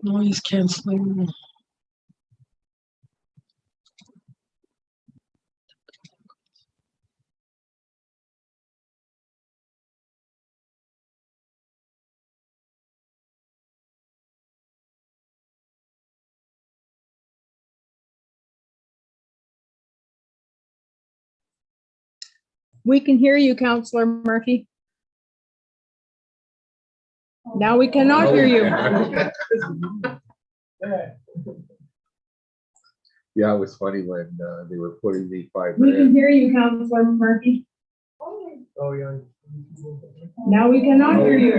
Noise canceling. We can hear you, Counselor Murphy. Now we cannot hear you. Yeah, it was funny when they were putting the $5 We can grand. hear you, Counselor Murphy. Oh, yeah. Now we cannot hear you.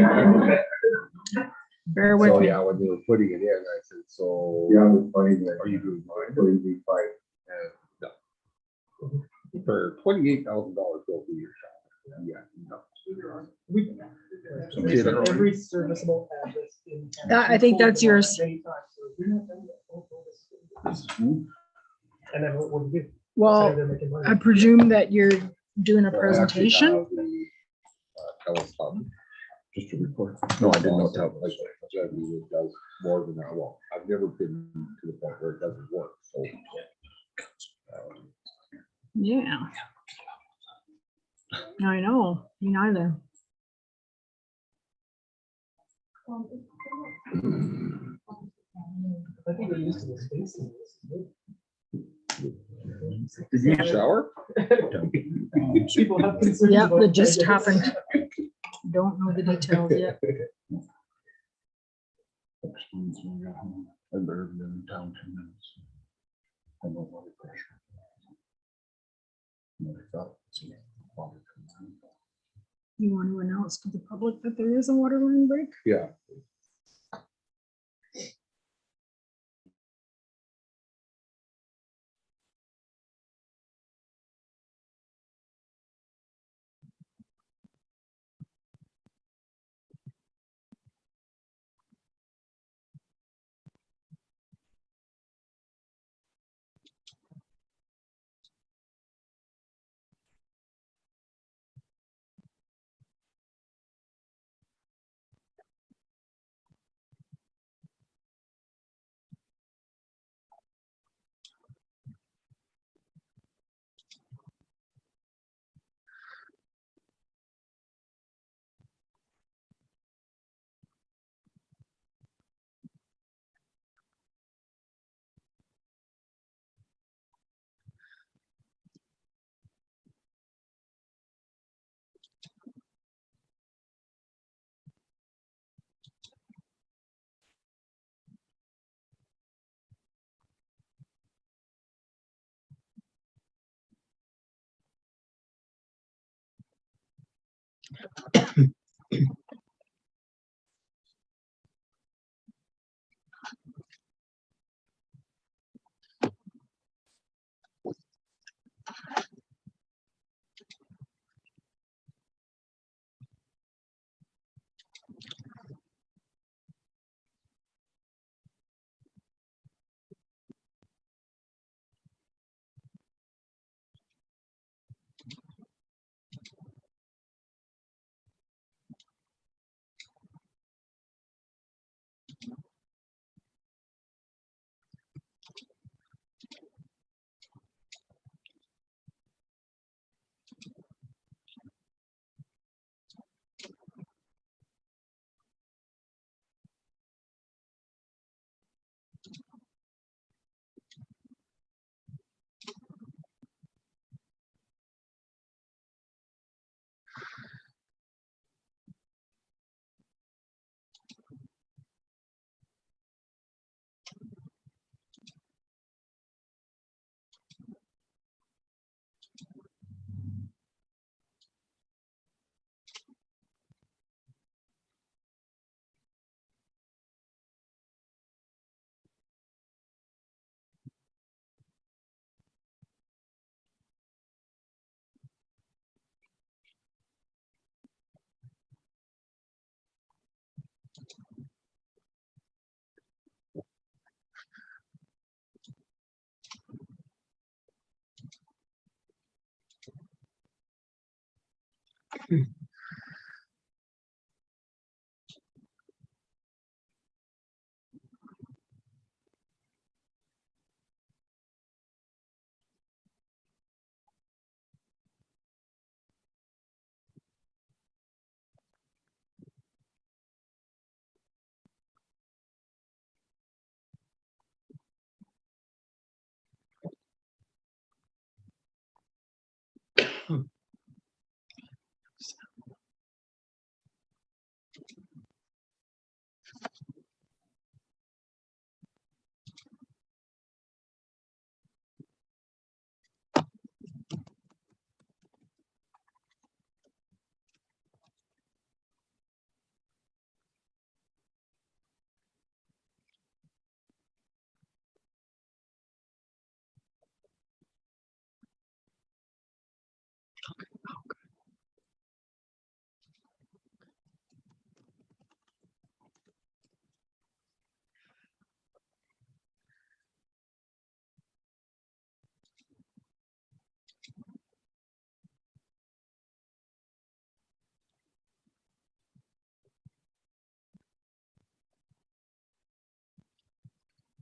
Bear with So me. yeah, when they were putting it in, I said, so yeah, it was funny. Are you doing mine? Putting the five and no. For $28,000 go for your shop. Yeah, no. Every serviceable address in. I think that's yours. And then what do you do? Well, They're making money. I presume that you're doing a presentation. Just to report. No, I didn't know that. Like, it does more than that. Well, I've never been to the point where it doesn't work, so. Yeah. I know, me neither. I think they're used to the space in this. Did you shower? People have concerns. Yep, about it just budgets. happened. Don't know the details yet. I've never been in town 2 minutes. I know water pressure. You want to announce to the public that there is a water line break? Yeah.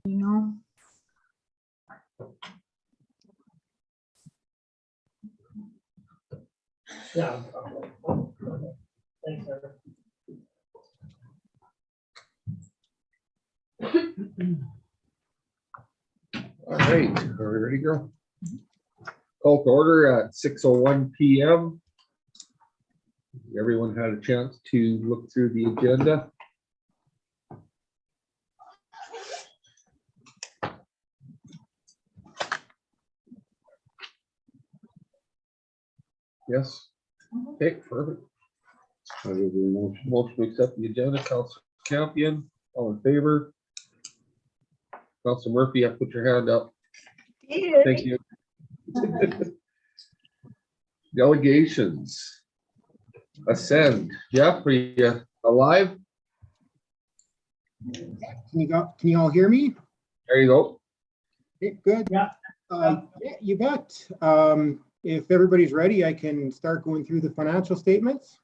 You know, Yeah. Thanks, Sarah. All right, are we ready to go? Call to order at 6:01 PM. Everyone had a chance to look through the agenda. Yes. Okay, perfect. I will do a motion to accept the agenda. Council Campion, all in favor? Council Murphy, I put your hand up. Thank you. Delegations. Ascend. Jeff, are you alive? Can you all hear me? There you go. Okay, good. Yeah. Yeah, you bet. If everybody's ready, I can start going through the financial statements.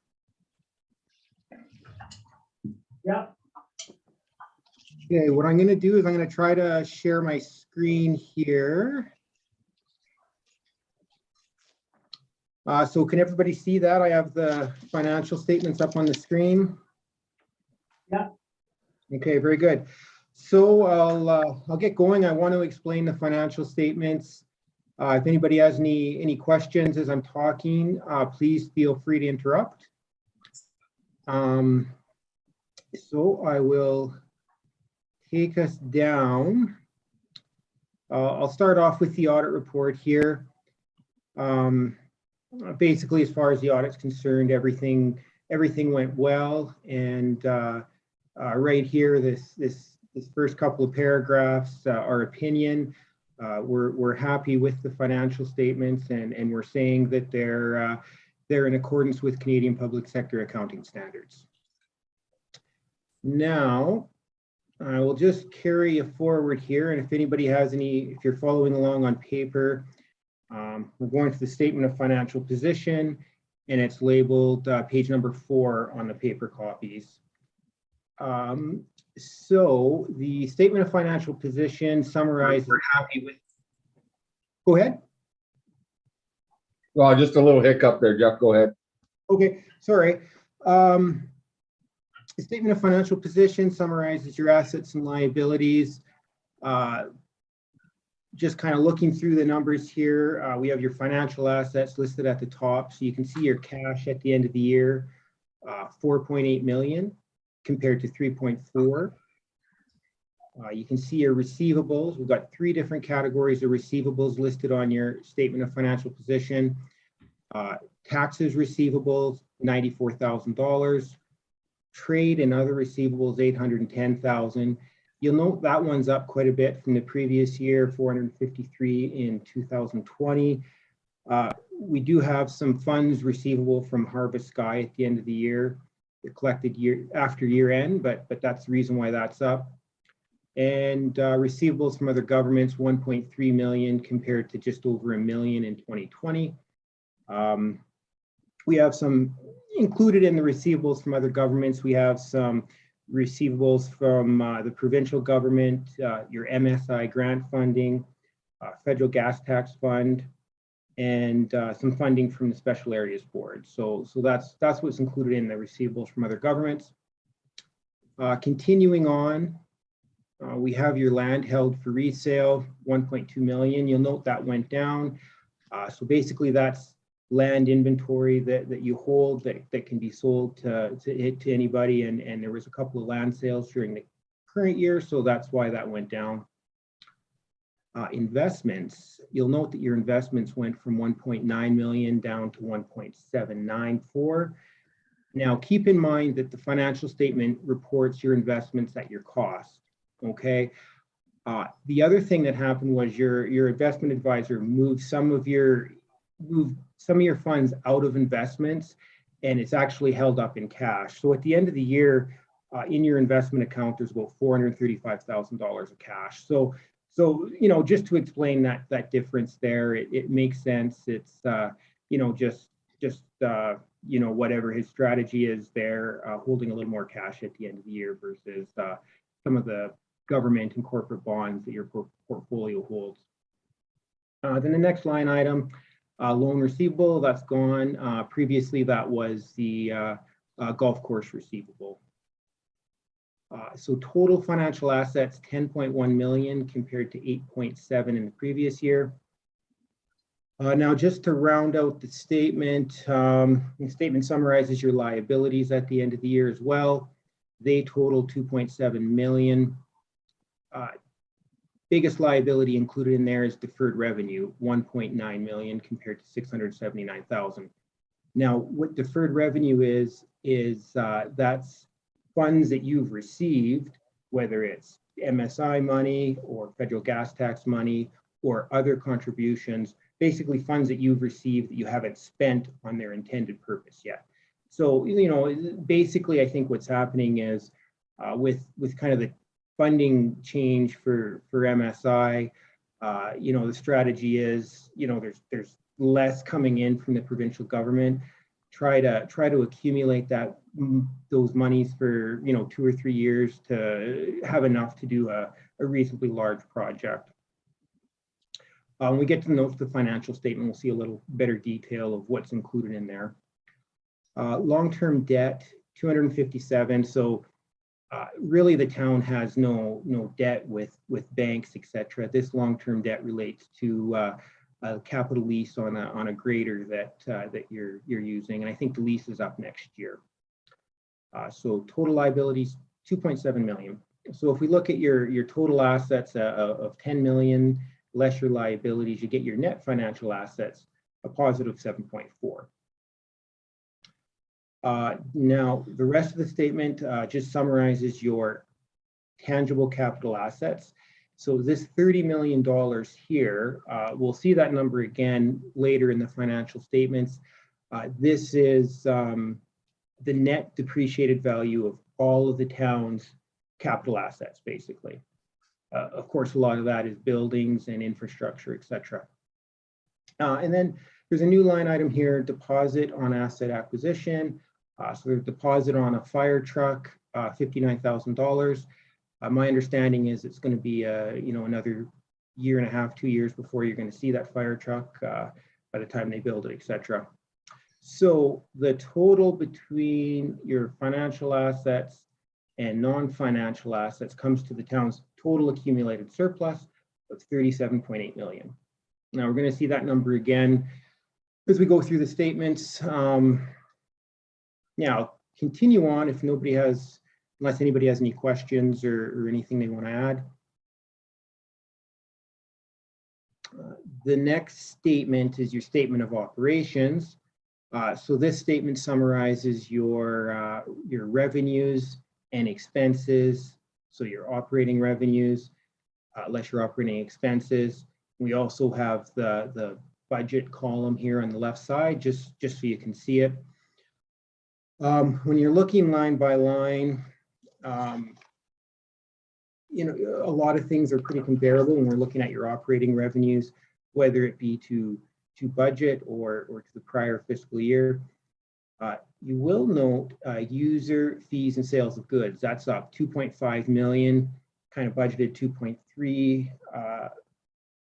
Yeah. Okay, what I'm going to do is I'm going to try to share my screen here. So can everybody see that? I have the financial statements up on the screen. Yeah. Okay, very good. So I'll get going. I want to explain the financial statements. If anybody has any questions as I'm talking, please feel free to interrupt. So I will take us down. I'll start off with the audit report here. Basically, as far as the audit's concerned, everything went well. And right here, this first couple of paragraphs, our opinion. We're happy with the financial statements, and we're saying that they're in accordance with Canadian public sector accounting standards. Now, I will just carry you forward here, and if anybody has if you're following along on paper, we're going to the statement of financial position, and it's labeled page number 4 on the paper copies. So the statement of financial position summarizes. We're happy with. Go ahead. Well, just a little hiccup there, Jeff. Go ahead. Okay, sorry. The statement of financial position summarizes your assets and liabilities. Just kind of looking through the numbers here, we have your financial assets listed at the top. So you can see your cash at the end of the year, 4.8 million compared to 3.4. You can see your receivables. We've got 3 different categories of receivables listed on your statement of financial position. Taxes receivables, $94,000. Trade and other receivables, $810,000. You'll note that one's up quite a bit from the previous year, 453 in 2020. We do have some funds receivable from Harvest Sky at the end of the year, collected after year end, but that's the reason why that's up. And receivables from other governments, 1.3 million compared to just over $1 million in 2020. We have some included in the receivables from other governments. We have some receivables from the provincial government, your MSI grant funding, federal gas tax fund, and some funding from the Special Areas Board. So that's what's included in the receivables from other governments. Continuing on, we have your land held for resale, 1.2 million. You'll note that went down. So basically that's land inventory that you hold that can be sold to anybody, and there was a couple of land sales during the current year, so that's why that went down. Investments, you'll note that your investments went from 1.9 million down to 1.794. Now keep in mind that the financial statement reports your investments at your cost. Okay. The other thing that happened was your investment advisor moved some of your moved some of your funds out of investments, and it's actually held up in cash. So at the end of the year, in your investment account, there's about $435,000 of cash. So you know, just to explain that difference there, it makes sense. It's you know, just you know, whatever his strategy is there, holding a little more cash at the end of the year versus some of the government and corporate bonds that your portfolio holds. Then the next line item, loan receivable, that's gone. Previously, that was the golf course receivable. So total financial assets, 10.1 million compared to 8.7 in the previous year. Now, just to round out the statement, the statement summarizes your liabilities at the end of the year as well. They total 2.7 million. Biggest liability included in there is deferred revenue, 1.9 million compared to 679,000. Now, what deferred revenue is that's funds that you've received, whether it's MSI money or federal gas tax money or other contributions, basically funds that you've received that you haven't spent on their intended purpose yet. So, you know, basically, I think what's happening is with kind of the funding change for MSI, you know, the strategy is, you know, there's less coming in from the provincial government. Try to accumulate those monies for, you know, 2 or 3 years to have enough to do a reasonably large project. When we get to the notes of the financial statement, we'll see a little better detail of what's included in there. Long-term debt, 257. So really the town has no debt with banks, etc. This long-term debt relates to a capital lease on a grader that you're using, and I think the lease is up next year. So total liabilities, 2.7 million. So if we look at your total assets of 10 million, less your liabilities, you get your net financial assets, a positive 7.4. Now, the rest of the statement just summarizes your tangible capital assets. So this $30 million here, we'll see that number again later in the financial statements. This is the net depreciated value of all of the town's capital assets, basically. Of course, a lot of that is buildings and infrastructure, etc. And then there's a new line item here, deposit on asset acquisition. So there's a deposit on a fire truck, $59,000. My understanding is it's going to be you know, another 1.5 years, 2 years before you're going to see that fire truck by the time they build it, etc. So the total between your financial assets and non-financial assets comes to the town's total accumulated surplus of 37.8 million. Now we're going to see that number again as we go through the statements. Yeah, I'll continue on if nobody has, unless anybody has any questions or anything they want to add. The next statement is your statement of operations. So this statement summarizes your revenues and expenses. So your operating revenues, less your operating expenses. We also have the budget column here on the left side, just so you can see it. When you're looking line by line, you know, a lot of things are pretty comparable when we're looking at your operating revenues, whether it be to budget or to the prior fiscal year. You will note user fees and sales of goods. That's up 2.5 million, kind of budgeted 2.3.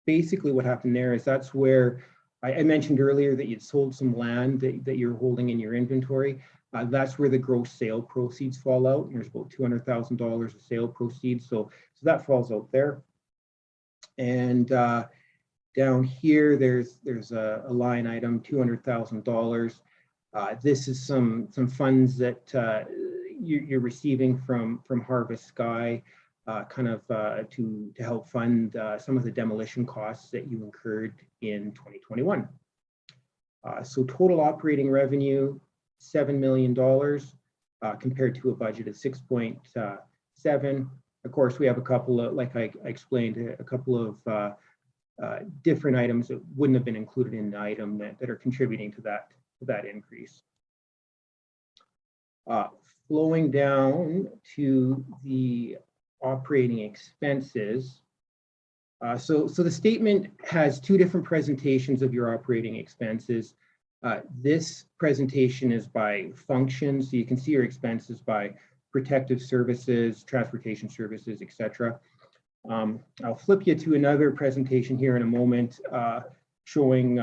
Basically what happened there is that's where I mentioned earlier that you'd sold some land that you're holding in your inventory. That's where the gross sale proceeds fall out. There's about $200,000 of sale proceeds. So that falls out there. And down here, there's a line item, $200,000. This is some funds that you're receiving from Harvest Sky, kind of to help fund some of the demolition costs that you incurred in 2021. So total operating revenue, $7 million compared to a budget of 6.7. Of course, we have a couple of, like I explained, a couple of different items that wouldn't have been included in the item that are contributing to that increase. Flowing down to the operating expenses. So the statement has two different presentations of your operating expenses. This presentation is by function, so you can see your expenses by protective services, transportation services, etc. I'll flip you to another presentation here in a moment, showing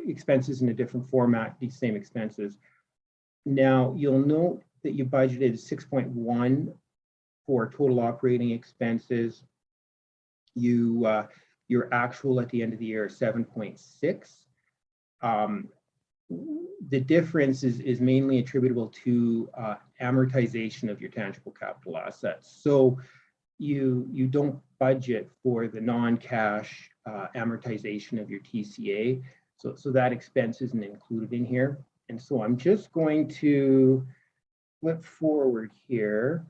expenses in a different format, these same expenses. Now, you'll note that you budgeted 6.1 for total operating expenses. Your actual at the end of the year is 7.6. The difference is mainly attributable to amortization of your tangible capital assets. So you don't budget for the non-cash amortization of your TCA. So that expense isn't included in here. And so I'm just going to flip forward here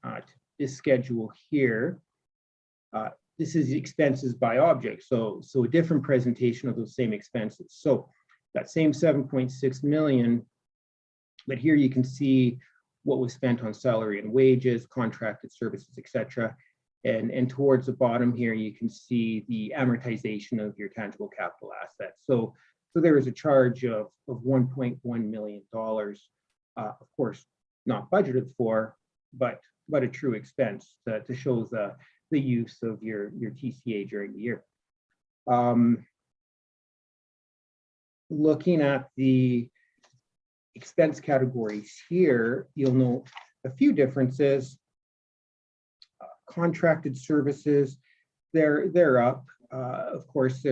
to this schedule here. This is expenses by object. So a different presentation of those same expenses. So that same 7.6 million, but here you can see what was spent on salary and wages, contracted services, etc. And towards the bottom here, you can see the amortization of your tangible capital assets. So there is a charge of $1.1 million, of course, not budgeted for, but a true expense to show the use of your TCA during the year. Looking at the expense categories here, you'll note a few differences. Contracted services, they're up. Of course,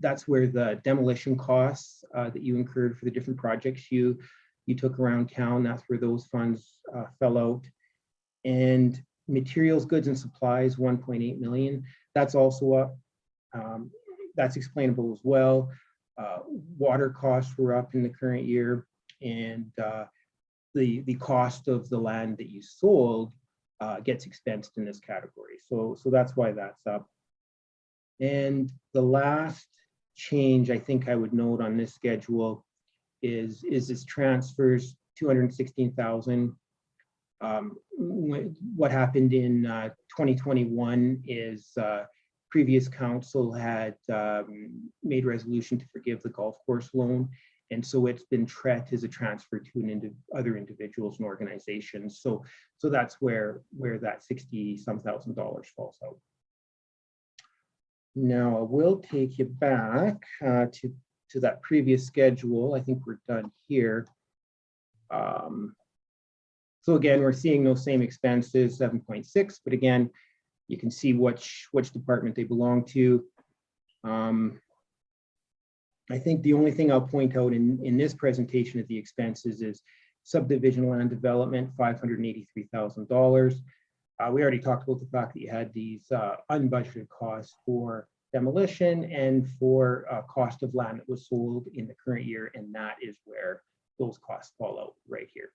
that's where the demolition costs that you incurred for the different projects you took around town, that's where those funds fell out. And materials, goods, and supplies, 1.8 million. That's also up. That's explainable as well. Water costs were up in the current year, and the cost of the land that you sold gets expensed in this category. So that's why that's up. And the last change I think I would note on this schedule is this transfers 216,000. What happened in 2021 is previous council had made resolution to forgive the golf course loan, and so it's been treated as a transfer to other individuals and organizations. So that's where that $60-some thousand falls out. Now I will take you back to that previous schedule. I think we're done here. So again, we're seeing those same expenses, 7.6, but again, you can see which department they belong to. I think the only thing I'll point out in this presentation of the expenses is subdivision land development, $583,000. We already talked about the fact that you had these unbudgeted costs for demolition and for cost of land that was sold in the current year, and that is where those costs fall out right here.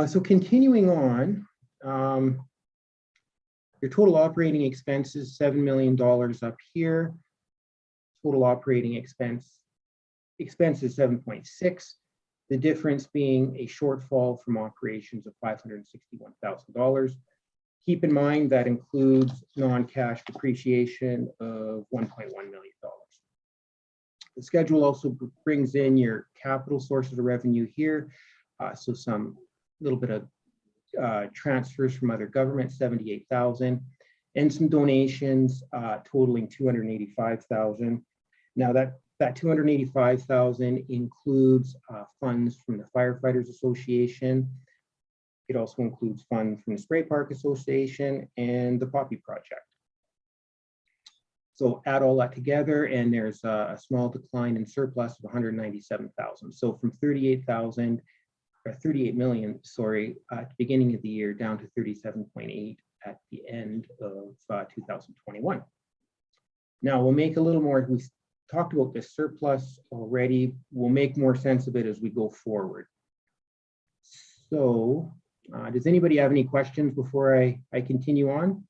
So continuing on, your total operating expenses, $7 million up here. Total operating expense is 7.6. The difference being a shortfall from operations of $561,000. Keep in mind that includes non-cash depreciation of $1.1 million. The schedule also brings in your capital sources of revenue here. So some little bit of transfers from other governments, 78,000, and some donations totaling 285,000. Now that 285,000 includes funds from the Firefighters Association. It also includes funds from the Spray Park Association and the Poppy Project. So add all that together, and there's a small decline in surplus of 197,000. So from 38 million, sorry, at the beginning of the year down to 37.8 at the end of 2021. Now we'll make a little more, we talked about this surplus already, we'll make more sense of it as we go forward. So does anybody have any questions before I continue on?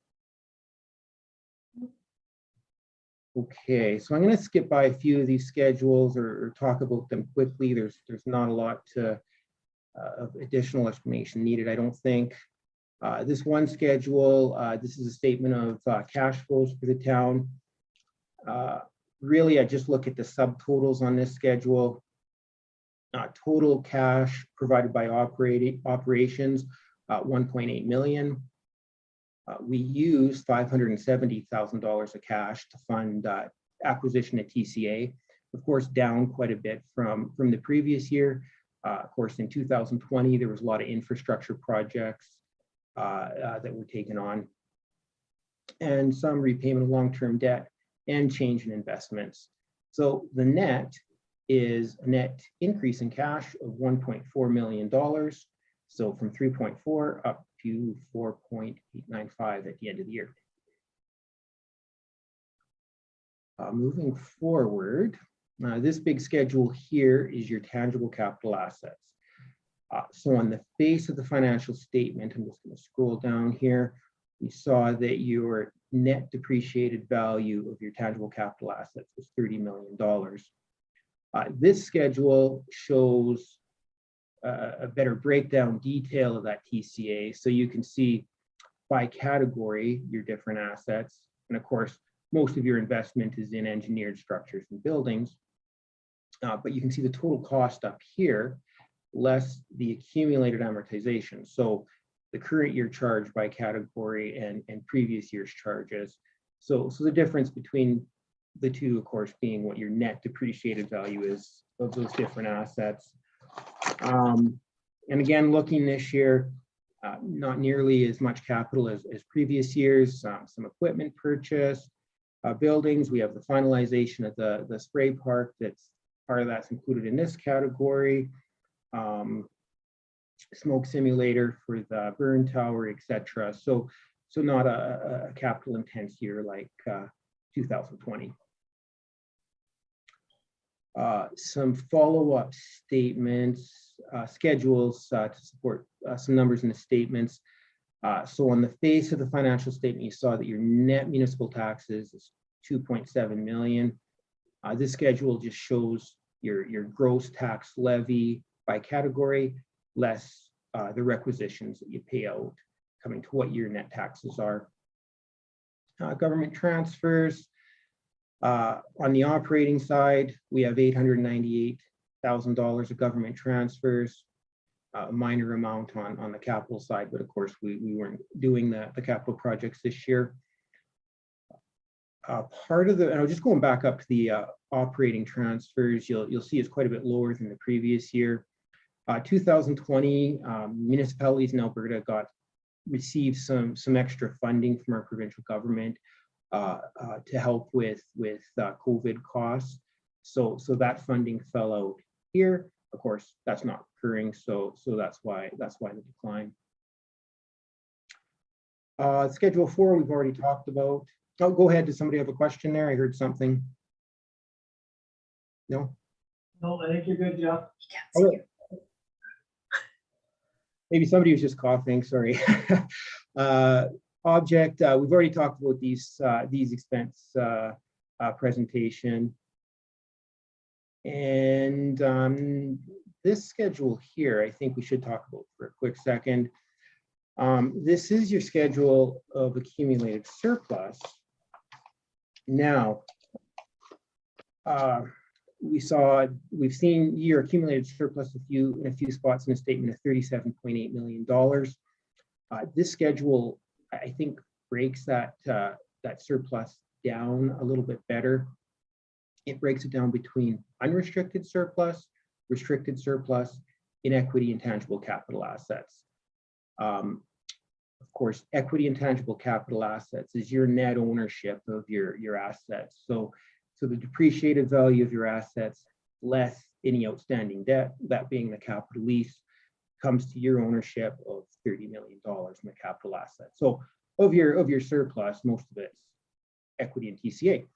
Okay, so I'm going to skip by a few of these schedules or talk about them quickly. There's not a lot of additional explanation needed, I don't think. This one schedule, this is a statement of cash flows for the town. Really, I just look at the subtotals on this schedule. Total cash provided by operations, 1.8 million. We used $570,000 of cash to fund acquisition at TCA, of course, down quite a bit from the previous year. Of course, in 2020, there was a lot of infrastructure projects that were taken on, and some repayment of long-term debt and change in investments. So the net is a net increase in cash of $1.4 million. So from 3.4 up to 4.895 at the end of the year. Moving forward, this big schedule here is your tangible capital assets. So on the face of the financial statement, I'm just going to scroll down here. We saw that your net depreciated value of your tangible capital assets was $30 million. This schedule shows a better breakdown detail of that TCA. So you can see by category your different assets. And of course, most of your investment is in engineered structures and buildings. But you can see the total cost up here, less the accumulated amortization. So the current year charge by category and previous year's charges. So the difference between the two, of course, being what your net depreciated value is of those different assets. And again, looking this year, not nearly as much capital as previous years, some equipment purchase, buildings. We have the finalization of the spray park, that's part of that's included in this category. Smoke simulator for the burn tower, etc. So not a capital intense year like 2020. Some follow-up statements, schedules to support some numbers in the statements. So on the face of the financial statement, you saw that your net municipal taxes is 2.7 million. This schedule just shows your gross tax levy by category, less the requisitions that you pay out, coming to what your net taxes are. Government transfers. On the operating side, we have $898,000 of government transfers, a minor amount on the capital side, but of course we weren't doing the capital projects this year. Part of the, and I'm just going back up to the operating transfers, you'll see it's quite a bit lower than the previous year. 2020, municipalities in Alberta received some extra funding from our provincial government to help with COVID costs. So that funding fell out here. Of course, that's not occurring, so that's why the decline. Schedule 4, we've already talked about. Oh, go ahead. Does somebody have a question there? I heard something. No? No, I think you're good, Jeff. Okay. Maybe somebody was just coughing, sorry. Object, we've already talked about these expense presentation. And this schedule here, I think we should talk about for a quick second. This is your schedule of accumulated surplus. Now, we've seen your accumulated surplus in a few spots in a statement of $37.8 million. This schedule, I think, breaks that surplus down a little bit better. It breaks it down between unrestricted surplus, restricted surplus, inequity, and tangible capital assets. Of course, equity and tangible capital assets is your net ownership of your assets. So the depreciated value of your assets less any outstanding debt, that being the capital lease, comes to your ownership of $30 million in the capital asset. So of your surplus, most of it's equity and TCA.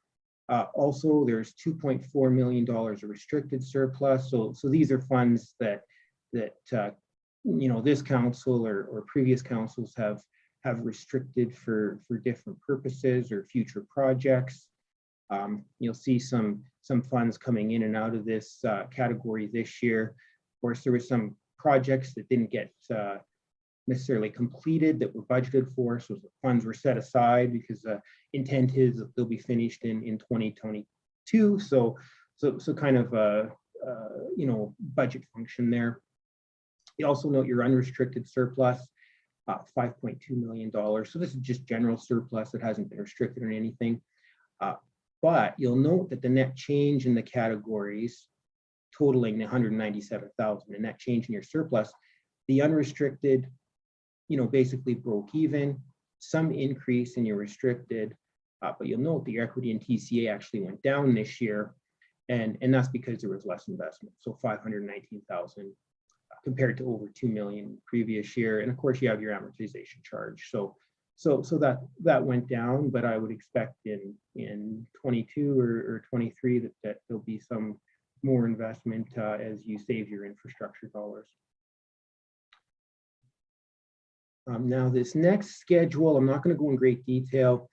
Also, there's $2.4 million of restricted surplus. So these are funds that this council or previous councils have restricted for different purposes or future projects. You'll see some funds coming in and out of this category this year. Of course, there were some projects that didn't get necessarily completed that were budgeted for, so the funds were set aside because the intent is that they'll be finished in 2022. So kind of a budget function there. You also note your unrestricted surplus, $5.2 million. So this is just general surplus that hasn't been restricted or anything. But you'll note that the net change in the categories totaling the 197,000, the net change in your surplus, the unrestricted, basically broke even, some increase in your restricted, but you'll note that your equity in TCA actually went down this year, and that's because there was less investment. So 519,000 compared to over 2 million previous year, and of course you have your amortization charge. So that went down, but I would expect in 22 or 23 that there'll be some more investment as you save your infrastructure dollars. Now this next schedule, I'm not going to go in great detail.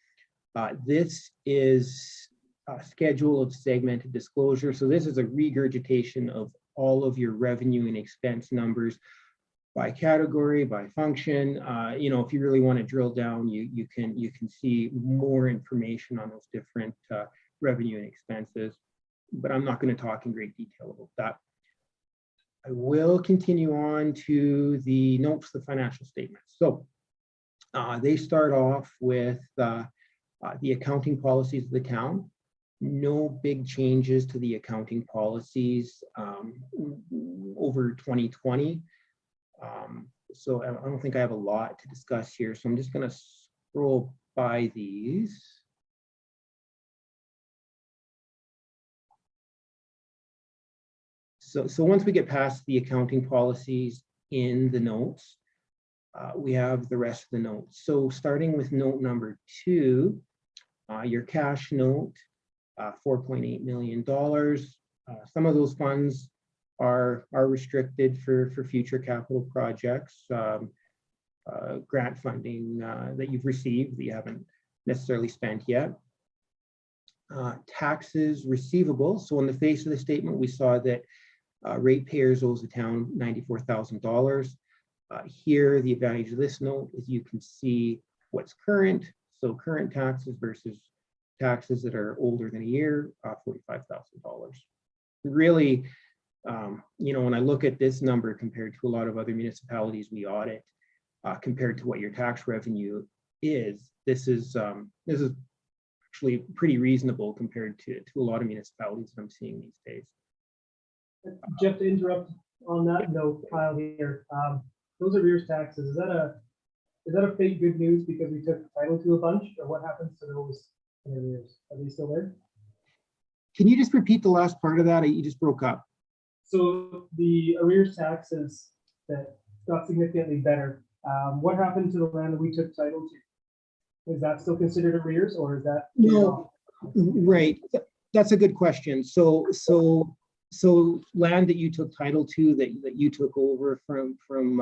This is a schedule of segmented disclosure. So this is a regurgitation of all of your revenue and expense numbers by category, by function. If you really want to drill down, you can see more information on those different revenue and expenses, but I'm not going to talk in great detail about that. I will continue on to the notes, the financial statements. So they start off with the accounting policies of the town. No big changes to the accounting policies over 2020. So I don't think I have a lot to discuss here. So I'm just going to scroll by these. So once we get past the accounting policies in the notes, we have the rest of the notes. So starting with note number 2, your cash note, $4.8 million. Some of those funds are restricted for future capital projects, grant funding that you've received that you haven't necessarily spent yet. Taxes receivable. So on the face of the statement, we saw that ratepayers owes the town $94,000. Here, the advantage of this note is you can see what's current. So current taxes versus taxes that are older than a year, $45,000. Really, when I look at this number compared to a lot of other municipalities we audit, compared to what your tax revenue is, this is actually pretty reasonable compared to a lot of municipalities that I'm seeing these days. Jeff, to interrupt on that note, Kyle here. Those arrears taxes, is that a fake good news because we took title to a bunch, or what happens to those in arrears? Are they still there? Can you just repeat the last part of that? You just broke up. So the arrears taxes that got significantly better, what happened to the land that we took title to? Is that still considered arrears, or is that? No, right. That's a good question. So land that you took title to, that you took over from I'm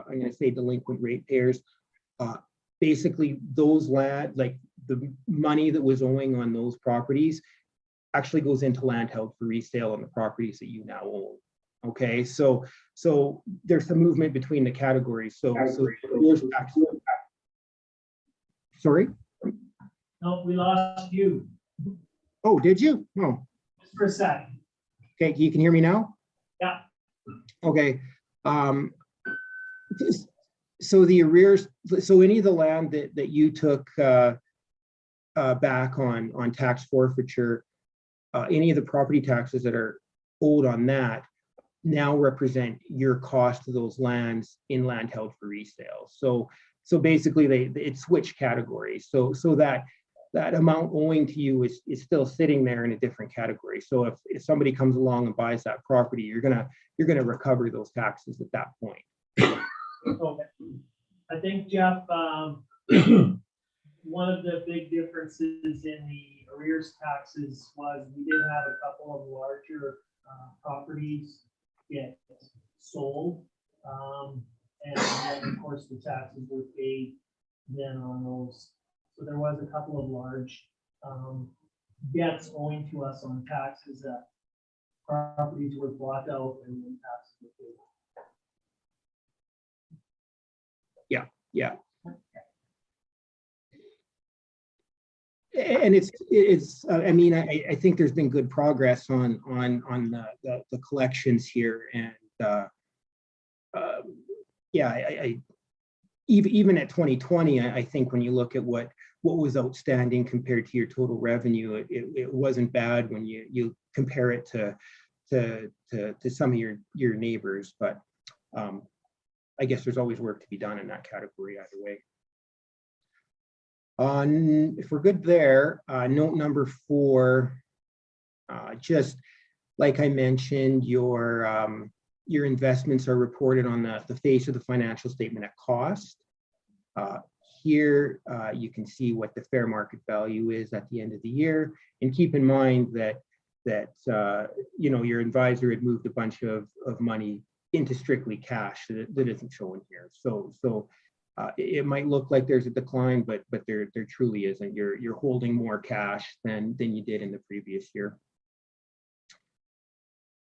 going to say delinquent ratepayers, basically those land, like the money that was owing on those properties actually goes into land held for resale on the properties that you now own. Okay, so there's some movement between the categories. Sorry? No, we lost you. Oh, did you? No. Just for a sec. Okay, you can hear me now? Yeah. Okay. So the arrears, so any of the land that you took back on tax forfeiture, any of the property taxes that are owed on that now represent your cost of those lands in land held for resale. So basically it switched categories. So that amount owing to you is still sitting there in a different category. So if somebody comes along and buys that property, you're gonna recover those taxes at that point. Okay. I think, Jeff, one of the big differences in the arrears taxes was we did have a couple of larger properties get sold. And then, of course, the taxes were paid then on those. So there was a couple of large debts owing to us on taxes that properties were bought out and then taxes were paid. Yeah. And it's I mean, I think there's been good progress on the collections here, and yeah, even at 2020, I think when you look at what was outstanding compared to your total revenue, it wasn't bad when you compare it to some of your neighbors, but I guess there's always work to be done in that category either way. If we're good there, note number 4, just like I mentioned, your investments are reported on the face of the financial statement at cost. Here, you can see what the fair market value is at the end of the year, and keep in mind that you know, your advisor had moved a bunch of money into strictly cash that isn't shown here. So it might look like there's a decline, but there truly isn't. You're holding more cash than you did in the previous year.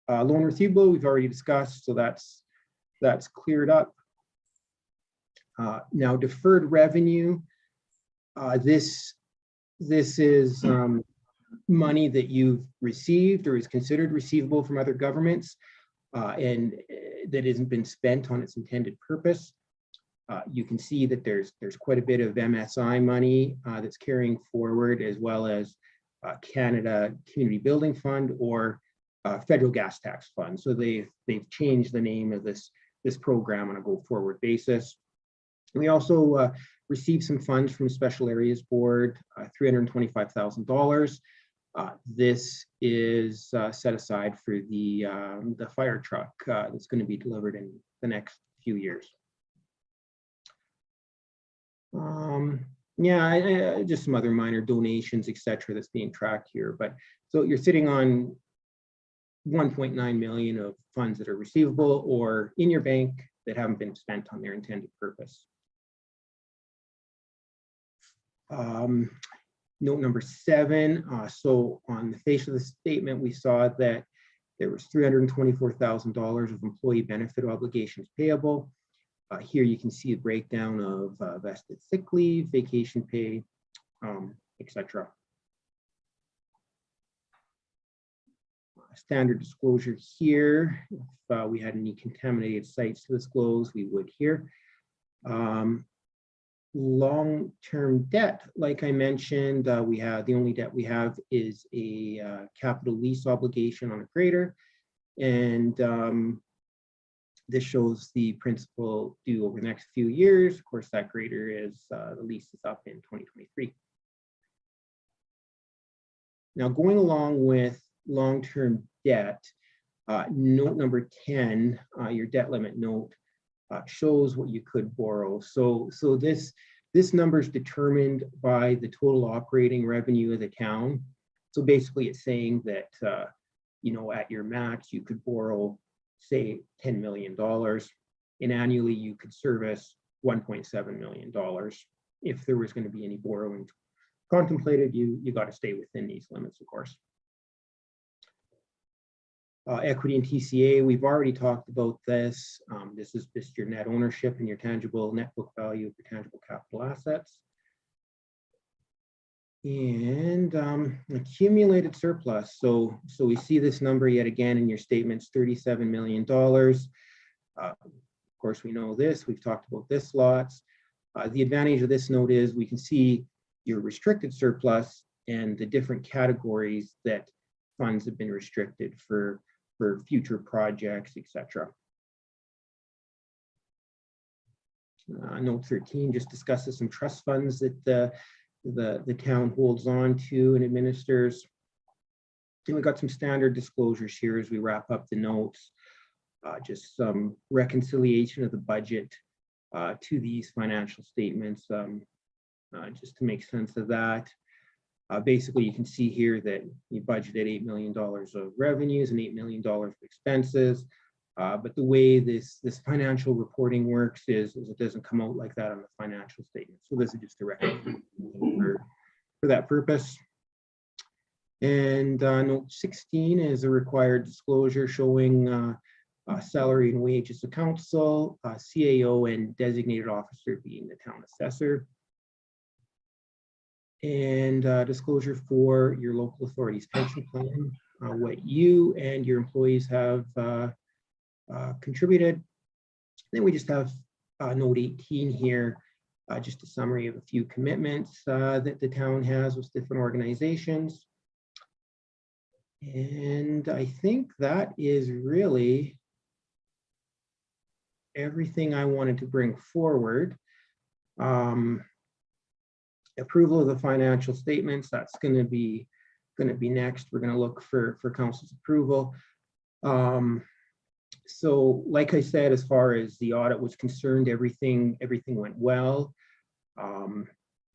Loan receivable we've already discussed, so that's cleared up. Now deferred revenue, this is money that you've received or is considered receivable from other governments, and that hasn't been spent on its intended purpose. You can see that there's quite a bit of MSI money that's carrying forward, as well as Canada Community Building Fund or federal gas tax fund. So they've changed the name of this program on a go-forward basis. We also received some funds from the Special Areas Board, $325,000. This is set aside for the fire truck that's going to be delivered in the next few years. Yeah, just some other minor donations, etc., that's being tracked here. But so you're sitting on 1.9 million of funds that are receivable or in your bank that haven't been spent on their intended purpose. Note number 7. So on the face of the statement, we saw that there was $324,000 of employee benefit obligations payable. Here you can see a breakdown of vested sick leave, vacation pay, etc. Standard disclosure here. If we had any contaminated sites to disclose, we would here. Long-term debt, like I mentioned, we have the only debt we have is a capital lease obligation on a grader, and this shows the principal due over the next few years. Of course, that grader is the lease is up in 2023. Now, going along with long-term debt, note number 10, your debt limit note, shows what you could borrow. So this number is determined by the total operating revenue of the town. So basically, it's saying that you know, at your max, you could borrow, say, $10 million, and annually you could service $1.7 million. If there was going to be any borrowing contemplated, you got to stay within these limits, of course. Equity and TCA, we've already talked about this. This is just your net ownership and your tangible net book value of your tangible capital assets. And accumulated surplus. So we see this number yet again in your statements, $37 million. Of course, we know this. We've talked about this lots. The advantage of this note is we can see your restricted surplus and the different categories that funds have been restricted for future projects, etc. Note 13 just discusses some trust funds that the town holds on to and administers. And we got some standard disclosures here as we wrap up the notes. Just some reconciliation of the budget to these financial statements, just to make sense of that. Basically, you can see here that you budgeted $8 million of revenues and $8 million of expenses. But the way this financial reporting works is it doesn't come out like that on the financial statement. So this is just a recommendation for that purpose. And note 16 is a required disclosure showing salary and wages of council, CAO and designated officer being the town assessor. And disclosure for your local authority's pension plan, what you and your employees have contributed. Then we just have note 18 here, just a summary of a few commitments that the town has with different organizations. And I think that is really everything I wanted to bring forward. Approval of the financial statements, that's going to be next. We're going to look for council's approval. So like I said, as far as the audit was concerned, everything went well.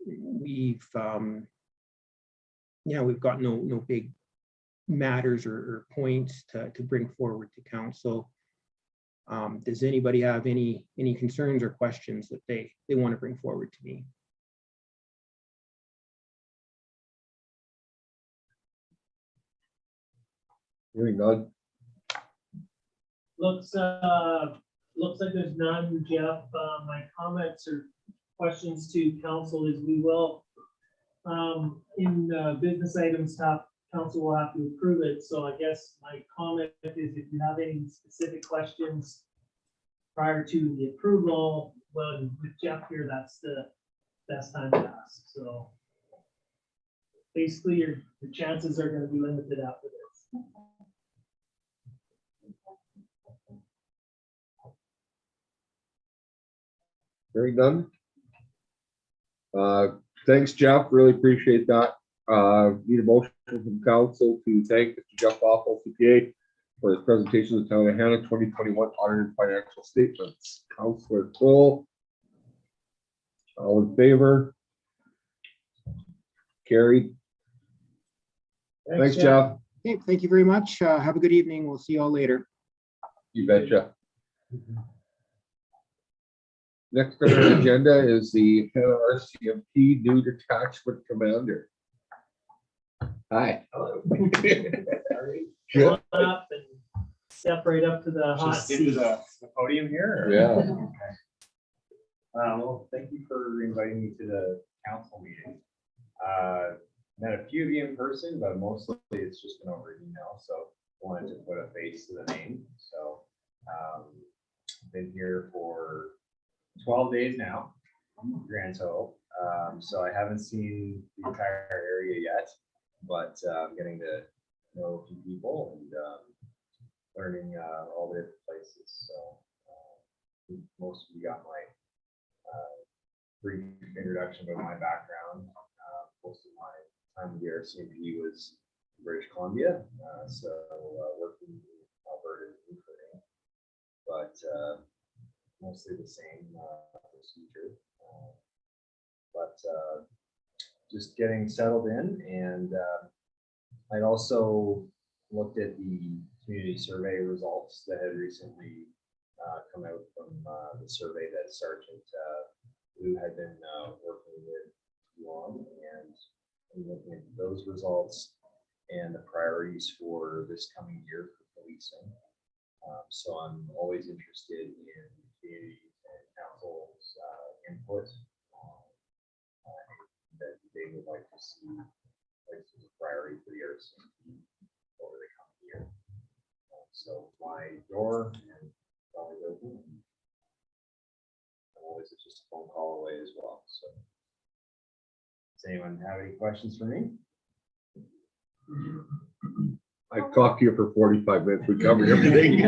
We've got no big matters or points to bring forward to council. Does anybody have any concerns or questions that they want to bring forward to me? Hearing none. Looks like there's none, Jeff. My comments or questions to council is we will, in business items, council will have to approve it. So I guess my comment is if you have any specific questions prior to the approval, well, with Jeff here, that's the best time to ask. So basically, your chances are going to be limited after this. Hearing none. Thanks, Jeff. Really appreciate that. Need a motion from council to thank Mr. Jeff Waffle, CPA, for his presentation of the town of Hanna 2021 audited financial statements. Councilor Cole. All in favor? Carried. Thanks, Jeff. Okay, thank you very much. Have a good evening. We'll see you all later. You betcha. Next on our agenda is the Hanna RCMP new detachment commander. Hi. Hello. Good. Come up and step right up to the hot Just into seat. the podium here? Or? Yeah. Okay. Well, thank you for inviting me to the council meeting. Met a few of you in person, but mostly it's just been over email. So wanted to put a face to the name. So been here for 12 days now, grand total. So I haven't seen the entire area yet, but I'm getting to know a few people and learning all the different places. So most of you got my brief introduction about my background. Most of my time with the RCMP was in British Columbia, so working in Alberta and Newfoundland, but mostly the same procedure. But just getting settled in, and I'd also looked at the community survey results that had recently come out from the survey that Sergeant who had been working with you on, and looking at those results and the priorities for this coming year for policing. So I'm always interested in community and council's input that they would like to see as a priority for the RCMP over the coming year. So my door and always open. Always just a phone call away as well. So does anyone have any questions for me? I've talked to you for 45 minutes. We covered everything.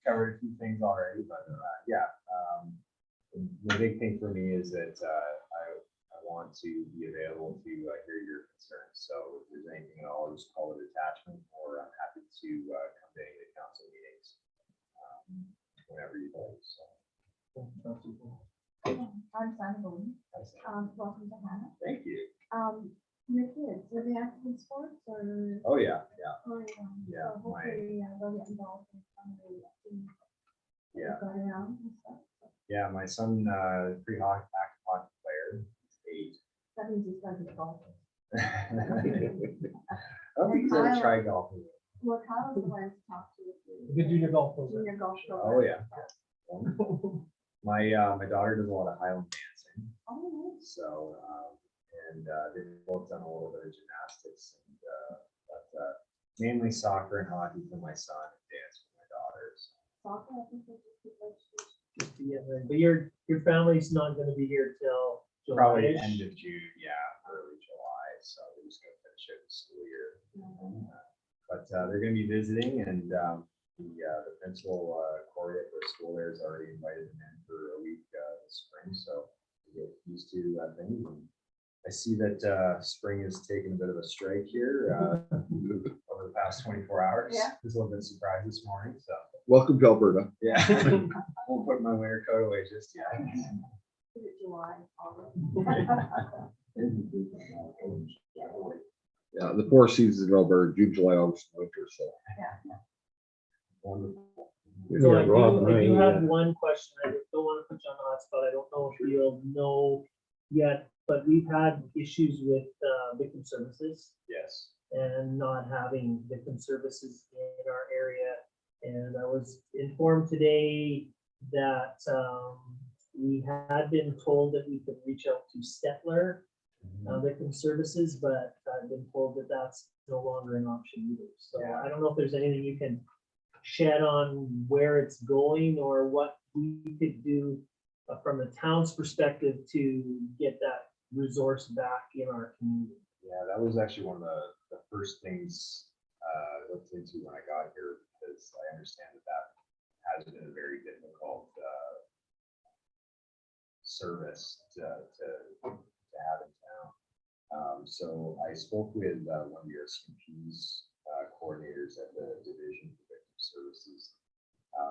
Covered a few things already, but yeah. The big thing for me is that I want to be available to hear your concerns. So if there's anything at all, just call it attachment, or I'm happy to come to any of the council meetings whenever you like. So. I'm Sandoval. Welcome to Hanna. Thank you. Your kids, are they active in sports or? Oh yeah, yeah, Or, Yeah, so hopefully they'll get involved in some of the activities yeah. that go around and stuff. So Yeah, my son, pretty active hockey player, he's 8. that means he's going to golf. I don't think he's ever tried golfing. Well, Kyle's the one to talk to. Good junior golf program. Junior golf Oh, program. yeah. My daughter does a lot of Highland dancing. Oh, So, they've both done a little bit of gymnastics but mainly soccer and hockey for my son and dance for my daughters. soccer, I think they just keep registration. But your family's not gonna be here till Probably July-ish. end of June, yeah, early July. So we're just gonna finish out the school year. But they're gonna be visiting and the principal, Corey at the school there has already invited them in for a week this spring. So we get used to things. And I see that spring has taken a bit of a strike here over the past 24 hours. Yeah. Just a little bit surprised this morning. So Welcome to Alberta. yeah, won't put my winter coat away just yet. Is it July? August? Yeah, the four seasons in Alberta, June, July, August, winter, so. Wonderful. So I do have one question. I don't want to put you on the hot spot. I don't know if you'll know yet, but we've had issues with victim services Yes. and not having victim services in our area. And I was informed today that we had been told that we could reach out to Stetler Victim Services, but I've been told that that's no longer an option either. So Yeah. I don't know if there's anything you can shed on where it's going or what we could do from the town's perspective to get that resource back in our community. Yeah, that was actually one of the first things I looked into when I got here, because I understand that has been a very difficult service to have in town. So I spoke with one of your CP's coordinators at the Division for Victim Services.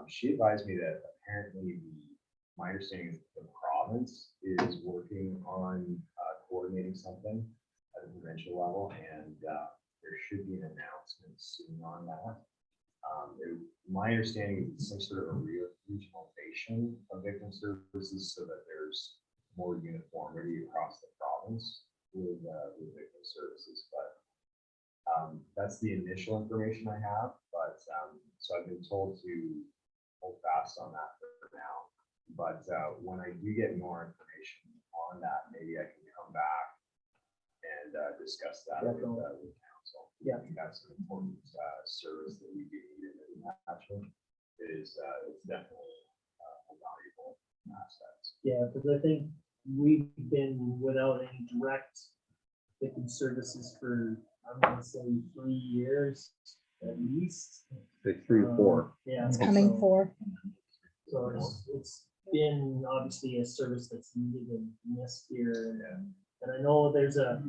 She advised me that apparently my understanding is the province is working on coordinating something at the provincial level, and there should be an announcement soon on that. My understanding is some sort of a regionalization of victim services so that there's more uniformity across the province with victim services. But that's the initial information I have. But so I've been told to hold fast on that for now. But when I do get more information on that, maybe I can come back and discuss that with council. Yeah. I think that's an important service that we do need in the attachment. It's definitely a valuable asset. Yeah, because I think we've been without any direct victim services for, I'm gonna say 3 years at least. Say 3 to 4. Yeah. It's coming so- for. So it's been obviously a service that's needed and missed here. And I know there's a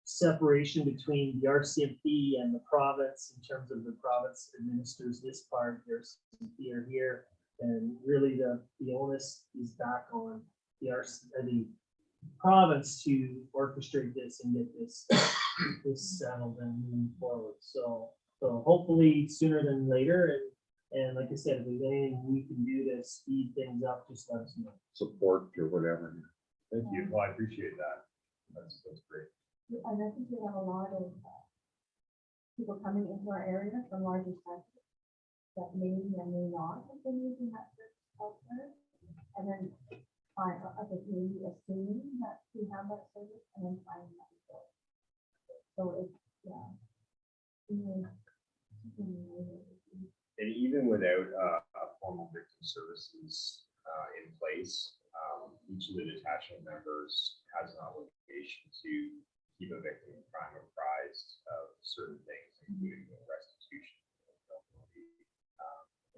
separation between the RCMP and the province in terms of the province administers this part, the RCMP are here. And really the onus is back on the province to orchestrate this and get this settled and move forward. So hopefully sooner than later. And like I said, if there's anything we can do to speed things up, just let us know. Support or whatever. Thank you. Well, I appreciate that. That's great. And I think we have a lot of people coming into our area from larger centers that may or may not have been using that service elsewhere. And then I think maybe assuming that we have that service and then finding that we don't. So it's, yeah. And even without a formal victim services in place, each of the detachment members has an obligation to keep a victim of crime apprised of certain things, including restitution.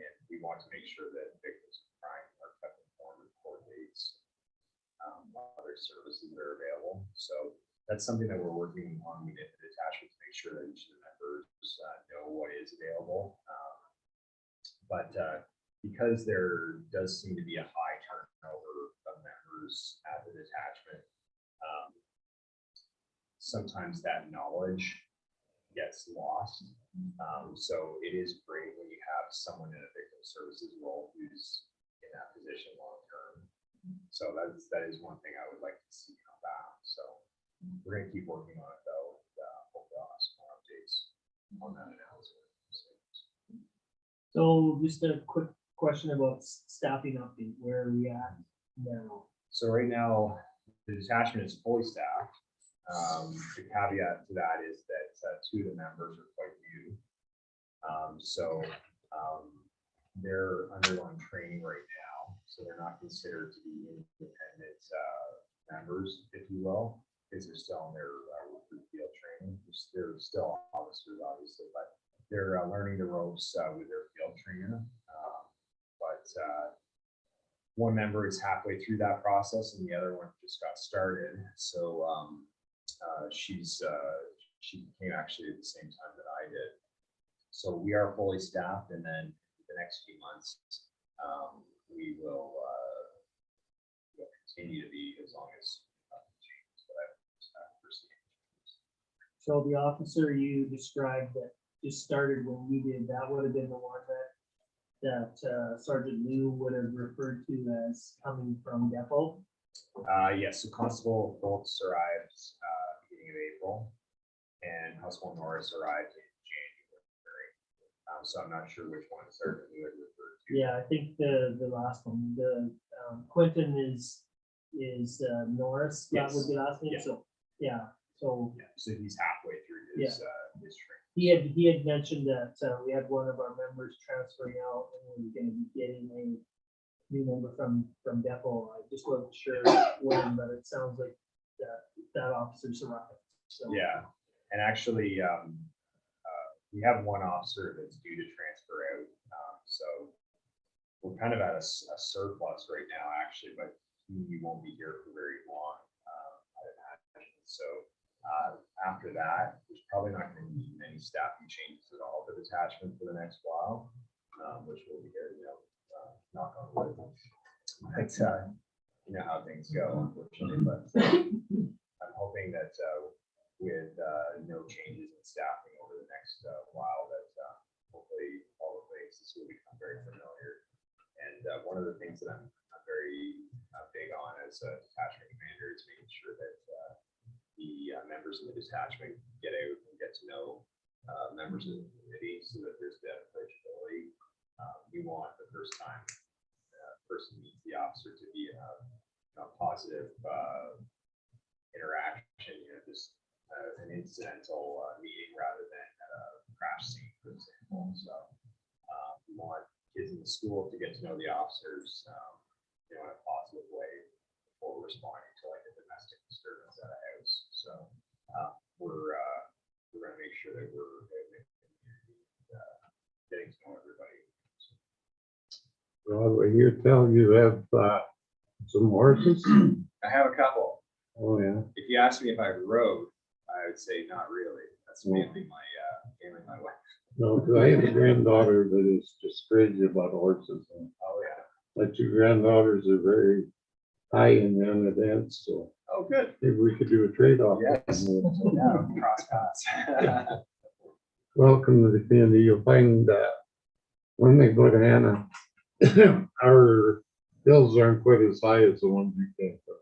And we want to make sure that victims of crime are kept informed of court dates, other services that are available. So that's something that we're working on within the detachment to make sure that each of the members know what is available. But because there does seem to be a high turnover of members at the detachment, sometimes that knowledge gets lost. So it is great when you have someone in a victim services role who's in that position long term. So that is one thing I would like to see come back. So we're gonna keep working on it though. Hope to have some more updates on that announcement. So just a quick question about staffing update. Where are we at now? So right now, the detachment is fully staffed. The caveat to that is that two of the members are quite new. They're undergoing training right now, so they're not considered to be independent members, if you will, because they're still in their field training. They're still officers, obviously, but they're learning the ropes with their field trainer. One member is halfway through that process, and the other one just got started. So she came actually at the same time that I did. So we are fully staffed, and then the next few months we will continue to be as long as changes that I've foreseen. So the officer you described that just started when you did, that would have been the one that Sergeant Liu would have referred to as coming from depot. Yes, so Constable Foltz arrived beginning of April, and Constable Norris arrived in January. So I'm not sure which one Sergeant Liu had referred to. Yeah, I think the last one, the Quentin is Norris. That was the last name. Yeah. So yeah, so So he's halfway through his training. he had mentioned that we had one of our members transferring out, and we were going to be getting a new member from depot. I just wasn't sure when, but it sounds like that officer's arrived. So Yeah, and actually, we have one officer that's due to transfer out. So we're kind of at a surplus right now, actually, but he won't be here for very long, I'd imagine. So after that, there's probably not going to be many staffing changes at all for the detachment for the next while, which will be good, knock on wood. But you know how things go, unfortunately. But I'm hoping that with no changes in staffing over the next while, that hopefully all the places will become very familiar. And one of the things that I'm very big on as a detachment commander is making sure that the members of the detachment get out and get to know members of the community, so that there's that approachability. We want the first time person meets the officer to be a positive interaction, just an incidental meeting rather than a crash scene, for example. So we want kids in the school to get to know the officers in a positive way before responding to like a domestic disturbance at a house. So we're going to make sure that we're getting to know everybody. Well, I hear tell you have some horses. I have a couple. Oh, yeah. If you ask me if I rode, I would say not really. That's mainly my wife. No, because I have a granddaughter that is just crazy about horses. And Oh yeah. my two granddaughters are very high in the dance, so Oh good. maybe we could do a trade-off. Yes. Yeah, cross paths. Welcome to the community. You'll find when they go to Hanna, our hills aren't quite as high as the ones you came from.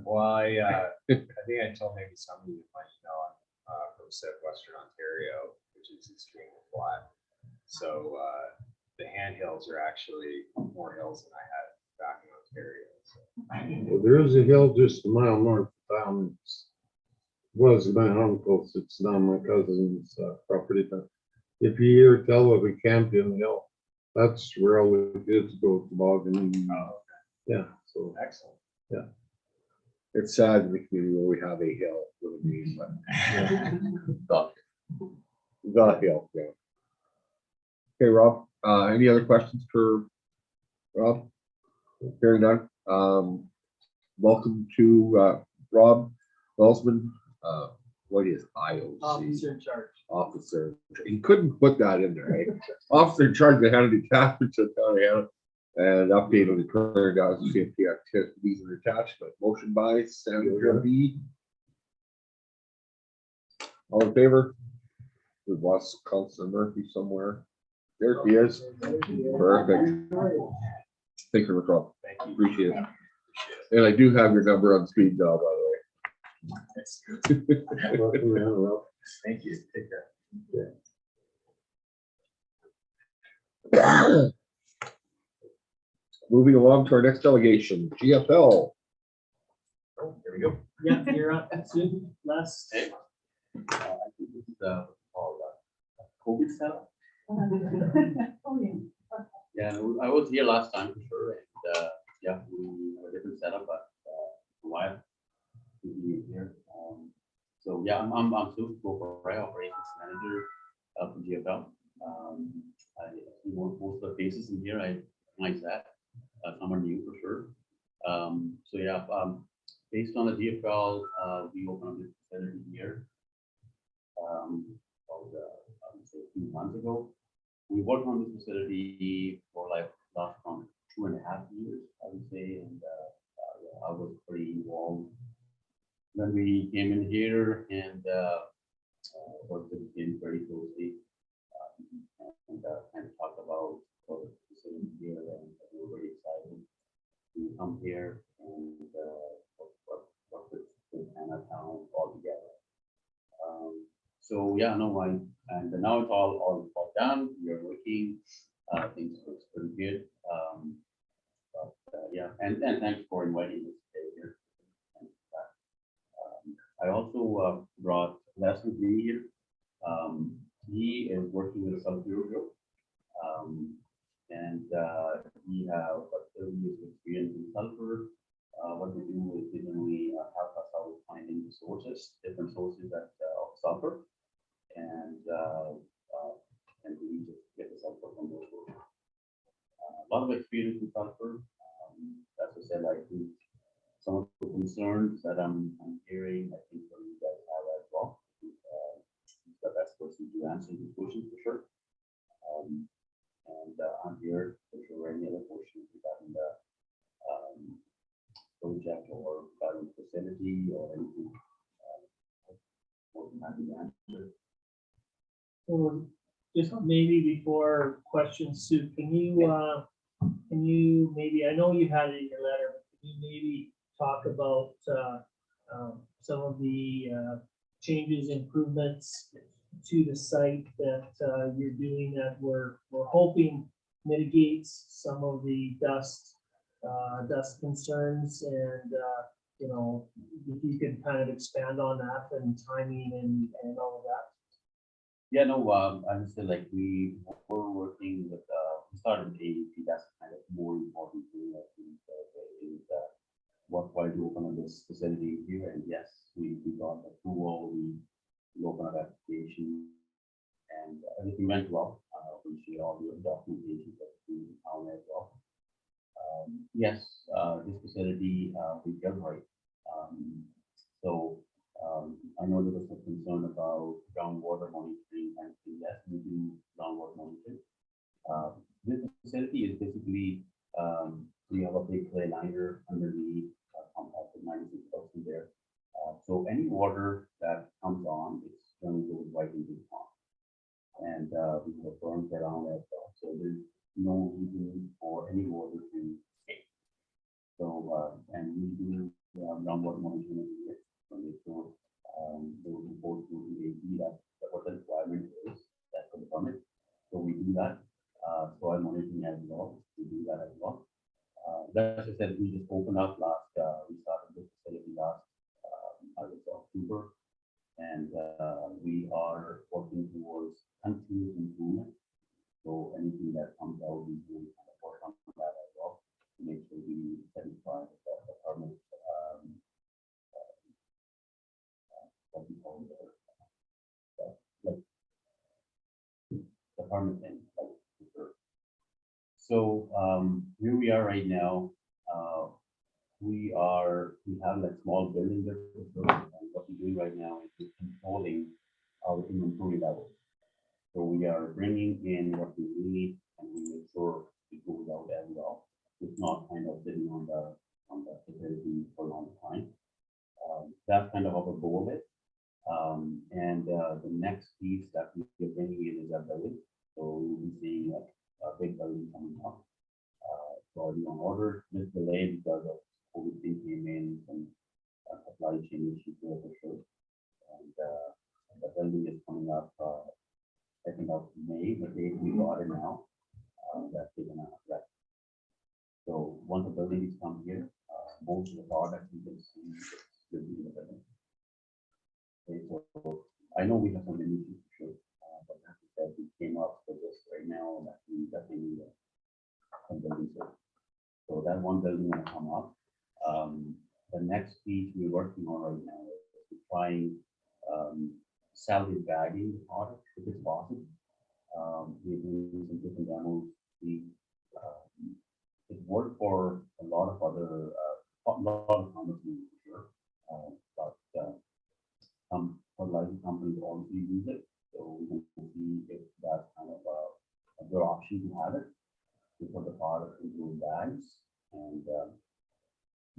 Well, I think I told maybe somebody that might know I'm from southwestern Ontario, which is extremely flat. So the hand hills are actually more hills than I had back in Ontario. So. Well, there is a hill just a mile north of town. Was my uncle's, it's now my cousin's property, but if you hear tell of a Campion Hill, that's where all the kids go tobogganing. Yeah, so Excellent. yeah. It's sad in the community where we have a hill with a name, but the hill, yeah. Okay, Rob, any other questions for Rob? Hearing none. Welcome to Rob Welsman. What is IOC? officer in charge. Officer. He couldn't put that in there, right? Officer in charge of the Hanna detachment of County Hanna, and update on the current CFP activities and attachment. Motion by Senator B. All in favor? We've lost Councilor Murphy somewhere. There he is. Perfect. Thank you, Rob. Thank you. Appreciate it. And I do have your number on speed dial, by the way. Thank you. Take care. Moving along to our next delegation, GFL. Oh, here we go. Yeah, you're up soon, Les. Hey. I think this is all COVID setup. Oh, yeah. Yeah, I was here last time for sure, and yeah, we have a different setup, but a while to be here. So yeah, I'm Sue, corporate operations manager for GFL. I see most of the faces in here. I recognize that. Some are new for sure. So yeah, based on the GFL, we opened up this facility here. I would say a few months ago. We worked on this facility for like last 2.5 years, I would say, and I was pretty involved. Then we came in here and worked with the team very closely and kind of talked about the facility here, and we were very excited to come here and work with Hanna town all together. So yeah, no, and now it's all done. We are working. Things looks pretty good. Yeah, and thanks for inviting us today here. I also brought Les with me here. He is working with South Bureau, and he has about 30 years of experience in sulfur. What we do is we generally help us out finding sources, different sources of sulfur, and we just get the sulfur from those sources. A lot of experience in sulfur. As I said, like some of the concerns that I'm hearing, I think that you guys have as well. He's the best person to answer these questions for sure. And I'm here for sure any other questions regarding the project or regarding the facility or anything. More than happy to answer. So just maybe before questions, Sue, can you maybe, I know you had it in your letter, but can you maybe talk about some of the changes, improvements to the site that you're doing that we're hoping mitigates some of the dust concerns, and you know, if you could kind of expand on that and timing and all of that. Yeah, no, I would say like we were working with, we started with AEP, that's kind of more important thing, I think, is why do open up this facility here? And yes, we got approval, we opened up application, and everything went well. We see all the documentation that we found as well. Yes, this facility we built right. So I know there was some concern about groundwater monitoring, and yes, we do groundwater monitoring. This facility is basically we have a big clay liner underneath, compacted 96% there. So any water that comes on, it's going to go right into the pond, and we have berms around as well. So there's no reason for any water to escape. So and we do groundwater monitoring from the source. They will report to the AG that what the requirement is that for the permit. So we do that. Soil monitoring as well. We do that as well. That's just that we just opened up last. We started this facility last I would say October, and we are working towards continuous improvement. So anything that comes out, we will kind of work on that as well to make sure we satisfy the permit. What we call like the permit thing. So here we are right now. We have like small building there, and what we're doing right now is controlling our inventory levels. So we are bringing in what we need, and we make sure it goes out as well. It's not kind of sitting on the facility for a long time. That's kind of our goal is. And the next piece that we're bringing in is a building. So we'll be seeing like a big building coming up. It's already on order. This delay because of COVID came in and supply chain issues there for sure. And the building is coming up, I think of May, the date we got it now. That's taken out of that. So once the building is come here, most of the products you can see will be in the building. Okay, so I know we have some issues for sure, but as I said, we came up with this right now that we definitely need some building service. So that one building will come up. The next piece we're working on right now is to try and salvage bagging the product if it's possible. We're doing some different demos. It worked for a lot of other, a lot of companies for sure, but some fertilizer companies also use it. So we can see if that's kind of a good option to have it, to put the product into bags and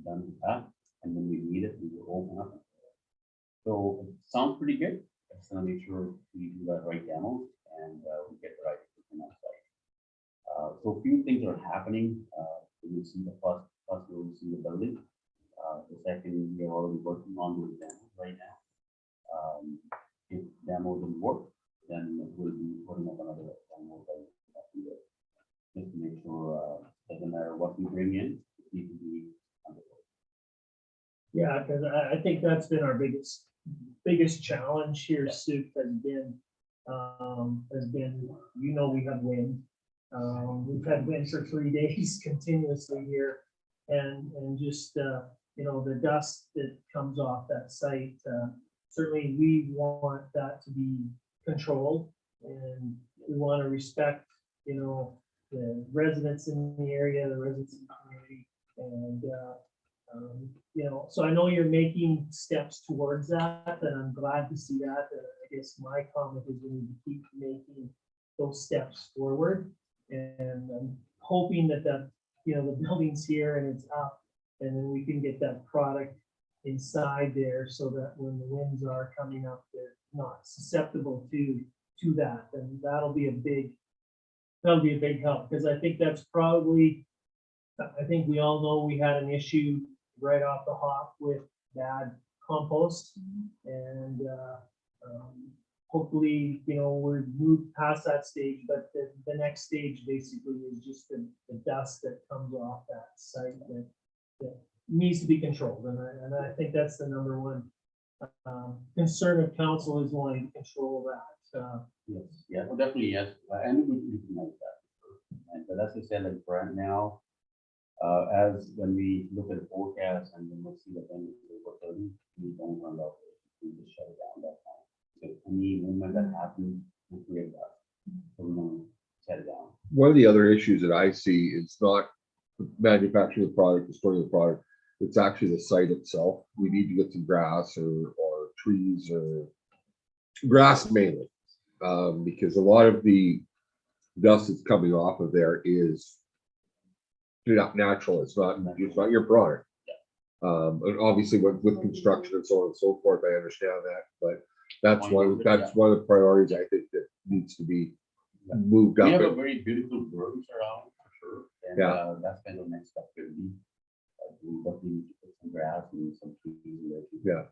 done with that. And when we need it, we will open up. So it sounds pretty good. Just gonna make sure we do that right demo and we get the right equipment outside. So a few things are happening. You see the first we'll see the building. The second, we are already working on the demo right now. If demo doesn't work, then we'll be putting up another demo just to make sure doesn't matter what we bring in, it needs to be under. Yeah, because I think that's been our biggest challenge here, Sue, has been, you know, we have wind. We've had wind for 3 days continuously here, and just you know, the dust that comes off that site. Certainly, we want that to be controlled, and we want to respect, you know, the residents in the area, the residents in the community, and you know, so I know you're making steps towards that, and I'm glad to see that. I guess my comment is we need to keep making those steps forward, and I'm hoping that you know, the building's here and it's up, and then we can get that product inside there so that when the winds are coming up, they're not susceptible to that, and that'll be a big help, because I think that's probably, I think we all know we had an issue right off the hop with bad compost, and hopefully, you know, we're moved past that stage, but the next stage basically is just the dust that comes off that site that needs to be controlled, and I think that's the number one concern of council, is wanting to control that. Yes, yeah, well, definitely, yes, and we can like that. And but as I said, like right now, as when we look at the forecast and then we'll see the benefits over 30, we don't run out, we just shut it down that time. So any movement that happens, we create that, so we don't shut it down. One of the other issues that I see is not manufacturing the product, storing the product. It's actually the site itself. We need to get some grass or trees, or grass mainly, because a lot of the dust that's coming off of there is not natural. It's not your product. And obviously with construction and so on and so forth, I understand that, but that's one of the priorities I think that needs to be moved up. We have a very beautiful groves around for sure, and that's kind of the next step will be. We definitely need to put some grass and some trees in there.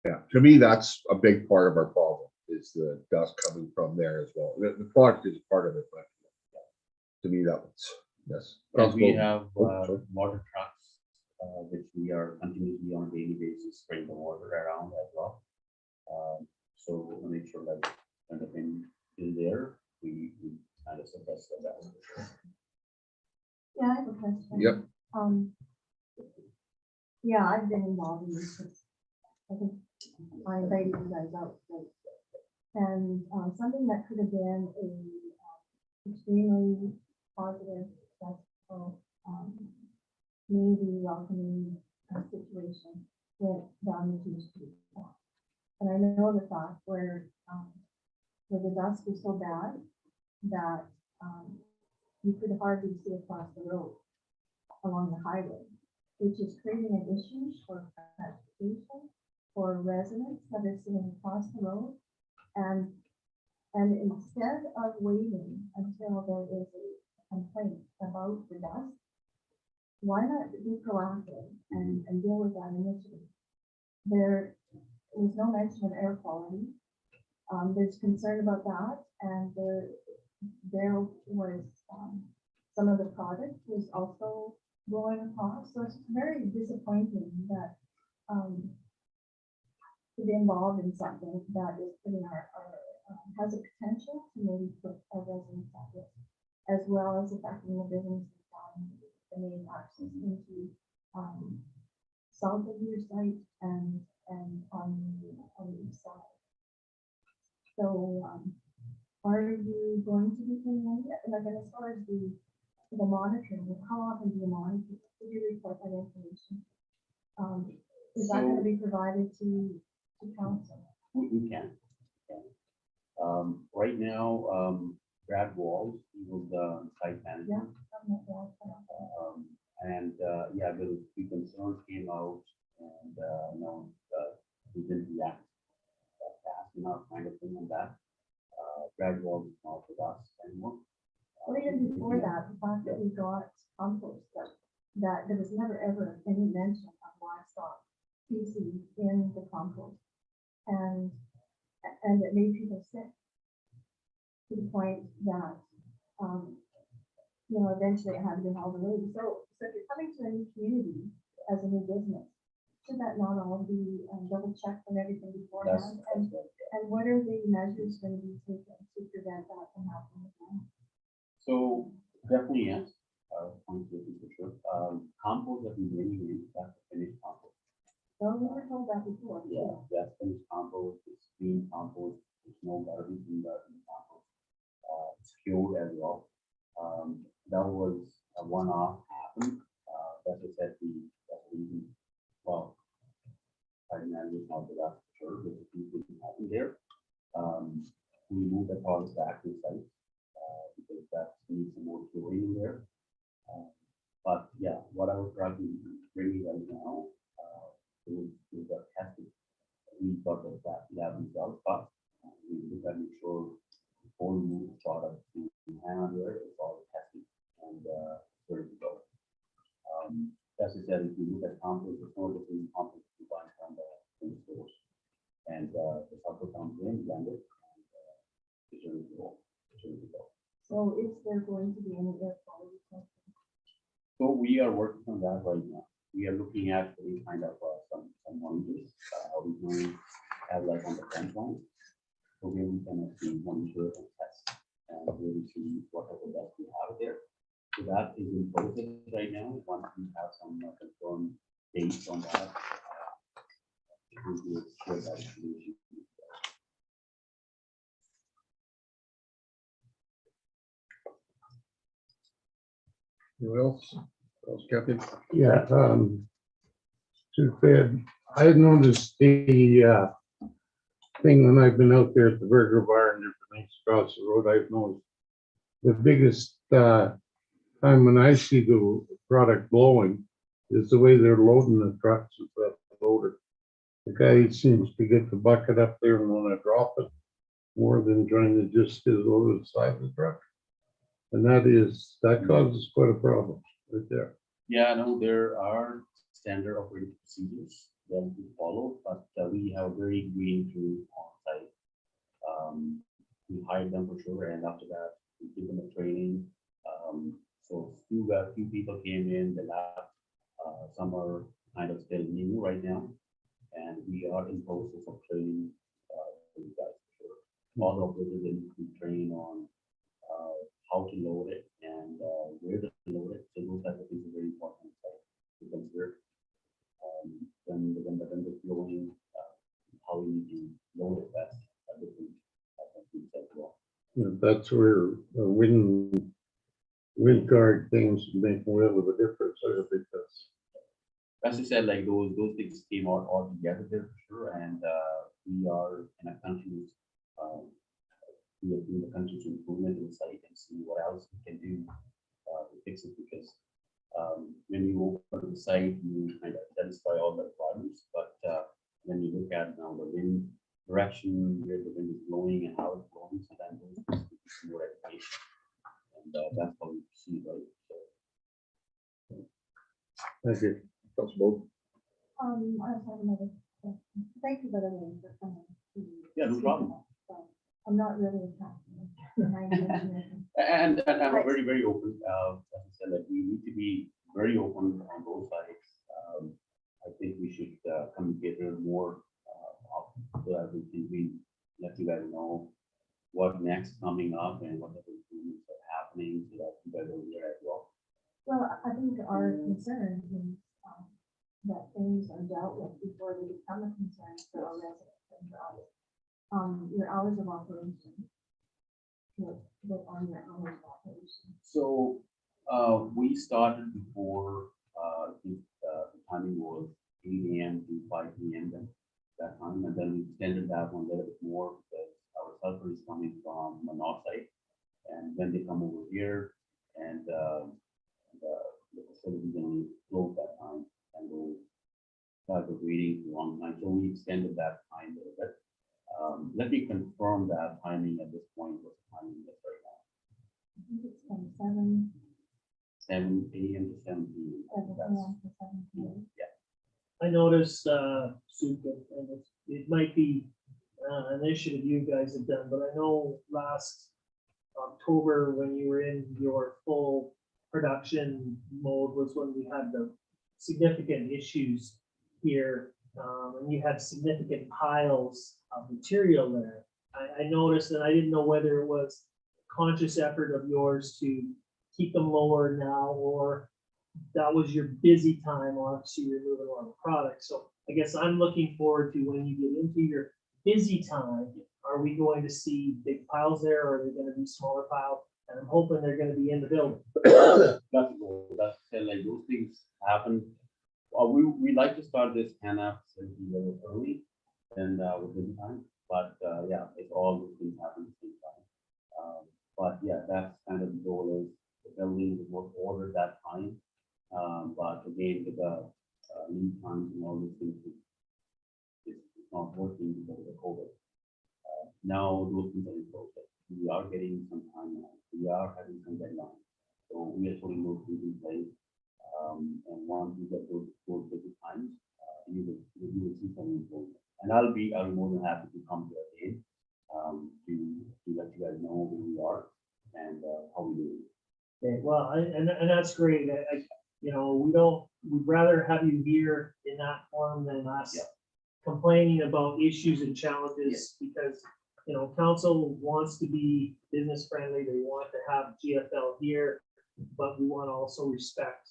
Yeah. To me, that's a big part of our problem, is the dust coming from there as well. The product is part of it, but to me, that was, yes. And we have water trucks, which we are continuously on a daily basis spraying the water around as well. So we'll make sure that when the wind is there, we kind of suppress that. Yeah, I have a question. Yep. Yeah, I've been involved in this. I think I invited you guys out, right? And something that could have been a extremely positive, successful, maybe welcoming situation went down into the street. And I know the thought where the dust was so bad that you could hardly see across the road along the highway, which is creating an issue for transportation, for residents that are sitting across the road. And instead of waiting until there is a complaint about the dust, why not be proactive and deal with that initially? there was no mention of air quality. There's concern about that, and there was, some of the product was also blowing across, so it's very disappointing that, to be involved in something that is putting has a potential to maybe put our residents at risk, as well as affecting the business, the main access into, south of your site and on the east side. So, are you going to be doing that? Like, and as far as the monitoring, how often do you monitor? Do you report that information? Is that going to be provided to council? We can. Right now, Brad Walls, he was the site manager. Yeah. I'm not sure. Yeah, the concerns came out and, we didn't react that fast enough, kind of thing on that. Brad Walls is not with us anymore. Well, even before that, the fact that we got compost, that there was never ever any mention of livestock feces in the compost. And it made people sick to the point that, eventually it had to be hauled away. So if you're coming to a new community as a new business, should that not all be double checked and everything beforehand? And what are the measures going to be taken to prevent that from happening again? So definitely, yes. Point taken for sure. Compost that we really that's the finished compost. Well, we were told that before. Yeah, that's finished compost, it's clean compost, there's no garbage in the compost. It's cured as well. That was a one-off happened. As I said, that's the reason. Well, I imagine it's not the last for sure, but the things didn't happen there. We moved the products back to the site because that needs some more curing in there. But yeah, what I was trying to bring you right now is the testing. We thought that lab results, but we look at make sure before we move the product to Hanna there, it's all testing and ready to go. As I said, if you look at compost, it's no different compost you buy from the stores. And the sulfur comes in, blend it, and it's ready to go. So is there going to be any air quality testing? So we are working on that right now. We are looking at any kind of some monitors. We can have like on the fence line. So where we can actually monitor and test and really see whatever that we have there. So that is in process right now. Once we have some confirmed dates on that, we will share that information. Who else? Captain? Yeah, to Fed, I had noticed the thing when I've been out there at the burger bar and different things across the road, I've noticed the biggest time when I see the product blowing is the way they're loading the trucks with that loader. The guy seems to get the bucket up there and want to drop it more than trying to just get it over the side of the truck. And that causes quite a problem right there. Yeah, no, there are standard operating procedures that we follow, but we have very green crew on site. We hire them for sure, and after that, we give them a training. So few people came in, they left. Some are kind of still new right now, and we are in process of training these guys for sure. All the operators they need to train on how to load it and where to load it. So those type of things are very important to consider. When the flowing, how we need to load it best. As well. Yeah, that's where the wind guard things make a little bit of a difference there because. As you said, like those things came out all together there for sure, and we are in a country. We are doing the country's improvement in the site and see what else we can do to fix it because when you open the site, you kind of satisfy all the requirements, but when you look at now the wind direction, where the wind is blowing and how it's blowing, sometimes those things need some more education, and that's how we see right. So. Thank you. Possible. I also have another Thank you, by the way, for coming. Yeah, no problem. I'm not really happy. And I'm very, very open, as I said, like, we need to be very open on both sides. I think we should communicate a little more, so that we let you guys know what next coming up and what the improvements are happening, so that you guys are aware as well. Well, I think our concern is that things are dealt with before they become a concern for our residents and for others. Your hours of operation. What are your hours of operation? So, we started before, the timing was 8 AM to 5 PM then, that time, and then we extended that one a little bit more because our sulfur is coming from the north side. And when they come over here and, the facility then closed that time and we'll start waiting for one night, so we extended that time a little bit. Let me confirm that timing at this point, what the timing is right now. I think it's from 7 7 AM to 7 PM. AM to 7 PM. I noticed, Sue, and it might be an initiative you guys have done, but I know last October, when you were in your full production mode, was when we had the significant issues here, and you had significant piles of material there. I noticed, and I didn't know whether it was a conscious effort of yours to keep them lower now, or that was your busy time, obviously you're moving a lot of product. So I guess I'm looking forward to when you get into your busy time, are we going to see big piles there, or are they gonna be smaller piles? And I'm hoping they're gonna be in the building. That's the goal. That's like those things happen. We like to start this Hanna facility a little early and within time, but yeah, it's all those things happen at the same time. But yeah, that's kind of the goal, is the building is more ordered that time. But again, with the lead times and all these things, it's not working because of the COVID. Now those things are in process. We are getting some time now. We are having some deadlines. So we are putting those things in place. And once we get those busy times, you will see some improvement. And I'll be more than happy to come here again, to let you guys know where we are and how we do. Okay, well, and that's great. You know, we'd rather have you here in that form than us Yeah. complaining about issues and challenges, because, you know, council wants to be business friendly. They want to have GFL here, but we want to also respect,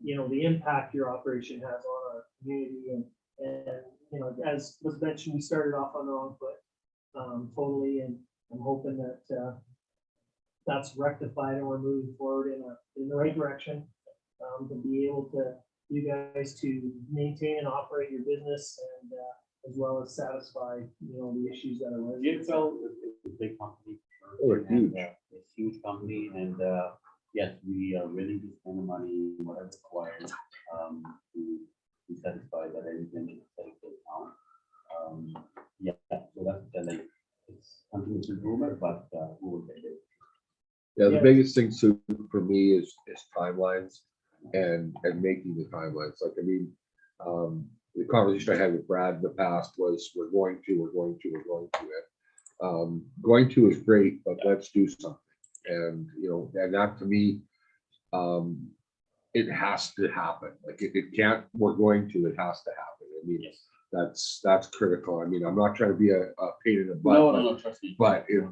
you know, the impact your operation has on our community. And, you know, as was mentioned, we started off on the wrong foot, totally. And I'm hoping that, that's rectified and we're moving forward in the right direction, to be able to, you guys to maintain and operate your business, and as well as satisfy, you know, the issues that are with it. GFL is a big company. Oh, it's huge. It's a huge company, and yes, we are willing to spend the money, whatever required, to satisfy that everything is satisfied down. Yeah, so that's like, it's continuous improvement, but we will get it. Yeah, the Yeah. biggest thing, Sue, for me is timelines and making the timelines. Like, I mean, the conversation I had with Brad in the past was, we're going to it. Going to is great, but let's do something. And, you know, and that to me, it has to happen. Like, it can't, we're going to, it has to happen. I mean, Yes. that's critical. I mean, I'm not trying to be a pain in the No, butt, trust me. but if,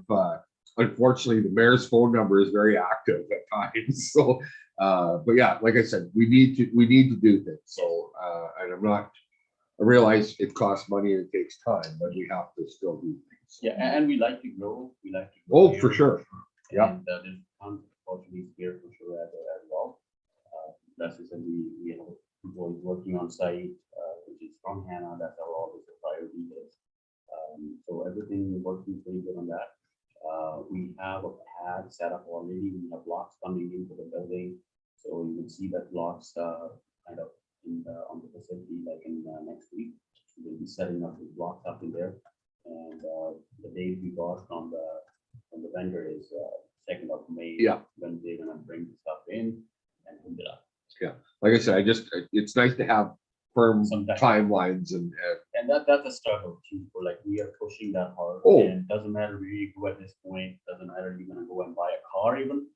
unfortunately, the mayor's phone number is very active at times. So, but yeah, like I said, we need to do things. So, and I realize it costs money and it takes time, but we have to still do things. Yeah, and we like to grow. We like to grow. Oh, for here. sure. Yeah. And there's tons of opportunities here for sure as well. That's just, we have people working on site, which is from Hanna. That's our always the priority is. So everything working pretty good on that. We have a pad set up already. We have blocks coming into the building. So you can see that blocks kind of on the facility like in next week. We'll be setting up the blocks up in there. And the date we got from the vendor is 2nd of May. Yeah. When they're gonna bring the stuff in and put it up. Yeah. Like I said, it's nice to have firm Sometimes. timelines and And that's a struggle too, for like, we are pushing that hard. Oh. And it doesn't matter where you go at this point, doesn't matter if you're gonna go and buy a car even,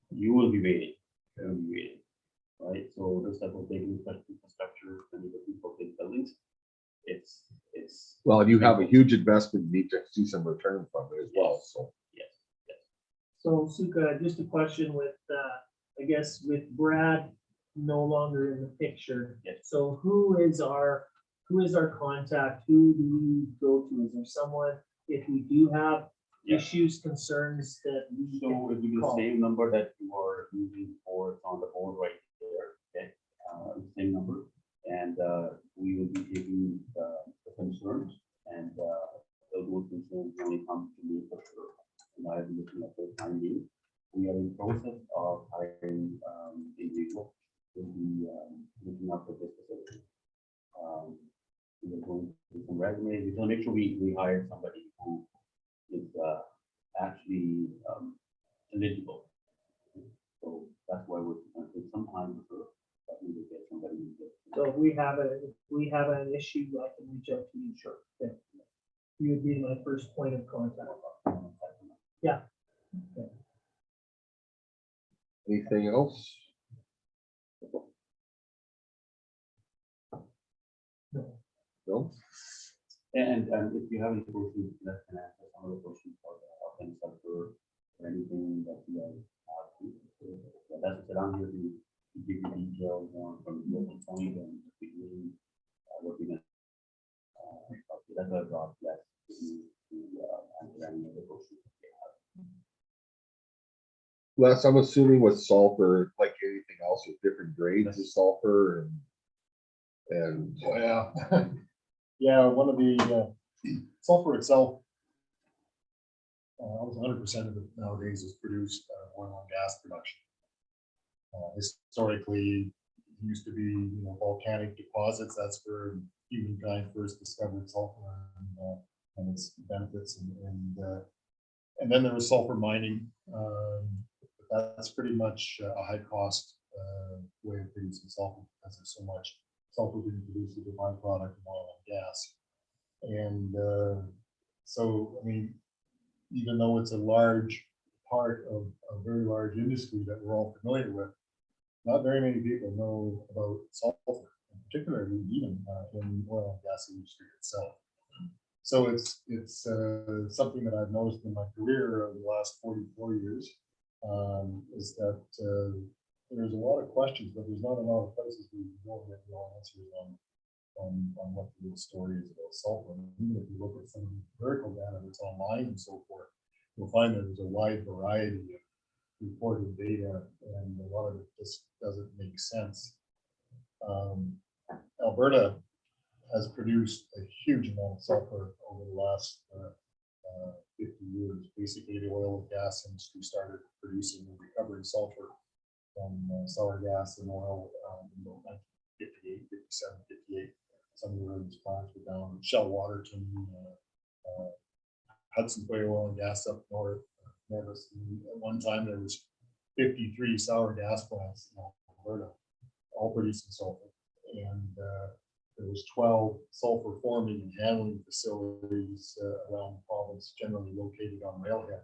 you will be waiting, you will be waiting, right? So this type of big infrastructure, and the people, big buildings, it's. well, you have a huge investment, you need to see some return from it as well, so. Yes, yes. So Suka, just a question with, I guess with Brad no longer in the picture. Yes. So who is our contact? Who do we go to? Is there someone, if we do have Yeah. issues, concerns that we So can it will be the call? same number that you are using for, it's on the board right there, okay? Same number, and we will be taking the concerns, and those concerns only come to me for sure. And I have been looking at the time being. We are in process of hiring individual to be looking after this facility. We are going through some resumes, we want to make sure we hire somebody who is actually eligible. So that's why we're going to take some time for that we will get somebody. who gets- So if we have an issue, I can reach out to you. Sure. Okay. You would be my first point of contact. Yeah. Okay. Anything else? No? And if you have any questions, that can answer some of the questions for the offense sector or anything that you guys have. That's what I'm here to give you details on from the local point and beginning what we're gonna. That's what I brought that to answer any of the questions. Les, I'm assuming with sulfur, like anything else, with different grades of sulfur and Oh, yeah. Yeah, one of the sulfur itself, almost 100% of it nowadays is produced oil and gas production. Historically, it used to be, volcanic deposits. That's where humankind first discovered sulfur and its benefits, and then there was sulfur mining. That's pretty much a high cost way of producing sulfur because there's so much sulfur being produced as a byproduct of oil and gas. And so, I mean, even though it's a large part of a very large industry that we're all familiar with, not very many people know about sulfur, particularly even in the oil and gas industry itself. So it's something that I've noticed in my career over the last 44 years, is that there's a lot of questions, but there's not a lot of places where you don't get real answers on what the real story is about sulfur. And even if you look at some of the empirical data that's online and so forth, you'll find that there's a wide variety of reported data, and a lot of it just doesn't make sense. Alberta has produced a huge amount of sulfur over the last 50 years. Basically, the oil and gas industry started producing and recovering sulfur from sour gas and oil in about 1958, 57, 58. Some of the earliest plants were down in Shell Waterton, Hudson Bay Oil and Gas up north. At one time, there was 53 sour gas plants in Alberta, all producing sulfur. And there was 12 sulfur forming and handling facilities around the province, generally located on railhead.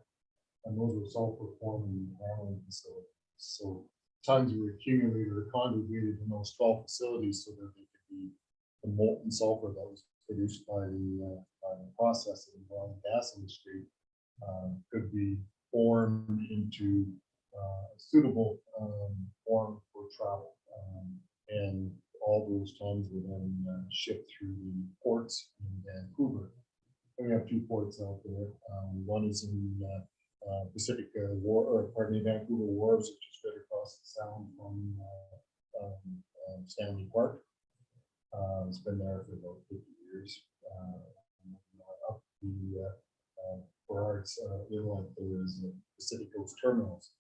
And those were sulfur forming and handling facilities. So tons were accumulated or congregated in those 12 facilities so that they could be the molten sulfur that was produced by the process of the oil and gas industry could be formed into a suitable form for travel. And all those tons were then shipped through the ports in Vancouver. And we have two ports out there. One is in Pacific Vancouver Wharves, which is right across the sound from Stanley Park. It's been there for about 50 years. Up the Burrard's Inlet, there is Pacific Coast Terminals.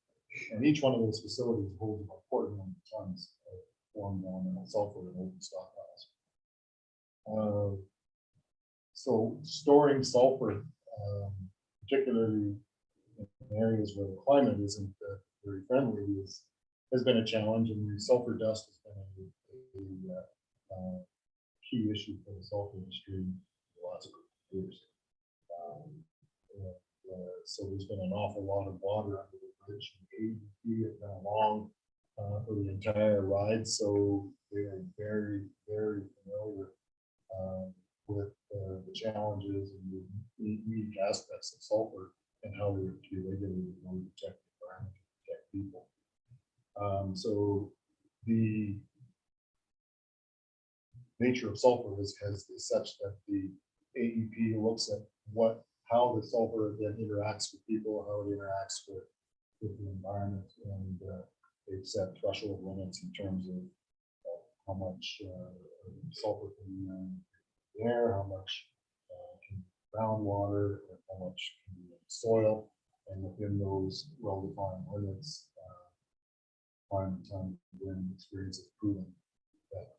And each one of those facilities holds about 250,000 tons of formed sulfur in open stockpiles. So storing sulfur, particularly in areas where the climate isn't very friendly, has been a challenge, and the sulfur dust has been key issue for the sulfur industry in the last couple of years. So there's been an awful lot of water under the bridge. AEP has been along for the entire ride, so they are very, very familiar with the challenges and the unique aspects of sulfur and how they are to be regulated in order to protect the environment, to protect people. So the nature of sulfur is such that the AEP looks at how the sulfur then interacts with people, how it interacts with the environment, and they've set threshold limits in terms of how much sulfur can be in the air, how much can be groundwater, and how much can be in soil, and within those well-defined limits, time and time again, experience has proven that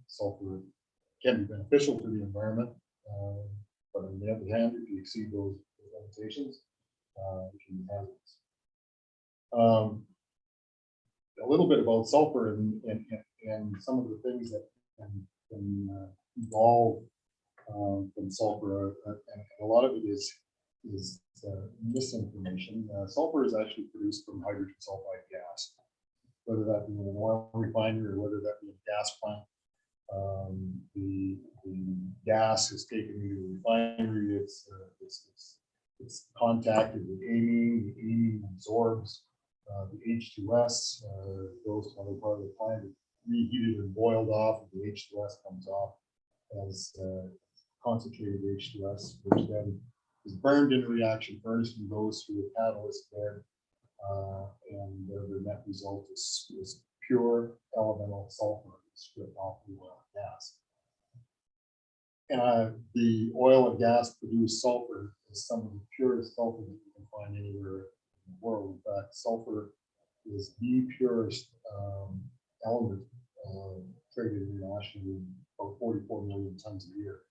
sulfur can be beneficial to the environment. But on the other hand, if you exceed those limitations, it can be hazardous. A little bit about sulfur and some of the things that can evolve from sulfur, and a lot of it is misinformation. Sulfur is actually produced from hydrogen sulfide gas, whether that be in an oil refinery or whether that be in a gas plant. The gas is taken into the refinery. It's contacted with amine. The amine absorbs the H2S, goes to another part of the plant, reheated and boiled off, and the H2S comes off as concentrated H2S, which then is burned in a reaction furnace and goes through a catalyst bed, and the net result is pure elemental sulfur stripped off the oil and gas. The oil and gas produced sulfur is some of the purest sulfur that you can find anywhere in the world. In fact, sulfur is the purest element traded internationally, about 44 million tons a year,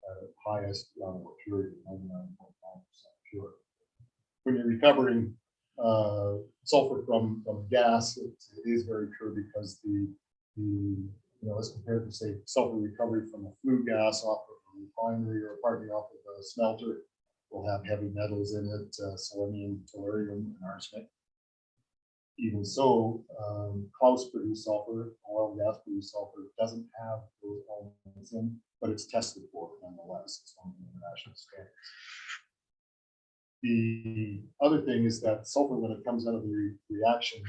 at highest level of purity, 99.9% pure. When you're recovering sulfur from gas, it is very pure because as compared to say sulfur recovery from a flue gas off of a refinery or partly off of a smelter, will have heavy metals in it, selenium, tellurium, and arsenic. Even so, Klaus produced sulfur, oil and gas produced sulfur, doesn't have those elements in, but it's tested for it nonetheless. It's on the international standards. The other thing is that sulfur, when it comes out of the reaction,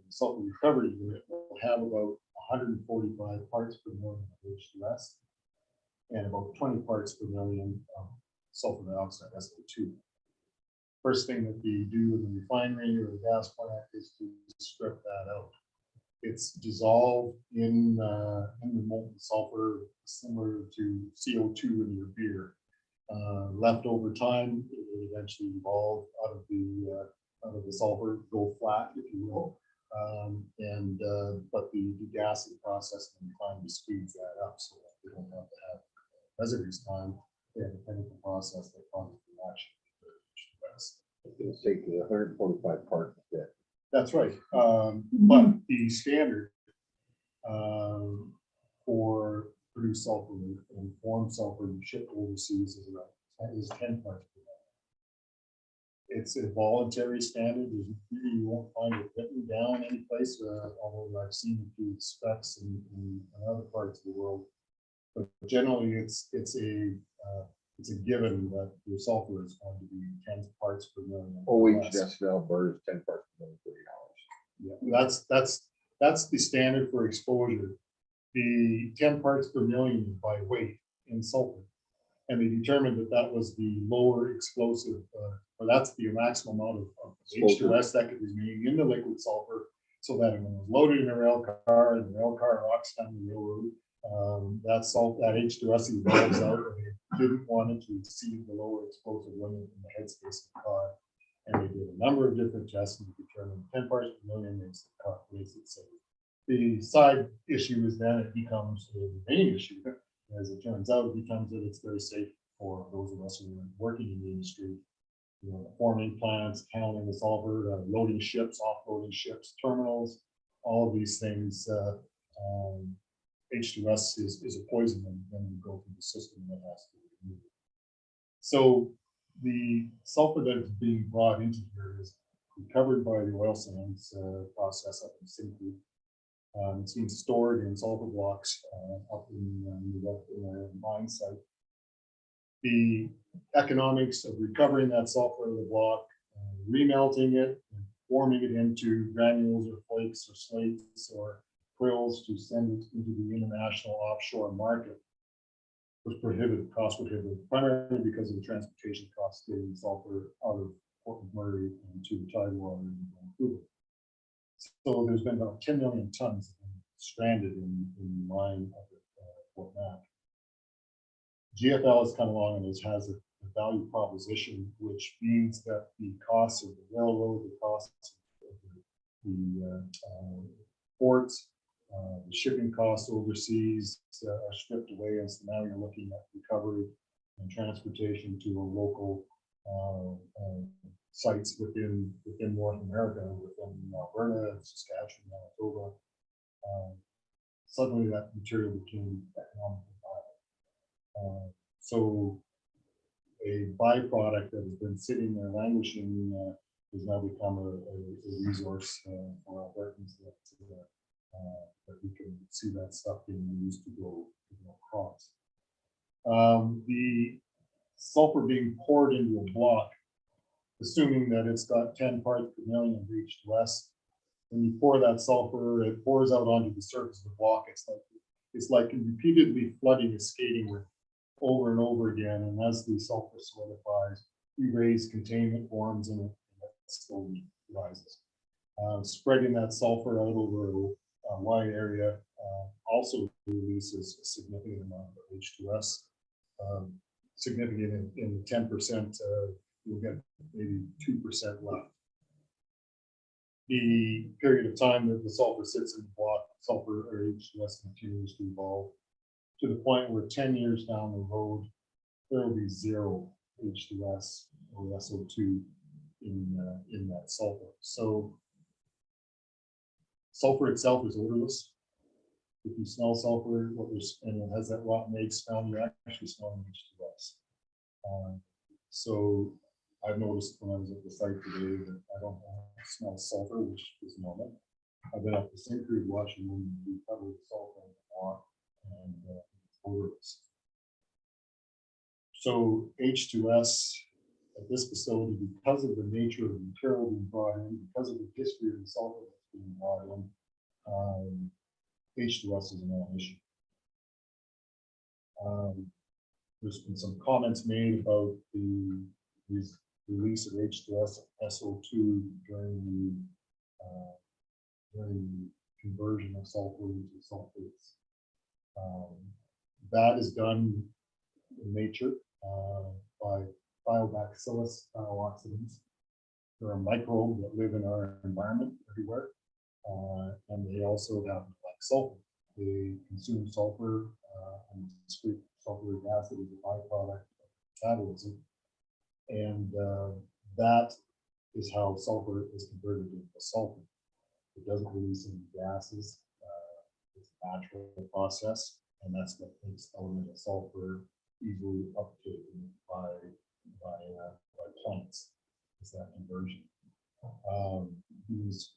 sulfur recovery unit will have about 145 parts per million of H2S and about 20 parts per million of sulfur dioxide, SO2. First thing that we do in the refinery or the gas plant is to strip that out. It's dissolved in the molten sulfur, similar to CO2 in your beer. Left over time, it will eventually evolve out of the sulfur, go flat, if you will. But the degassing process and refinery speeds that up so that they don't have to have residence time. They have a chemical process that causes the reaction. It's going to take the 145 parts a bit. That's right. But the standard for produced sulfur and formed sulfur shipped overseas is 10 parts per million. It's a voluntary standard. You won't find it written down any place, although I've seen a few specs in other parts of the world. But generally, it's a given that your sulfur is going to be 10 parts per million. OHS now burns 10 parts per million $30. Yeah, that's the standard for exposure. The 10 parts per million by weight in sulfur, and they determined that was the lower explosive, or that's the maximum amount of H2S that could be made in the liquid sulfur, so that when it was loaded in a rail car and the rail car rocks down the railroad, that H2S evolves out, and they didn't want it to exceed the lower explosive limit in the headspace of the car. And they did a number of different tests and determined 10 parts per million makes it safe. The side issue is then it becomes a main issue. As it turns out, it becomes that it's very safe for those of us who are working in the industry. Forming plants, counting the sulfur, loading ships, offloading ships, terminals, all of these things H2S is a poison and then we go through the system that has to be removed. So the sulfur that is being brought into here is recovered by the oil sands process up in Syncrude. It's being stored in sulfur blocks up in the mine site. The economics of recovering that sulfur in the block, remelting it, and forming it into granules or flakes or slates or quills to send it into the international offshore market was prohibitive, cost prohibitive, primarily because of the transportation costs getting sulfur out of Port McMurray and to the Tidewater in Vancouver. So there's been about 10 million tons stranded in the mine of Fort Mac. GFL has come along and has a value proposition, which means that the costs of the railroad, the costs of the ports, the shipping costs overseas are stripped away, and so now you're looking at recovery and transportation to a local sites within North America, within Alberta, Saskatchewan, Manitoba. Suddenly that material became economically viable. So a byproduct that has been sitting there languishing has now become a resource for Albertans that we can see that stuff being used to grow crops. The sulfur being poured into a block, assuming that it's got 10 parts per million of H2S, when you pour that sulfur, it pours out onto the surface of the block. It's like repeatedly flooding a skating rink over and over again, and as the sulfur solidifies, you raise containment forms and it slowly rises. Spreading that sulfur out over a wide area also releases a significant amount of H2S. Significant in the 10%, you'll get maybe 2% left. The period of time that the sulfur sits in the block, sulfur or H2S continues to evolve to the point where 10 years down the road, there will be zero H2S or SO2 in that sulfur. So sulfur itself is odorless. If you smell sulfur, and it has that rotten egg smell, you're actually smelling H2S. So I've noticed when I was at the site today that I don't smell sulfur, which is normal. I've been up to Syncrude watching them recover the sulfur in the block, and it's odorless. So H2S at this facility, because of the nature of the material being brought in, because of the history of the sulfur that's being brought in, H2S is a non-issue. There's been some comments made about the release of H2S, SO2 during the conversion of sulfur into sulfates. That is done in nature by biobacillus biooxidants. There are microbes that live in our environment everywhere, and they also have like sulfur. They consume sulfur and excrete sulfuric acid as a byproduct of metabolism, and that is how sulfur is converted into sulfur. It doesn't release any gases. It's a natural process, and that's what makes elemental sulfur easily uptaken by plants. Is that conversion? These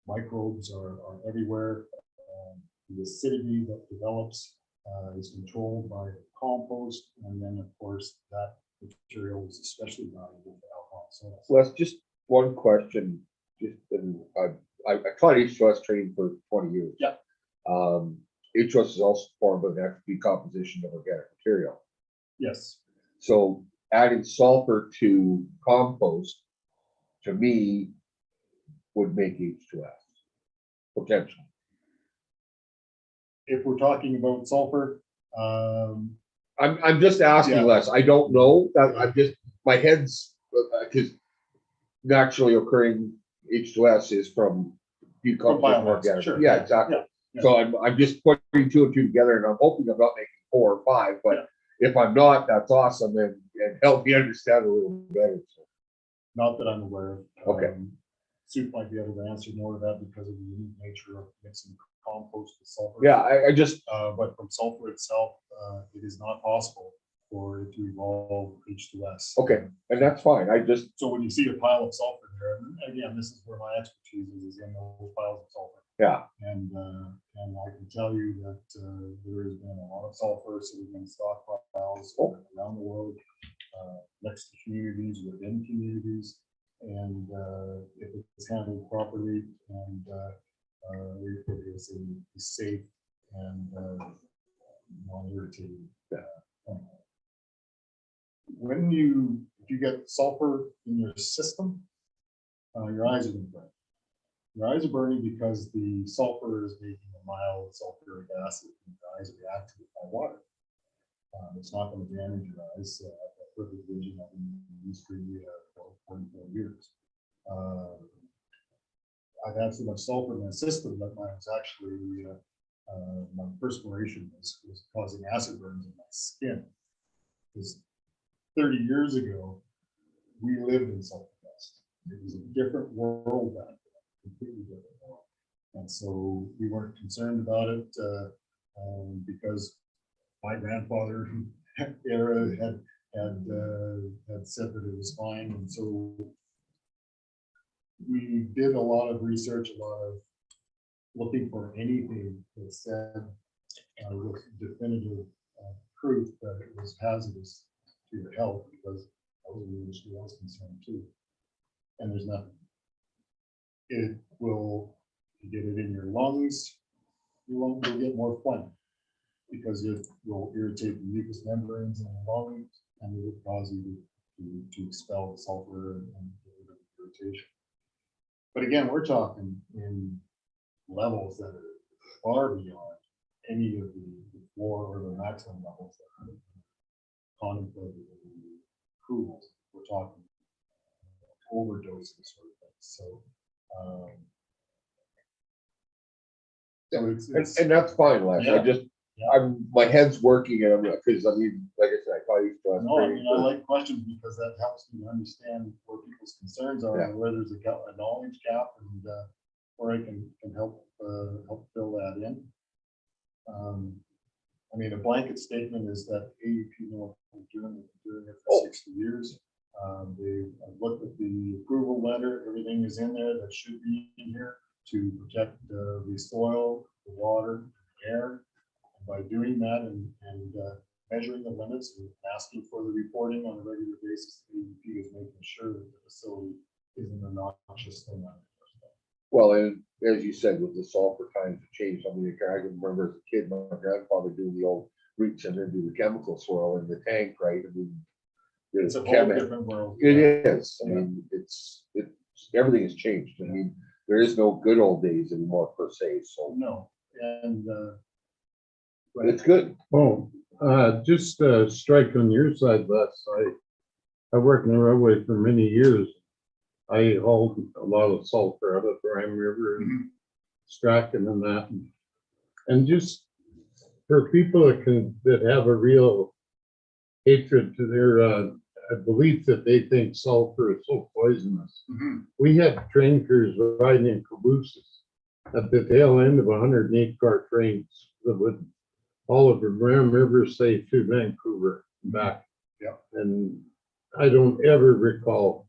microbes are everywhere. The acidity that develops is controlled by compost, and then of course that material is especially valuable for alcohol soda. Wes, just one question. I taught H2S training for 20 years. Yeah. H2S is also formed of an decomposition of organic material. Yes. So adding sulfur to compost, to me, would make H2S potential. If we're talking about sulfur, I'm just asking, Yeah. Les. I don't know. I'm just, my head's because naturally occurring H2S is from decomposition of biomass, organic. sure. Yeah, exactly. Yeah. So I'm just putting two and two together, and I'm hoping I'm not making 4 or 5. But if I'm not, that's awesome, and help me understand a little better. So. not that I'm aware of. Okay. Sue might be able to answer more of that because of the unique nature of mixing compost with sulfur. Yeah, I just, But from sulfur itself, it is not possible for it to evolve H2S. okay, and that's fine. I just, So when you see a pile of sulfur there, and again, this is where my expertise is in those piles of sulfur. yeah, And I can tell you that there has been a lot of sulfur sitting in stockpiles around the world, next to communities, within communities. And if it's handled properly and it is a safe and non-irritating. If you get sulfur in your system, your eyes are going to burn. Your eyes are burning because the sulfur is making a mild sulfuric acid, and your eyes react to it by water. It's not going to damage your eyes. I've heard of vision. I've been in the industry for 44 years. I've had so much sulfur in my system that I was actually my perspiration was causing acid burns in my skin. Because 30 years ago, we lived in sulfur dust. It was a different world back then, completely different world. And so we weren't concerned about it because my grandfather era had said that it was fine. And so we did a lot of research, a lot of looking for anything that said with definitive proof that it was hazardous to your health, because that was the industry I was concerned too. And there's nothing. It will, you get it in your lungs, you'll get more phlegm because it will irritate the mucous membranes in the lungs and it will cause you to expel the sulfur and get rid of the irritation. But again, we're talking in levels that are far beyond any of the floor or the maximum levels that are contemplated in the approvals. We're talking overdoses sort of things. So, and that's fine, Les. Yeah. I just, my head's working and I'm, because I mean, like I said, I thought you still. no, I mean, I like questions because that helps me understand where people's concerns are and where there's a knowledge gap and where I can help fill that in. I mean, a blanket statement is that AEP know what they're doing. They've been doing it for 60 years. They've looked at the approval letter. Everything is in there that should be in here to protect the soil, the water, the air. And by doing that and measuring the limits and asking for the reporting on a regular basis, AEP is making sure that the facility isn't a noxious thing. Well, and as you said, with the sulfur times have changed. I mean, I can remember as a kid, my grandfather doing the old reach and then do the chemical soil in the tank, right? I mean, It's a whole different world. It is. I mean, it's everything has changed. I mean, there is no good old days anymore per se. So no, and it's good. Oh, just strike on your side, Les. I worked in the railway for many years. I hauled a lot of sulfur out of the Rime River and Strachan and that. And just for people that have a real hatred to their belief that they think sulfur is so poisonous. We had train crews riding in cabooses at the tail end of 108 car trains that would all over Grand River, say to Vancouver and back. Yeah. And I don't ever recall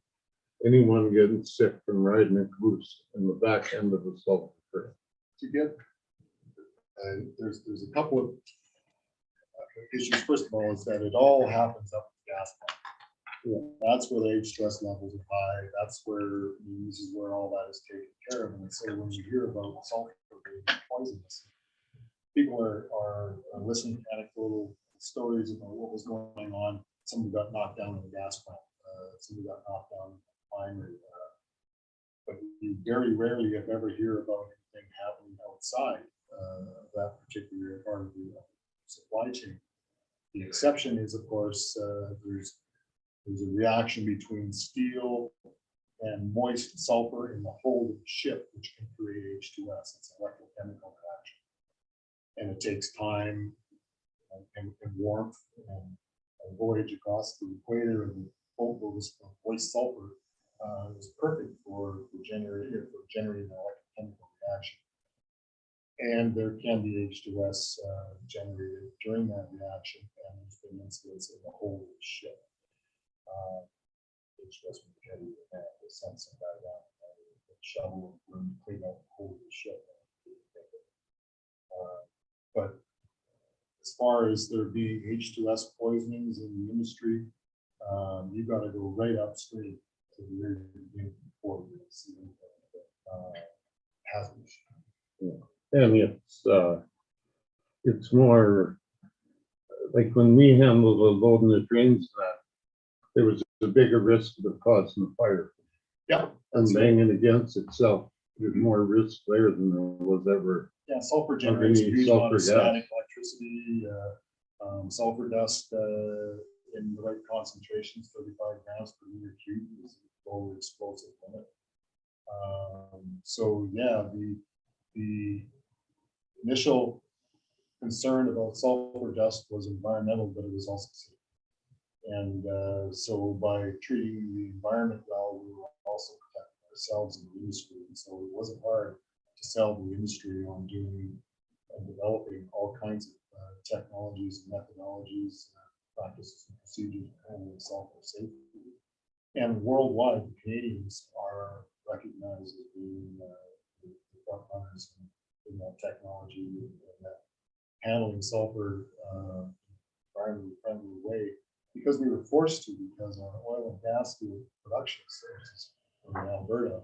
anyone getting sick from riding a caboose in the back end of the sulfur train. to get, there's a couple of issues. First of all, is that it all happens up the gas plant. That's where the stress levels are high. That's where, this is where all that is taken care of. And so when you hear about sulfur being poisonous, people are listening to anecdotal stories about what was going on. Somebody got knocked down in the gas plant. Somebody got knocked down in the refinery. But you very rarely, if ever, hear about anything happening outside that particular part of the supply chain. The exception is, of course, there's a reaction between steel and moist sulfur in the hold of the ship, which can create H2S. It's an electrochemical reaction. And it takes time and warmth and a voyage across the equator and the boat goes from moist sulfur is perfect for generating an electrochemical reaction. And there can be H2S generated during that reaction, and there's been incidents of the holy shit. H2S would be heavy and the sense of that shovel and broom to clean out the holy shit. But as far as there being H2S poisonings in the industry, you've got to go right upstream to the very beginning before you see hazardous. And it's more like when we handled the load in the drains, that there was a bigger risk of it causing a fire. Yeah. And banging against itself, there's more risk there than there was ever. Yeah, sulfur generates a huge amount of Sulfur gas. static electricity, sulfur dust in the right concentrations, 35 grams per meter cube is the low explosive limit. So yeah, the initial concern about sulfur dust was environmental, but it was also safe. And so by treating the environment well, we were also protecting ourselves in the industry. And so it wasn't hard to sell the industry on doing and developing all kinds of technologies and methodologies, practices and procedures to handle sulfur safely. And worldwide, the Canadians are recognized as being the front runners in that technology and that handling sulfur environmentally friendly way, because we were forced to, because our oil and gas field production sources in Alberta,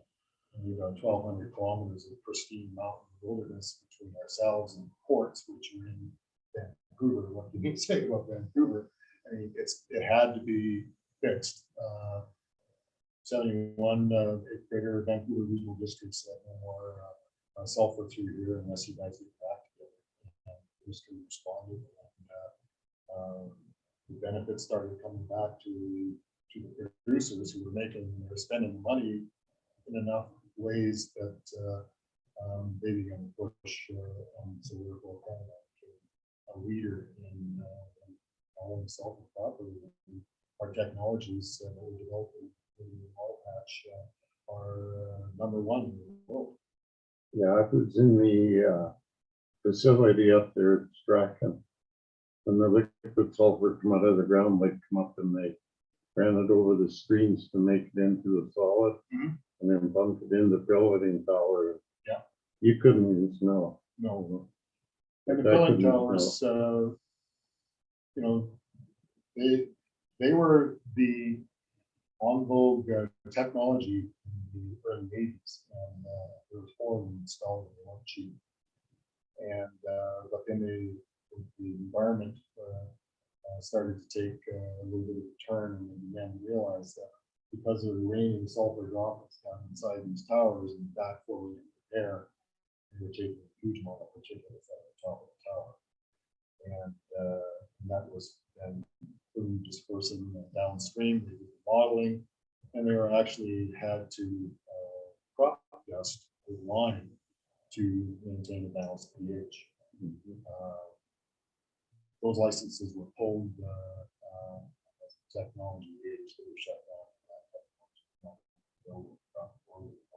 and we've got 1,200 kilometers of pristine mountain wilderness between ourselves and ports, which are in Vancouver. What can you say about Vancouver? I mean, it had to be fixed. 71 greater Vancouver regional districts said no more sulfur through here unless you guys get back together. And the industry responded, and the benefits started coming back to the producers who were spending the money in enough ways that they began to push, and so we're both kind of a leader in hauling sulfur properly. And our technologies that we're developing in the oil patch are #1 in the world. Yeah, I was in the facility up there at Strachan. When the liquid sulfur come out of the ground, like come up and they ran it over the screens to make it into a solid, Mhm. and then pumped it in the pelleting tower. Yeah. You couldn't even smell. No. And the That filling couldn't towers, you know, they were the on vogue technology in the early 80s, and there was 4 of them installed, and they weren't cheap. And but then the environment started to take a little bit of a turn, and they began to realize that because of the raining sulfur droplets down inside these towers and backflowing into the air, they were taking a huge amount of particulates out of the top of the tower. And that was then dispersing downstream. They did the modeling, and they were actually had to crop dust with lime to maintain a balanced pH. Those licenses were pulled as the technology age, they were shut down.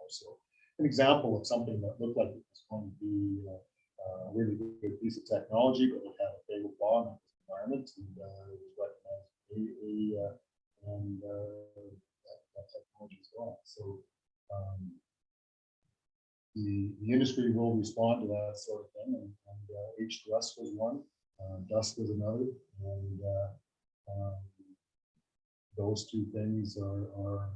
So an example of something that looked like it was going to be a really good piece of technology, but it had a fatal flaw in its environment, and it was recognized immediately, and that technology is gone. So the industry will respond to that sort of thing, and H2S was one, dust was another, and those two things are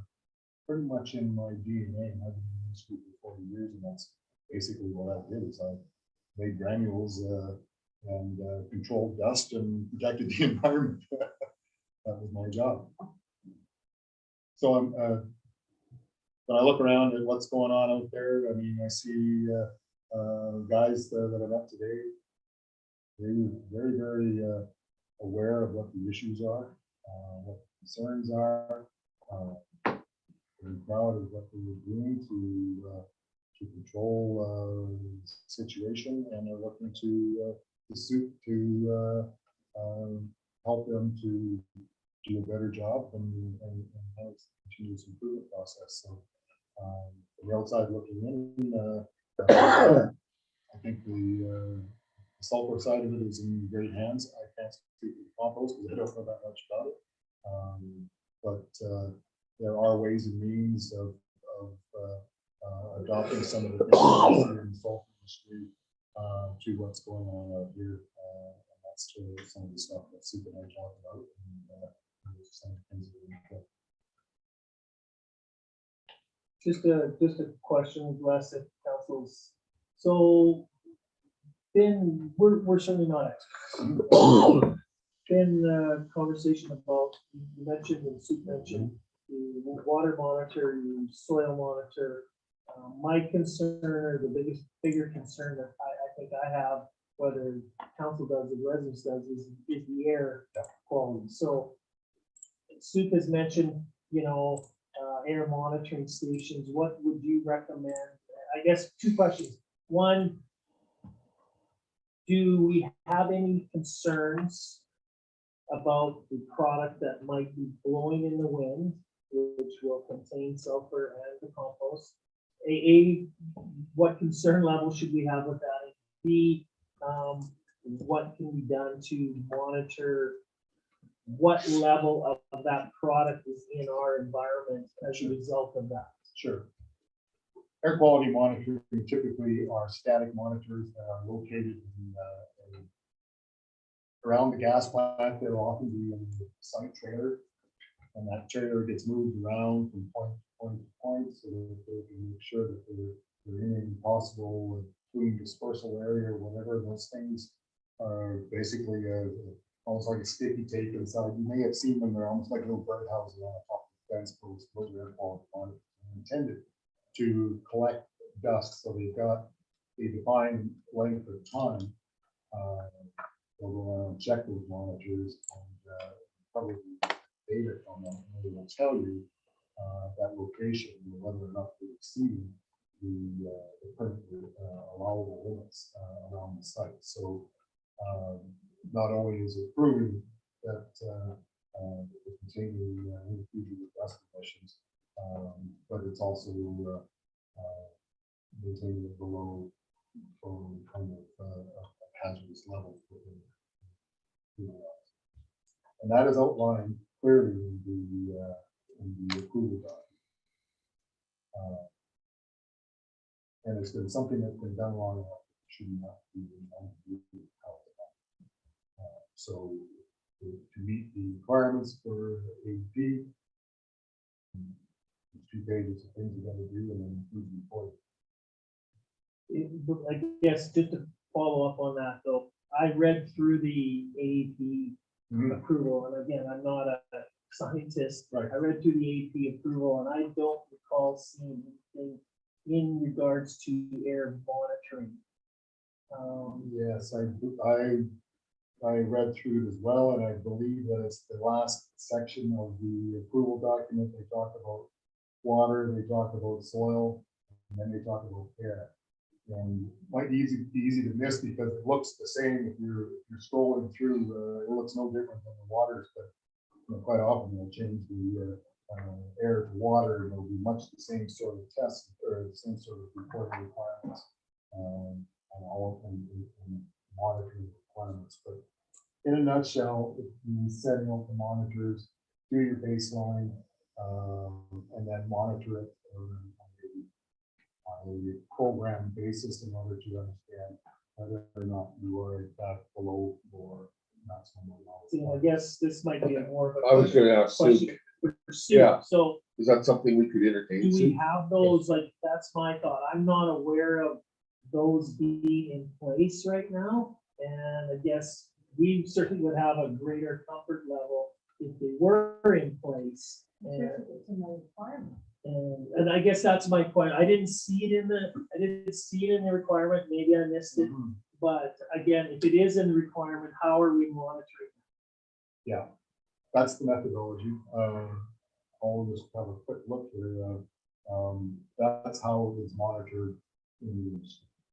pretty much in my DNA. I've been in the industry for 40 years, and that's basically what I did. Is I made granules and controlled dust and protected the environment. That was my job. So I'm. When I look around at what's going on out there, I mean, I see guys that are up today. They're very, very aware of what the issues are, what the concerns are. Very proud of what they were doing to control the situation, and they're looking to help them to do a better job and have a continuous improvement process. So from the outside looking in, I think the sulfur side of it is in great hands. I can't speak to the compost because I don't know that much about it. But there are ways and means of adopting some of the things in the sulfur industry to what's going on out here. And that's some of the stuff that Sue and I talked about. And some of the things that we need to Just a question, Wes, if councils. So we're certainly not experts. Been conversation about, you mentioned and Sue mentioned the water monitor, the soil monitor. My concern, or the bigger concern that I think I have, whether council does or residents does, is the air quality. So Sue has mentioned, air monitoring stations. What would you recommend? I guess two questions. One, do we have any concerns about the product that might be blowing in the wind, which will contain sulfur and the compost? What concern level should we have with that? B, what can be done to monitor what level of that product is in our environment as a result of that? Sure. Air quality monitoring typically are static monitors that are located in around the gas plant. They'll often be in the site trailer, and that trailer gets moved around from point to point to point so that they can make sure that they're in any possible fluid dispersal area or whatever. Those things are basically almost like a sticky tape inside. You may have seen them. They're almost like little birdhouses on the top of the fence post. Those are air quality monitors intended to collect dust. So they've got a defined length of time. They'll go around and check those monitors and probably data from them. And they will tell you that location, whether or not they're exceeding the current allowable limits around the site. So not only is it proven that it's containing any future dust emissions, but it's also maintaining it below kind of hazardous levels. And that is outlined clearly in the approval document. And it's been something that's been done long enough. It should not be so to meet the requirements for AP, 2 pages of things you got to do, and then include the report. I guess just to follow up on that though, I read through the AAP approval, and again, I'm not a scientist. Right. I read through the AAP approval, and I don't recall seeing anything in regards to air monitoring. Yes, I read through it as well, and I believe that it's the last section of the approval document. They talk about water, they talk about soil, and then they talk about air. And it might be easy to miss because it looks the same if you're scrolling through. It looks no different than the waters, but quite often they'll change the air to water, and it'll be much the same sort of test or the same sort of reporting requirements and all and monitoring requirements. But in a nutshell, it means setting up the monitors, do your baseline, and then monitor it on a program basis in order to understand whether or not you are in fact below or maximum allowance. So I guess this might be a more of a I was gonna ask Sue, question for Sue. Yeah. So is that something we could entertain? do we Sue? have those, like, that's my thought. I'm not aware of those being in place right now. And I guess we certainly would have a greater comfort level if they were in place. It's in the requirement. And I guess that's my point. I didn't see it in the requirement. Maybe I missed it. But again, if it is in the requirement, how are we monitoring? Yeah, that's the methodology. I'll just have a quick look here. That's how it is monitored.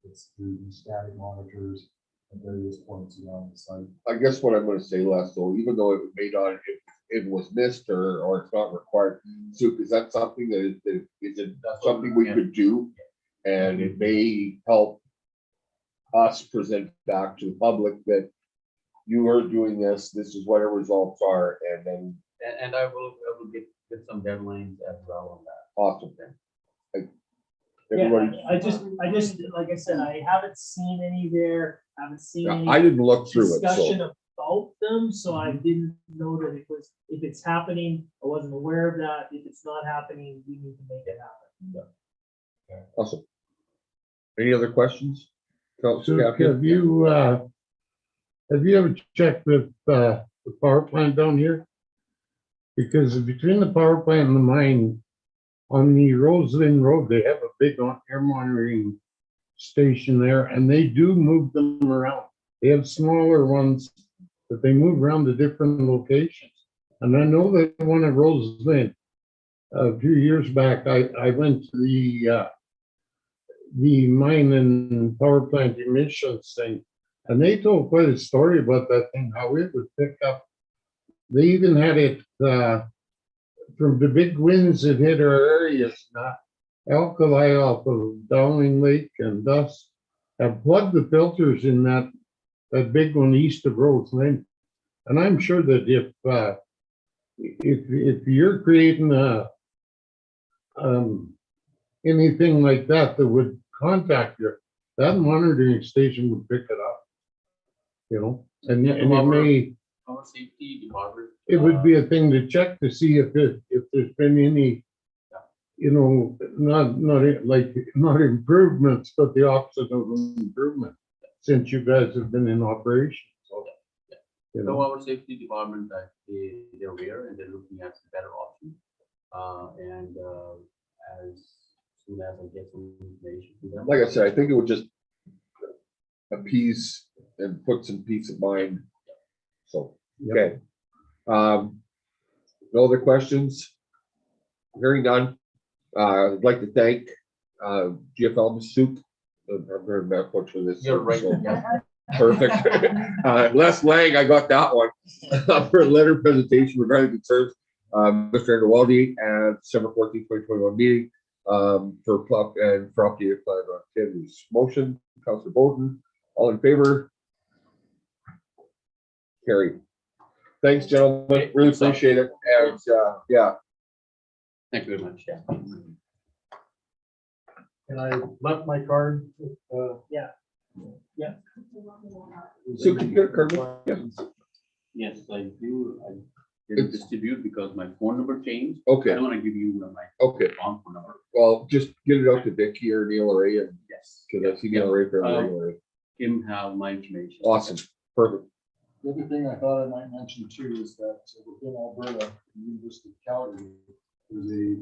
It's through the static monitors at various points around the site. I guess what I'm gonna say, Les, though, even though it may not, it was missed or it's not required. So is that something is it something we could do? And it may help us present back to the public that you are doing this is what our results are, and then And I will get some deadlines as well on that. awesome. Like, Yeah, everybody, I just, like I said, I haven't seen any there, haven't seen any. I didn't look through it, Discussion so about them, so I didn't know that it was, if it's happening, I wasn't aware of that. If it's not happening, we need to make it happen. awesome. Any other questions? So have you ever checked with the power plant down here? Because between the power plant and the mine, on the Roslyn Road, they have a big air monitoring station there, and they do move them around. They have smaller ones that they move around to different locations. And I know that one at Roslyn, a few years back, I went to the mine and power plant emissions thing, and they told quite a story about that thing, how it would pick up. They even had it from the big winds that hit our areas, not alkali off of Dowling Lake and dust, have plugged the filters in that big one east of Roslyn. And I'm sure that if you're creating anything like that would contact you, that monitoring station would pick it up. You know, and it may. Our safety department. It would be a thing to check to see if there's been any, you know, not improvements, but the opposite of an improvement since you guys have been in operation. So, you So know, our safety department, they're aware and they're looking at better options. And as soon as I get some information to them. like I said, I think it would just appease and put some peace of mind. So, okay. No other questions? Hearing none. I'd like to thank GFL Masuk. I'm very bad coach for this. You're right. So, perfect. Les Lang, I got that one for a letter presentation regarding concerns. Mr. Underwaldy and December 14th, 2021 meeting for updated plan activities. Motion, Councilor Bowden. All in favor? Carried. Thanks, gentlemen. Really appreciate it. And yeah. Thank you very much. Yeah. And I left my card. Yeah. So can you get a card? Yeah. Yes, I do. I didn't distribute because my phone number changed. Okay. I don't want to give you my Okay. wrong phone number. Well, just get it out to Vicky or Neil or Ray, and Yes. because I see Neil Ray fairly regularly. Him have my information. Awesome. Perfect. The other thing I thought I might mention too is that within Alberta, the University of Calgary, there's a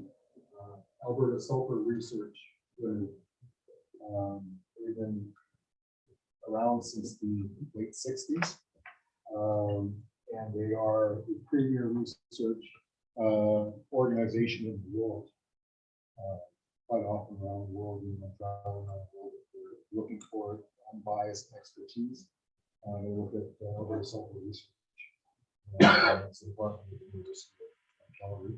Alberta Sulfur Research Limited. They've been around since the late 60s. And they are the premier research organization in the world. Quite often around the world, we travel around the world, we're looking for unbiased expertise. They look at Alberta Sulfur Research. It's a department of the University of Calgary,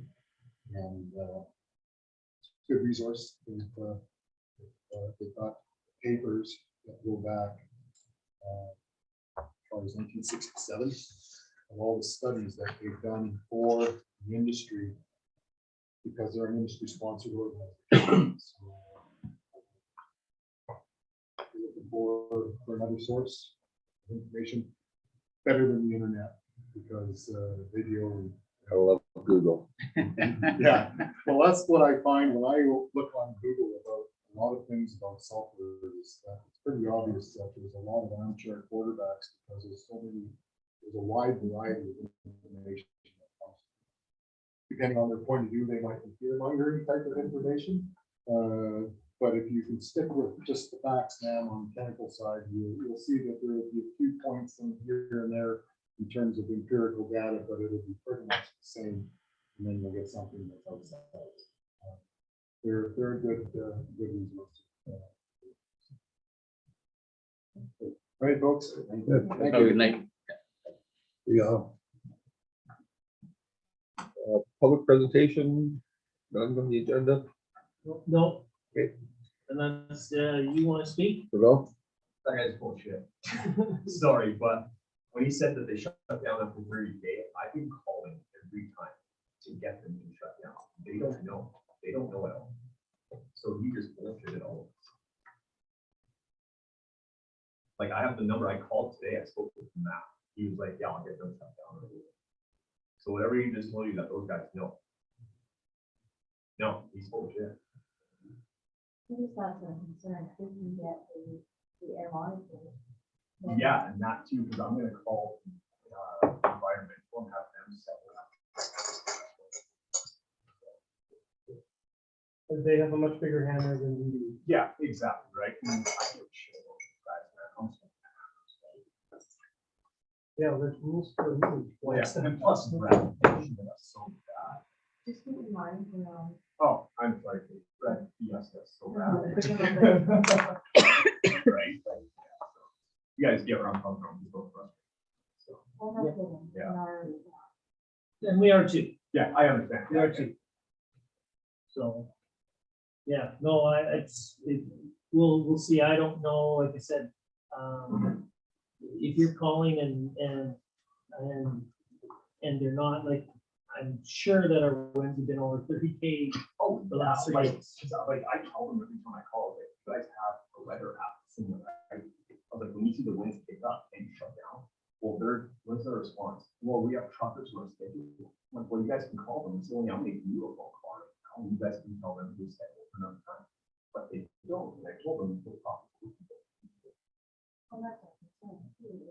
and it's a good resource. They've got papers that go back as far as 1967 of all the studies that they've done for the industry, because they're an industry sponsored organization. So, you're looking for another source of information better than the internet, because video and I love Google. yeah, well, that's what I find when I look on Google about a lot of things about sulfur, is that it's pretty obvious that there's a lot of armchair quarterbacks, because there's a wide variety of information that comes. Depending on their point of view, they might be fear-mongering type of information. But if you can stick with just the facts now on the chemical side, you'll see that there will be a few points in here and there in terms of empirical data, but it'll be pretty much the same. And then you'll get something that's outside. They're a good resource. All right, folks. Thank you. Good night. yeah. Public presentation, none on the agenda. No. Okay. Unless you want to speak? Develop. That guy's bullshit. Sorry, but when he said that they shut down after 30 days, I've been calling every time to get them to shut down. They don't know. They don't know at all. So he just bullshitted all of us. Like, I have the number I called today. I spoke with Matt. He was like, yeah, I'll get them shut down. So whatever he just told you that those guys know. No, he's bullshit. Who's that's a concern, if you get the airline. Yeah, and that too, because I'm gonna call environmental and have them set it up. They have a much bigger hammer than we do. Yeah, exactly, right? And I give a shit about these guys, man. I'm so mad. Yeah, there's rules for rules. Well, yes, and plus, Brad, that's so bad. Just keep in mind, Oh, I'm sorry, Brad, yes, that's so bad. Right, like, yeah, so you guys get where I'm coming from, it's so frustrating. So, we're not kidding, Yeah. in our, And we are too. yeah, I understand. We are too. So, yeah, no, we'll see. I don't know, like I said, if you're calling and they're not, like, I'm sure that our wins have been over 30K. Oh, The last 3 days. like, I tell them every time I call, like, you guys have a weather app, similar, right? I was like, when you see the winds pick up and shut down, well, what's their response? Well, we have truckers who are scheduled. I'm like, well, you guys can call them, it's only, I'm making you a phone call, how you guys can tell them who's scheduled for another time. But they don't, and I told them to talk to people. well, that's a concern too.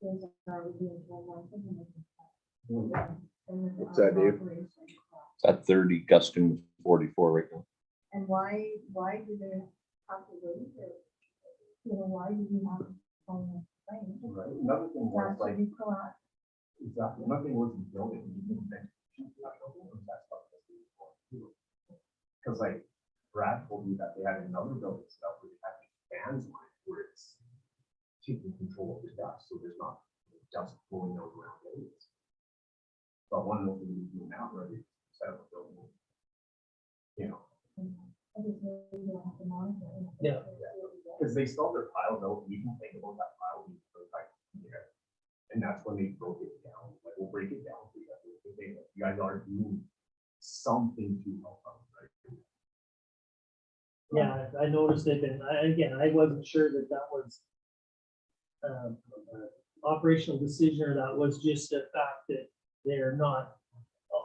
There's already being told one thing and What's that, Dave? At 30, gusting 44 right now. And why do they have to wait, or, why do you have to phone them? Right, another thing was That's like, to be proactive. exactly, another thing was the building. Because like Brad told me that they had another building set up where they had fans on it where it's taking control of the dust, so there's not dust blowing out around areas. So I want to know if we can do now, right? Set up a building. You know, I just know you don't have to monitor it. Yeah. because they still have their piles out, and you can think about that pile being put back here. And that's when they broke it down, like we'll break it down for you guys. You guys are doing something to help out, right? Yeah, I noticed it, and I wasn't sure that was operational decision, or that was just the fact that they're not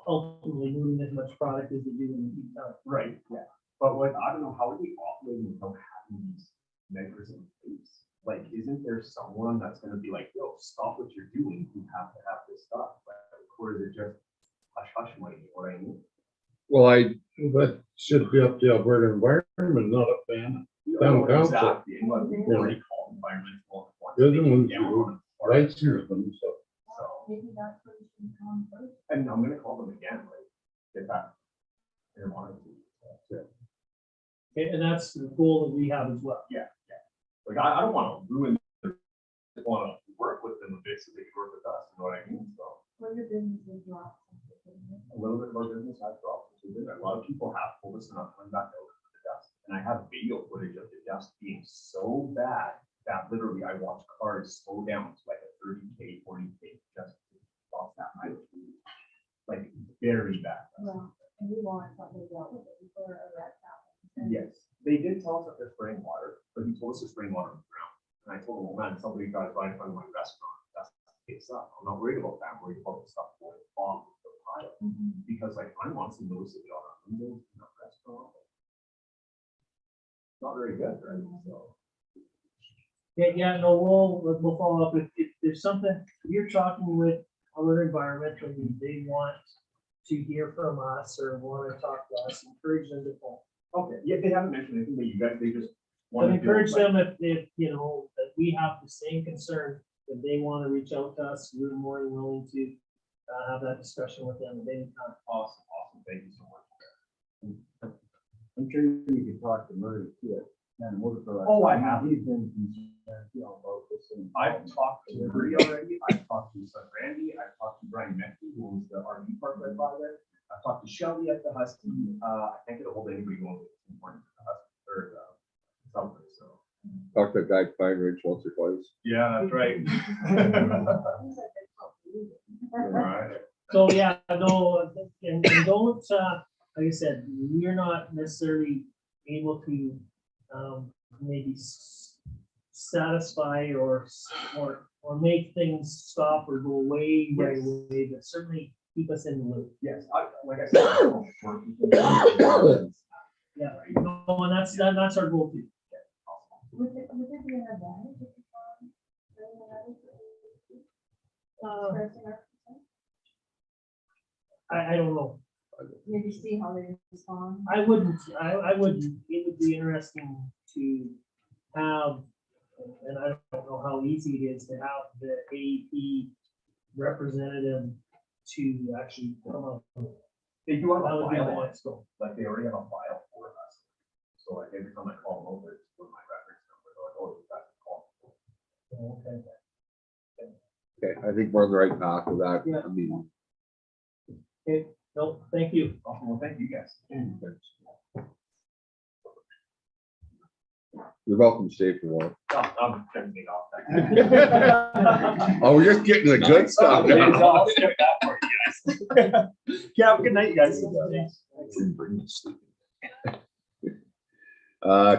ultimately moving as much product as they do in the peak time. Right, yeah. But what, I don't know, how are they operating without having these measures in place? Like, isn't there someone that's gonna be like, yo, stop what you're doing, you have to have this stuff, like, or is it just hush hush money, you know what I mean? Well, That should be up to Alberta Environment, not up to Hanna. Town council. Exactly, and what we already call environmental. They're the ones down who on it. license them, so. So, Maybe that's what you should come first. and I'm gonna call them again, like, get that. They're monitoring. Okay, and that's the goal that we have as well. Like, I don't wanna ruin, I wanna work with them a bit so they can work with us, you know what I mean? So, What your business is dropped. a little bit of our business has dropped, so a lot of people have told us they're not coming back out of the dust. And I have video footage of the dust being so bad that literally I watched cars slow down to like a 30K, 40K just off that night. Like, very bad. Well, and we want something dealt with it before a wreck happens. Yes, they did tell us that they're spraying water, but he told us to spray water on the ground. And I told him, well, man, somebody drives right in front of my restaurant, that's takes up. I'm not worried about that, I'm worried about the stuff going off the pile. Because like, I want some notice of it on our windows in our restaurant. Not very good, right? So, Yeah, no, we'll follow up if there's something, if you're talking with our environmental, they want to hear from us or want to talk to us, encourage them to call. okay, yeah, they haven't mentioned anything, but you guys, they just. But wanna do, encourage like- them if, that we have the same concern, that they want to reach out to us, we're more than willing to have that discussion with them at any time. Awesome, thank you so much. I'm sure you can talk to Murray too. Oh, I have. He's been concerned, about this. And I've talked to Bree already. I've talked to his son Randy. I've talked to Brian Meckie, who owns the RV park right by there. I've talked to Shelby at the Husky. I can't get a hold of anybody going to the important Husky or something. So. Talk to that guy Pine Ridge once or twice. Yeah, that's right. Right. So, yeah, no, and don't, like I said, we're not necessarily able to, maybe satisfy or make things stop or go away right away, but certainly keep us in the loop. Yes, like I said. Yeah, no, and that's our goal too. Would it be an advantage if you found I don't know. maybe see how they respond? I wouldn't, it would be interesting to have, and I don't know how easy it is to have the AEP representative to actually come up. They do have That a would be the file, next goal. like they already have a file for us. So like every time I call them over, it's for my reference number, they're like, oh, that's a call. Okay. Okay, I think we're on the right path with that. Yeah. I mean, Okay, no, thank you. Awesome, well, thank you guys. you're welcome to stay for one. I'm turning it off. Oh, we're just getting to the good stuff now. I'll skip that part, you guys. Yeah, have a good night, guys.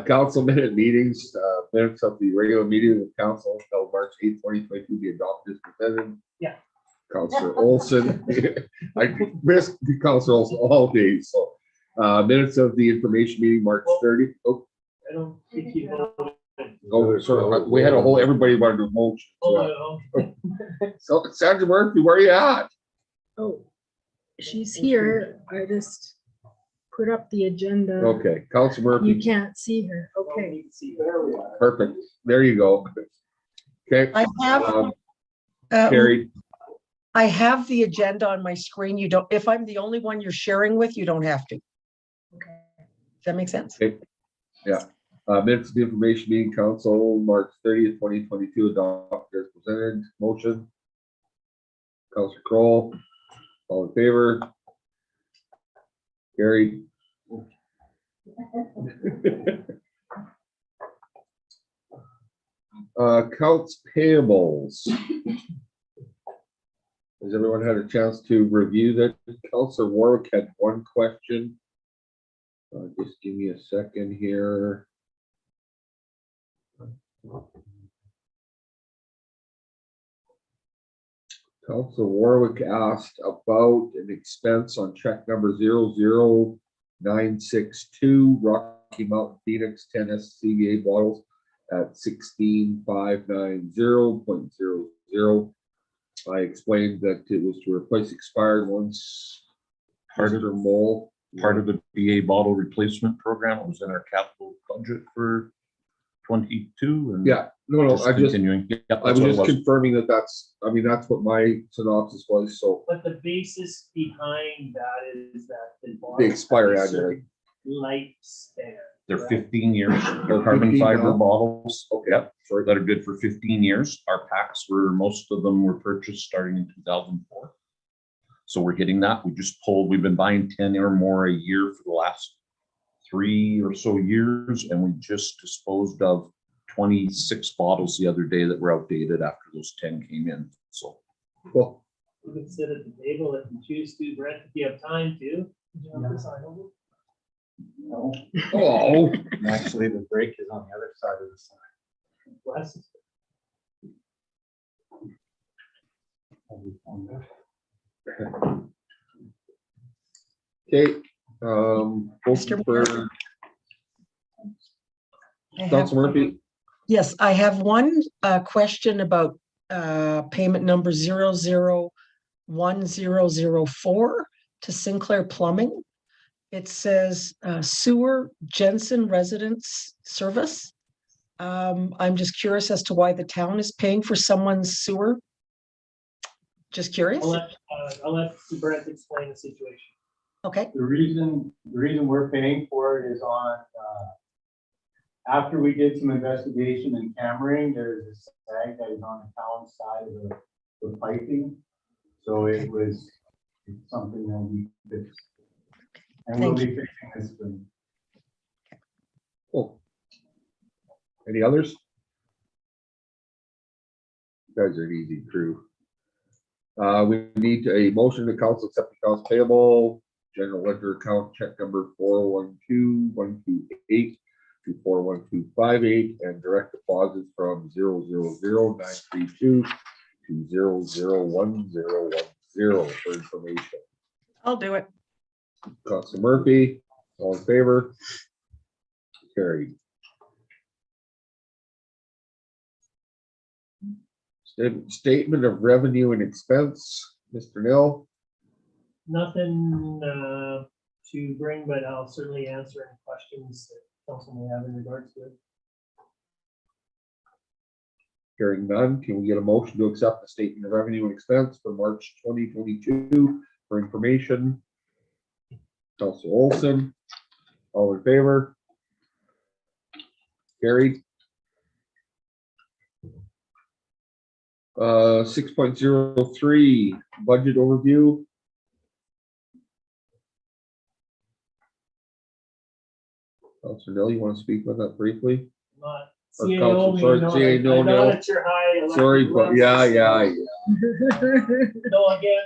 Council minute meetings, minutes of the regular meeting of the council held March 8th, 2022 be adopted as presented. Yeah. Councilor Olson, I missed Councilor Olson all day, so, minutes of the information meeting, March 30th. Oh, I don't think you know. sorry, we had a whole, everybody wanted to motion. So, Sandra Murphy, where are you at? Oh, she's here. I just put up the agenda. Okay, Councilor You Murphy, can't see her. Okay. perfect, there you go. Okay, I have, carried. I have the agenda on my screen. You don't, if I'm the only one you're sharing with, you don't have to. Okay. Does that make sense? Okay. Yeah. Minutes of the information meeting council, March 30th, 2022, adopted as presented. Motion. Councilor Kroll, all in favor? Carried. Accounts payables. Has everyone had a chance to review that? Councilor Warwick had one question. Just give me a second here. Councilor Warwick asked about an expense on check number 00962 Rocky Mountain Phoenix 10 SCBA bottles at 16590.00. I explained that it was to replace expired ones. Part of Mr. Mole. Part of the BA bottle replacement program. It was in our capital budget for 22 and Yeah, no, I just, continuing. Yep, I that's was what it just confirming that that's, I mean, that's what my synopsis was, so But the basis behind that is that the. they expire bottles have a annually. certain Lifespan. They're correct? 15 years. They're carbon 15 fiber now? bottles. Okay. Yep, that are good for 15 years. Our packs were, most of them were purchased starting in 2004. So we're hitting that. We've been buying 10 or more a year for the last 3 or so years, and we just disposed of 26 bottles the other day that were outdated after those 10 came in. So Well, You can sit at the table if you choose to, Brent, if you have time to. No, oh, actually, the break is on the other side of the sign. Wes? okay. Mr. For I have- Councilor Murphy, Yes, I have one question about payment number 001004 to Sinclair Plumbing. It says sewer Jensen Residence Service. I'm just curious as to why the town is paying for someone's sewer. Just curious. I'll let Brent explain the situation. Okay, The reason we're paying for it is on after we did some investigation and cameraing, there's a sag that is on the town side of the piping. So it was something that we fixed. And we'll Thank be fixing this spring. Cool. Any others? You guys are an easy crew. We need a motion to council accept accounts payable, general ledger account check number 412-128 to 41258, and direct deposits from 000-932 to 001-010 for information. I'll do it. Councilor Murphy, all in favor? Carried. Statement of revenue and expense, Mr. Nell. Nothing to bring, but I'll certainly answer any questions that council may have in regards to it. Hearing none, can we get a motion to accept the statement of revenue and expense for March 2022 for information? Councilor Olson, all in favor? Carried. 6.03 budget overview. Councilor Nell, you want to speak about that briefly? Not Or CAO, council, sorry, CAO, no. at your high elected Sorry, but yeah. No, again,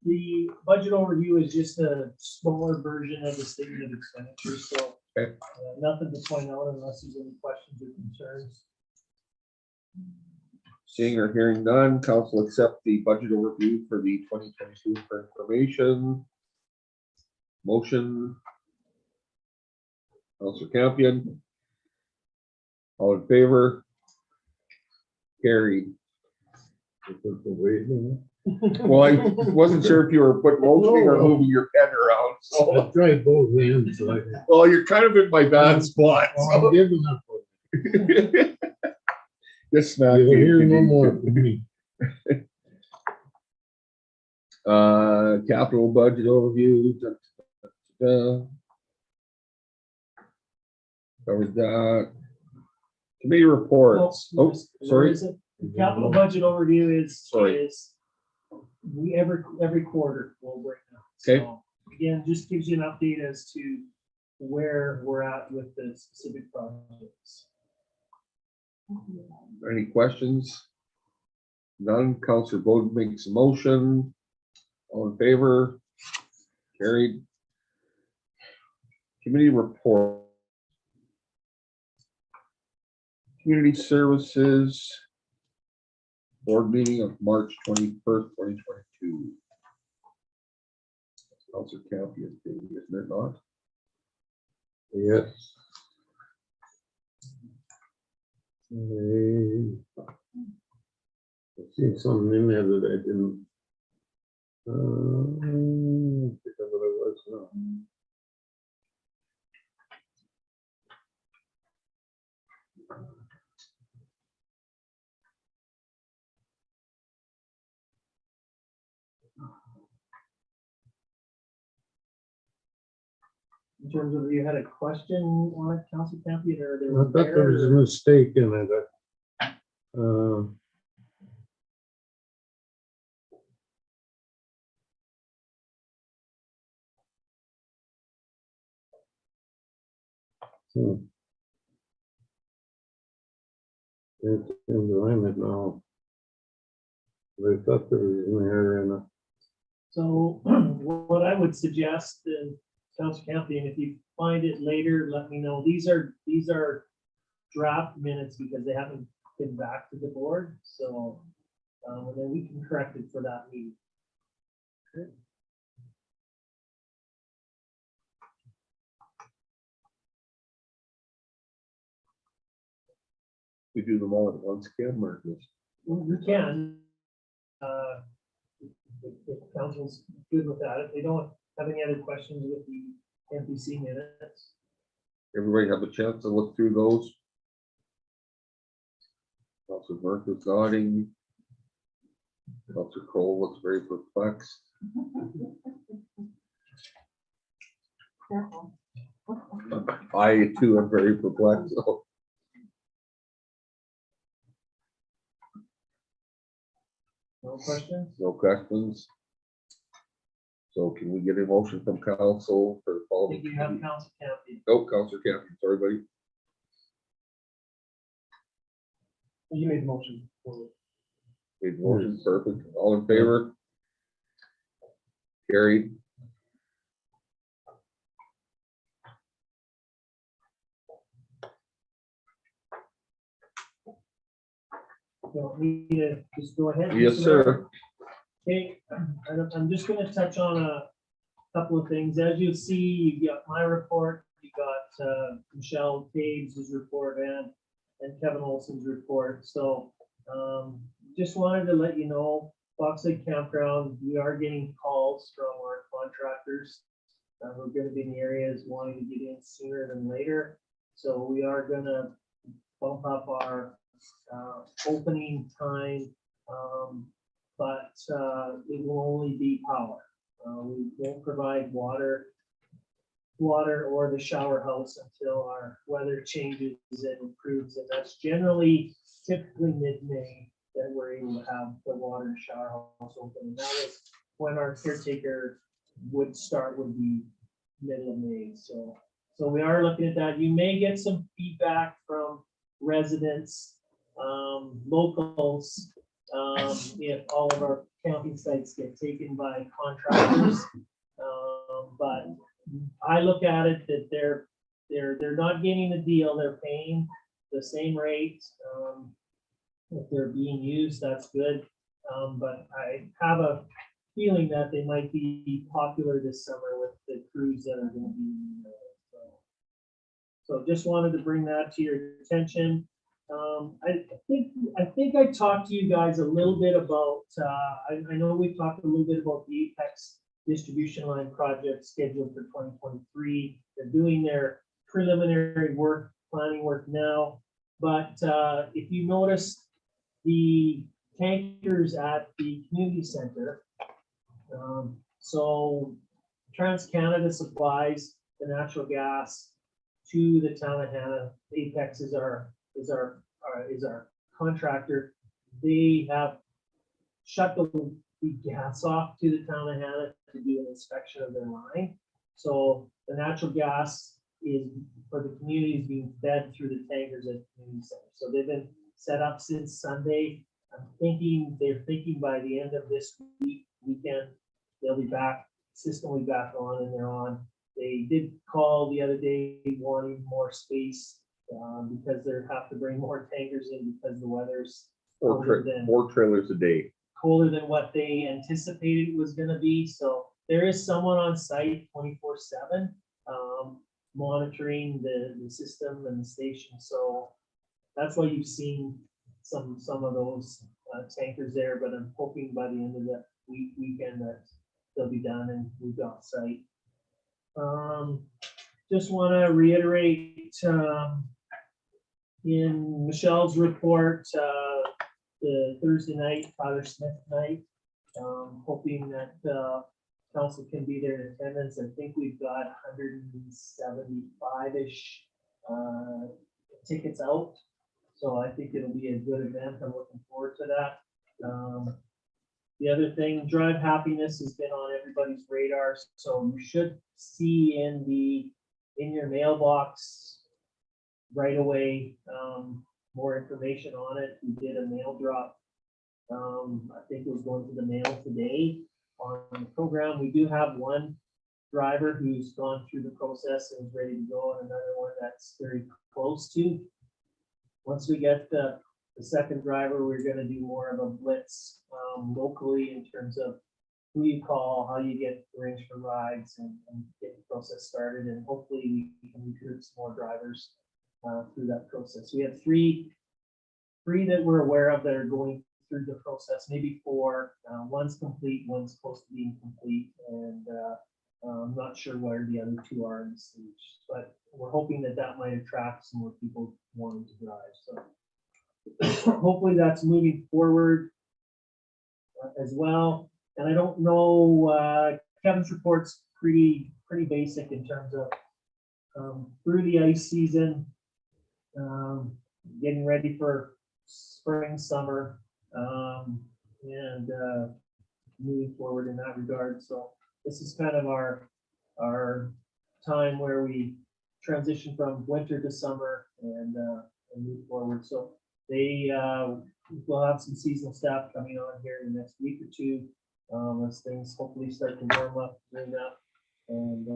the budget overview is just a smaller version of the statement of expenditures, so Okay. nothing to point out unless there's any questions or concerns. Seeing or hearing none, council accept the budget overview for the 2022 for information. Motion. Councilor Campion. All in favor? Carried. Well, I wasn't sure if you were putting motioning or moving your pen around, I so. tried both ends, so I. Well, you're kind of in my bad spot. I'm giving up. This smack. You'll hear no more from me. Capital budget overview. Covered that. Committee reports. Well, Oh, there sorry. isn't. The capital budget overview Sorry. is we every quarter we'll break down. Okay. So, again, just gives you an update as to where we're at with the specific projects. Any questions? None. Councilor Bowden makes a motion. All in favor? Carried. Committee report. Community Services Board meeting of March 21st, 2022. Councilor Campion, isn't it not? Yes. I've seen something in there that I didn't. Think of what it was now. In terms of, you had a question on it, Council Campion, or there I was thought there was a mistake in it. It's in the limit now. But I thought there was an error in it. So what I would suggest, Council Campion, if you find it later, let me know. These are draft minutes because they haven't been back to the board. So and then we can correct it for that meeting. Okay. We do them all at once, Kim, or just? We can. If council's good with that, if they don't have any other questions with the MPC minutes. Everybody have a chance to look through those? Councilor Burke is nodding. Councilor Cole looks very perplexed. Careful. I too am very perplexed. So No questions? no questions. So can we get a motion from council for I following? think you have council Campion. Oh, Councilor Campion, sorry, buddy. You made the motion. Made the motion, perfect. All in favor? Carried. Don't need to just go ahead. Yes, sir. Okay, I'm just gonna touch on a couple of things. As you see, you got my report, you got Michelle Taves' report and Kevin Olson's report. So just wanted to let you know, Fox Lake Campground, we are getting calls from our contractors. We're gonna be in the areas wanting to get in sooner than later. So we are gonna bump up our opening time, but it will only be power. We won't provide water or the shower house until our weather changes and improves, and that's generally typically mid-May that we're able to have the water and shower house open. And that is when our caretaker would be middle of May. So we are looking at that. You may get some feedback from residents, locals, if all of our camping sites get taken by contractors. But I look at it that they're not getting a deal, they're paying the same rate. If they're being used, that's good. But I have a feeling that they might be popular this summer with the crews that are gonna be. So just wanted to bring that to your attention. I think I talked to you guys a little bit about, I know we talked a little bit about the Apex distribution line project scheduled for 2023. They're doing their preliminary work, planning work now. But if you notice the tankers at the community center, so TransCanada supplies the natural gas to the town of Hanna. Apex is our contractor. They have shut the gas off to the town of Hanna to do an inspection of their line. So the natural gas is for the community is being fed through the tankers at the community center. So they've been set up since Sunday. They're thinking by the end of this weekend, they'll be back, system will be back on, and they're on. They did call the other day wanting more space because they have to bring more tankers in because the weather's Four trailers a day. colder than what they anticipated it was gonna be. So there is someone on site 24/7 monitoring the system and the station. So that's why you've seen some of those tankers there, but I'm hoping by the end of the weekend that they'll be done and moved off site. Just want to reiterate in Michelle's report, the Thursday night, Father Smith night, hoping that council can be there in attendance. I think we've got 175-ish tickets out. So I think it'll be a good event. I'm looking forward to that. The other thing, Drive Happiness has been on everybody's radar. So you should see in your mailbox right away more information on it. We did a mail drop. I think it was going to the mail today on the program. We do have one driver who's gone through the process and is ready to go, and another one that's very close to. Once we get the second driver, we're going to do more of a blitz locally in terms of who you call, how you get arranged for rides, and get the process started. And hopefully we can recruit some more drivers through that process. We have three that we're aware of that are going through the process, maybe four. One's complete, one's close to being complete, and I'm not sure where the other two are in the stage, but we're hoping that might attract some more people wanting to drive. So hopefully that's moving forward as well. And I don't know, Kevin's report's pretty basic in terms of through the ice season, getting ready for spring, summer, and moving forward in that regard. So this is kind of our time where we transition from winter to summer and move forward. So they will have some seasonal staff coming on here in the next week or two, as things hopefully start to warm up, bring up, and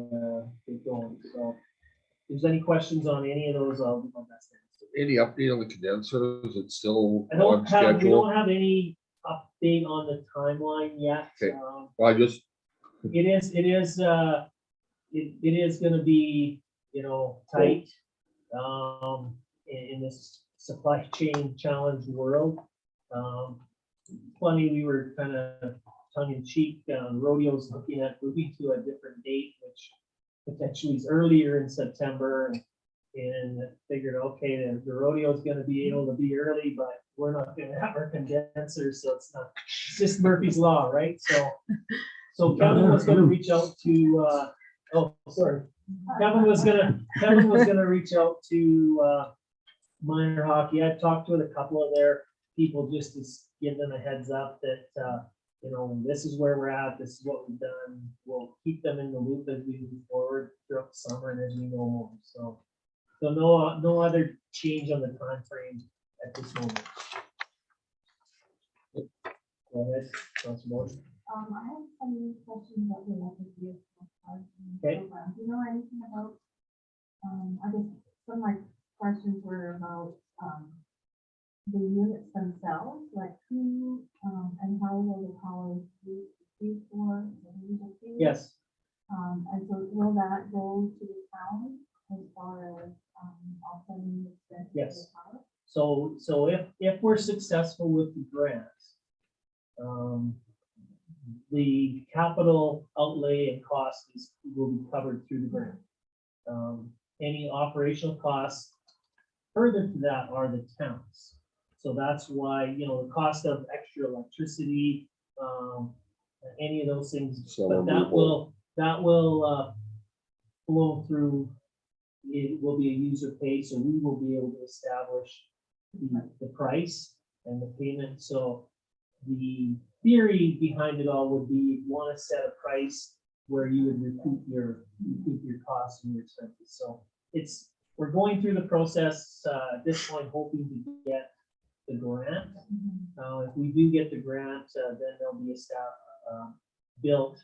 get going. So if there's any questions on any of those, I'll do my best to answer. Any update on the condenser? Is it still I on don't have, we schedule? don't have any update on the timeline yet. Okay. Well, I just, It is gonna be, tight, in this supply chain challenged world. Funny, we were kind of tongue in cheek, rodeos looking at moving to a different date, which potentially is earlier in September. And figured, okay, the rodeo is gonna be able to be early, but we're not gonna have our condensers, so it's just Murphy's Law, right? So Kevin was gonna reach out to, Kevin was gonna reach out to, minor hockey. I talked with a couple of their people just to give them a heads up that, this is where we're at, this is what we've done. We'll keep them in the loop as we move forward throughout the summer and as we know more. So no other change on the time frame at this moment. Go ahead, Councilor Morrison. I have some questions about the electric vehicle. Okay. Program. Do you know anything about, I guess some of my questions were about, the units themselves, like who, and how will the power be used for? Yes, And so will that go to the town as far as, offsetting the expense of the Yes. power? so if we're successful with the grant, the capital outlay and cost will be covered through the grant. Any operational costs further to that are the towns. So that's why, the cost of extra electricity, any of those things, but that will flow through. It will be a user pay, so we will be able to establish the price and the payment. So the theory behind it all would be you want to set a price where you would recoup your costs and your expenses. So we're going through the process at this point, hoping to get the grant. If we do get the grant, then there'll be a staff built,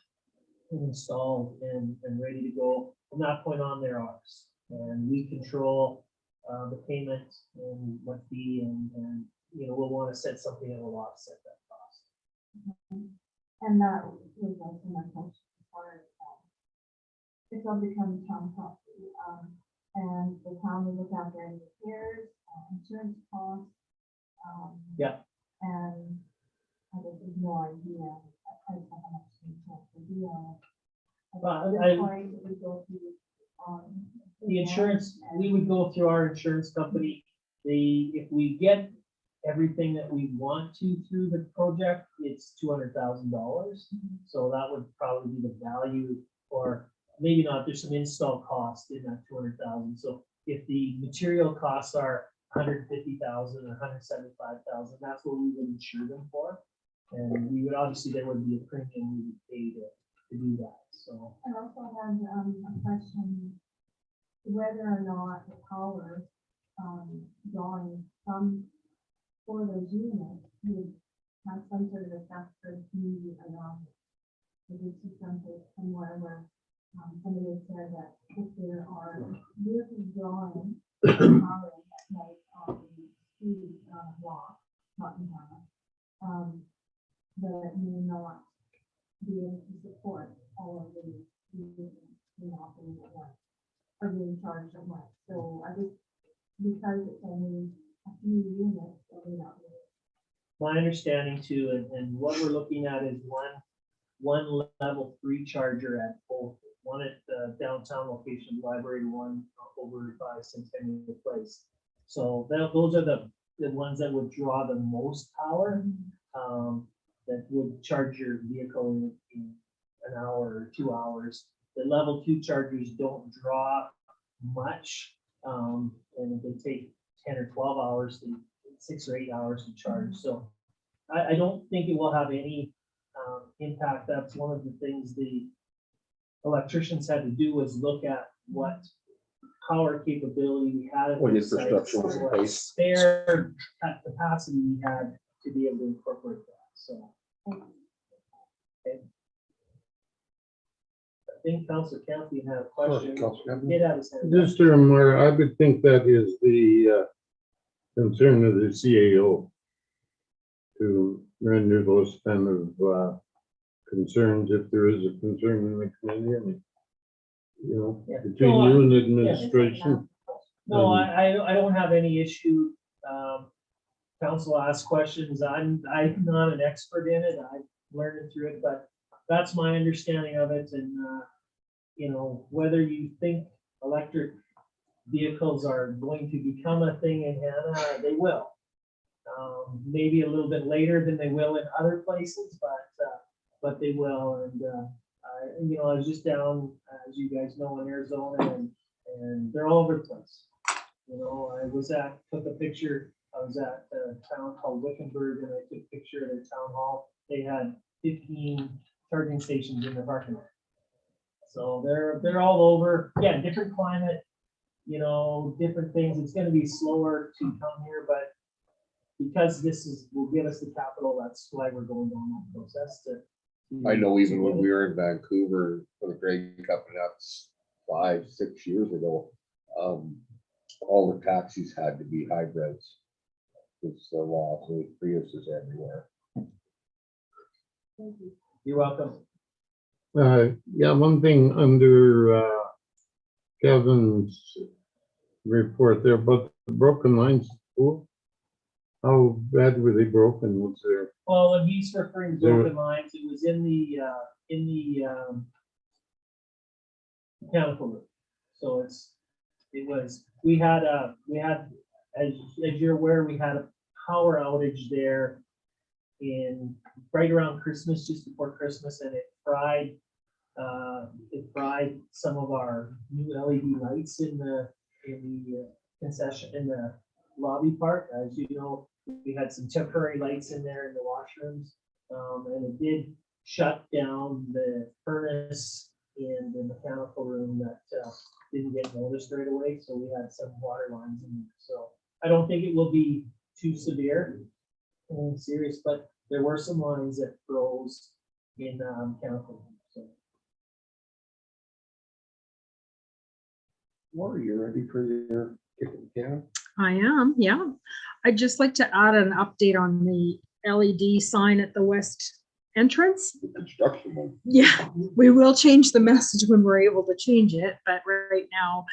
installed, and ready to go. From that point on, they're ours, and we control the payment and what fee, and we'll want to set something that will offset that cost. And that was also my question as far as, it's all become town property, and the town will look after any repairs, insurance costs. Yeah. And I guess there's no idea, how much insurance would be on it. Well, At this point, it would go through, The insurance, we would go through our insurance company. If we get everything that we want to through the project, it's $200,000. So that would probably be the value, or maybe not, there's some install cost in that 200,000. So if the material costs are 150,000 or 175,000, that's what we would insure them for. And we would, obviously, there would be a premium we would pay to do that, so. I also had, a question, whether or not the power, drawing from, for those units would have some sort of effect for the community around it. If you see something somewhere where, somebody had said that if there are vehicles drawing power at night on the street, block, not in Hanna, that may not be able to support all of the vehicles, operating at once, or being charged at once. So I just, because it's only a few units, that may not be. My understanding too, and what we're looking at is one level 3 charger at both, one at the downtown location library, one over by Centennial Place. So those are the ones that would draw the most power, that would charge your vehicle in an hour or 2 hours. The level 2 chargers don't draw much. And if they take 10 or 12 hours, 6 or 8 hours to charge. So I don't think it will have any impact. That's one of the things the electricians had to do, was look at what power capability we had. at What those sites, infrastructure was in what place. Spare capacity we had to be able to incorporate that, so. Okay. I think Councilor Campion had a question. Councilor Campion. He did have his hand up. Just a remark, I would think that is the concern of the CAO to render those kind of concerns, if there is a concern in the community, and, you know, Yeah. between No, you and administration. No, I don't have any issue. Council asks questions. I'm not an expert in it. I've learned through it, but that's my understanding of it. And, you know, whether you think electric vehicles are going to become a thing in Hanna, they will. Maybe a little bit later than they will in other places, but they will. And, you know, I was just down, as you guys know, in Arizona, and they're all over the place. You know, took a picture, I was at a town called Wickenburg, and I took a picture of their town hall. They had 15 charging stations in their parking lot. So they're all over. Yeah, different climate, you know, different things. It's gonna be slower to come here, but because will give us the capital, that's why we're going down that process I know even when we were in Vancouver for the Grey Cup, and that's 5-6 years ago, all the taxis had to be hybrids. It's the law, so Prius is everywhere. You're welcome. Yeah, one thing under Kevin's report there, but the broken lines, how bad were they broken? Was there? Well, when he's referring to There- broken lines, it was in the mechanical room. So we had, as you're aware, we had a power outage there right around Christmas, just before Christmas, and it fried some of our new LED lights in the concession, in the lobby part. As you know, we had some temporary lights in there in the washrooms, and it did shut down the furnace in the mechanical room that didn't get noticed right away. So we had some water lines in there. So I don't think it will be too severe and serious, but there were some lines that froze in mechanical room. So. Laura, you ready for your kick in the can? I am, yeah. I'd just like to add an update on the LED sign at the west entrance. Construction one. Yeah, we will change the message when we're able to change it, but right now,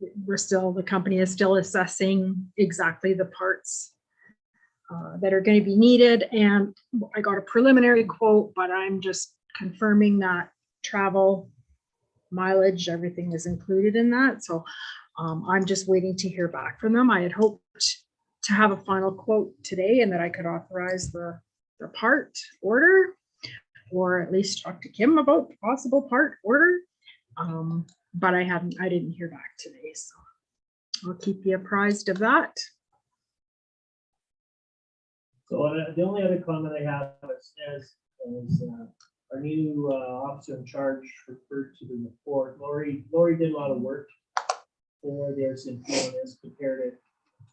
the company is still assessing exactly the parts that are going to be needed. And I got a preliminary quote, but I'm just confirming that travel, mileage, everything is included in that. So I'm just waiting to hear back from them. I had hoped to have a final quote today and that I could authorize the part order, or at least talk to Kim about the possible part order. But I didn't hear back today, so I'll keep you apprised of that. So the only other comment I have is our new officer in charge referred to the report. Lori did a lot of work for their Symphonius, prepared it,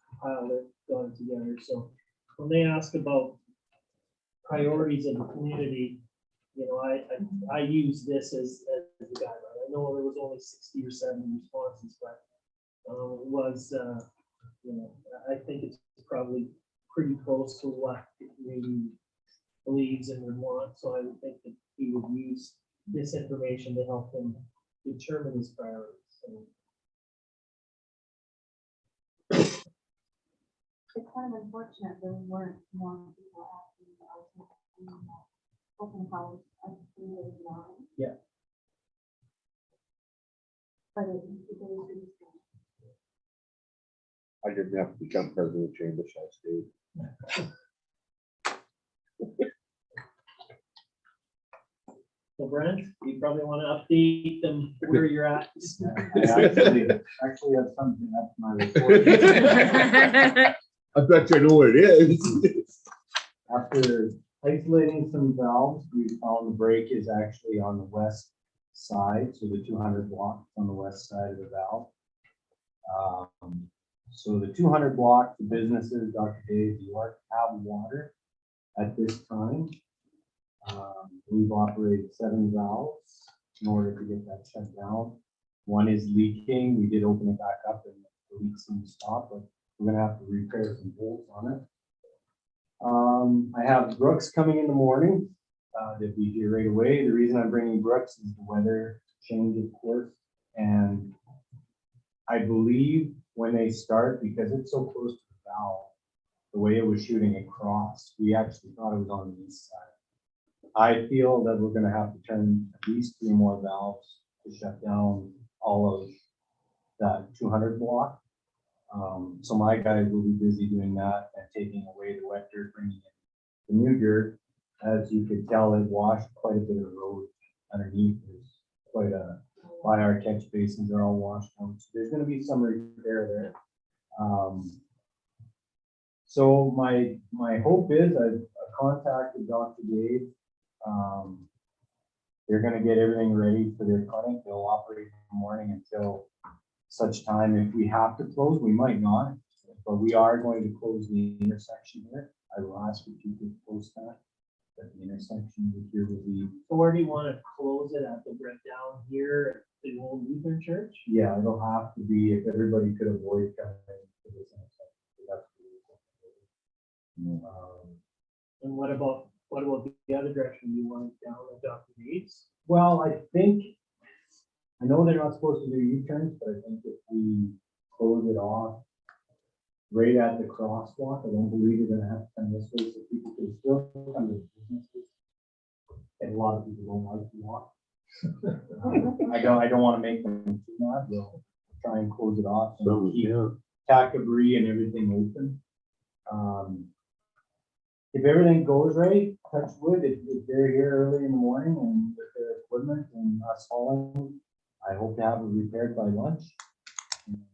compiled it, got it together. So when they ask about priorities of the community, you know, I use this as the guideline. I know there was only 60 or 70 responses, but it was, you know, I think it's probably pretty close to what the community believes and would want. So I would think that he would use this information to help him determine his priorities. So, It's kind of unfortunate there weren't more people asking the open house at 389. Yeah. But it was I didn't have to become president of Chambers, I stayed. So Brent, you probably want to update them where you're at. I actually have something up my report. I bet you know what it is. After isolating some valves, we found the break is actually on the west side, so the 200 block on the west side of the valve. So the 200 block, the businesses, Dr. Dave, York, have water at this time. We've operated 7 valves in order to get that shut down. One is leaking. We did open it back up and the leak seemed to stop, but we're gonna have to repair some bolts on it. I have Brooks coming in the morning. They'll be here right away. The reason I'm bringing Brooks is the weather change, of course. And I believe when they start, because it's so close to the valve, the way it was shooting across, we actually thought it was on the east side. I feel that we're gonna have to turn at least 3 more valves to shut down all of that 200 block. So my guys will be busy doing that and taking away the wet dirt, bringing in the new dirt. As you could tell, it washed quite a bit of the road underneath. There's quite a, by our catch basins are all washed out. So there's gonna be some repair there. So my hope is I've contacted Dr. Dave. They're gonna get everything ready for their clinic. They'll operate in the morning until such time. If we have to close, we might not, but we are going to close the intersection here. I will ask if you could post that the intersection here will be. So where do you want to close it at? The break down here at the old Lutheran church? Yeah, it'll have to be if everybody could avoid coming to this intersection. That's And what about the other direction? You want it down at Dr. Dave's? well, I know they're not supposed to do U-turns, but I think if we close it off right at the crosswalk, I don't believe you're gonna have to come this way, so people can still come to the businesses. And a lot of people don't like to walk. I don't wanna make them too mad. We'll try and close it off and keep Tackabri and everything open. If everything goes right, touch wood, if they're here early in the morning and with their equipment and us hauling, I hope to have it repaired by lunch. And,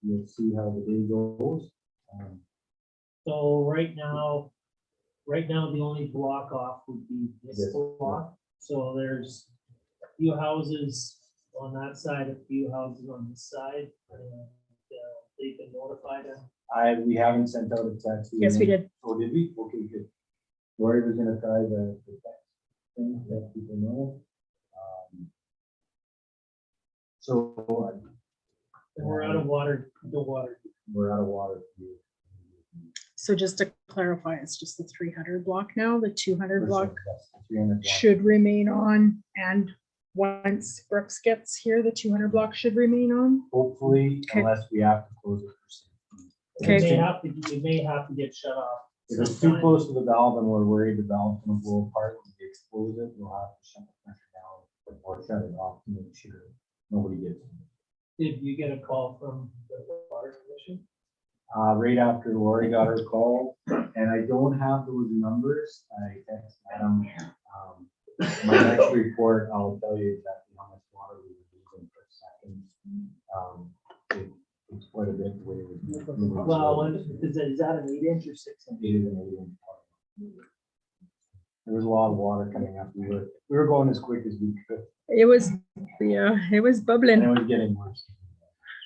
we'll see how the day goes. So right now, the only block off would be this block. So there's a few houses on that side, a few houses on this side, and they've been notified of. We haven't sent out a text. Yes, we did. Oh, did we? Okay, good. Lori was gonna try the text thing, let people know. So. And we're out of water, the water. We're out of water. So just to clarify, it's just the 300 block now, the 200 block 300 block. should remain on. And once Brooks gets here, the 200 block should remain on. Hopefully, Okay. unless we have to close it. Okay. It may have to get shut off. If it's too close to the valve and we're worried the valve's gonna blow apart when we expose it, we'll have to shut the pressure down or shut it off to make sure nobody gets it. Did you get a call from the water commission? Right after Lori got her call, and I don't have those numbers, I texted Adam. My next report, I'll tell you exactly how much water we were using per second. It's quite a bit the way it was. Well, is that an 8-inch or 6-inch? It is an 8-inch. There was a lot of water coming up. We were going as quick as we could, It was, yeah, it was and bubbling. it was getting worse.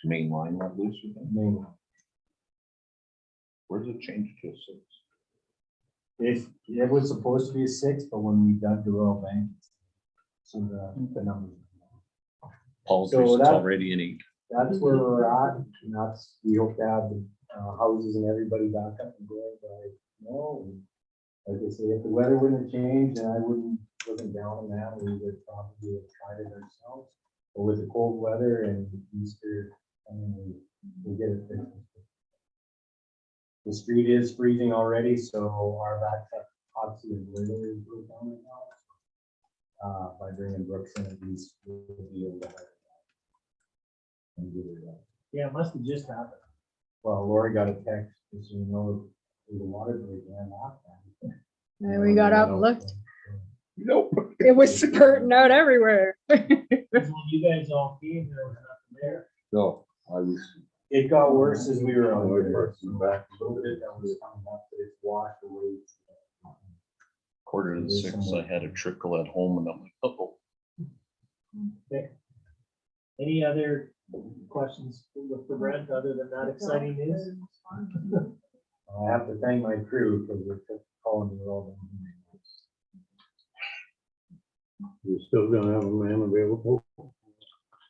Main line let loose with them. Mainly. Where's it changed to a 6? It was supposed to be a 6, but when we dug the Royal Bank, so the numbers. Paul's So it's that- already an 8. That's where we're at, and we hope to have the houses and everybody back up and going by, like I say, if the weather wouldn't have changed, and I wasn't down on that, we would probably have tried it ourselves. But with the cold weather and Easter, we get it fixed. The street is freezing already, so our back obviously is literally broke down right now. By bringing Brooks in, at least we'll be able to have it. And get it done. Yeah, it must have just happened. Well, Lori got a text, just so you know, the water break ran off. And we got up and looked. Nope. It was spurting out everywhere. Because when you guys all came, there was nothing there. No, I was, It got worse as we were on the back. A little bit that was coming up, but it's washed away. 5:45, I had a trickle at home and I'm like, oh. Okay. Any other questions for Brent other than that exciting news? I have to thank my crew because they're calling me all the You're still gonna have a man available.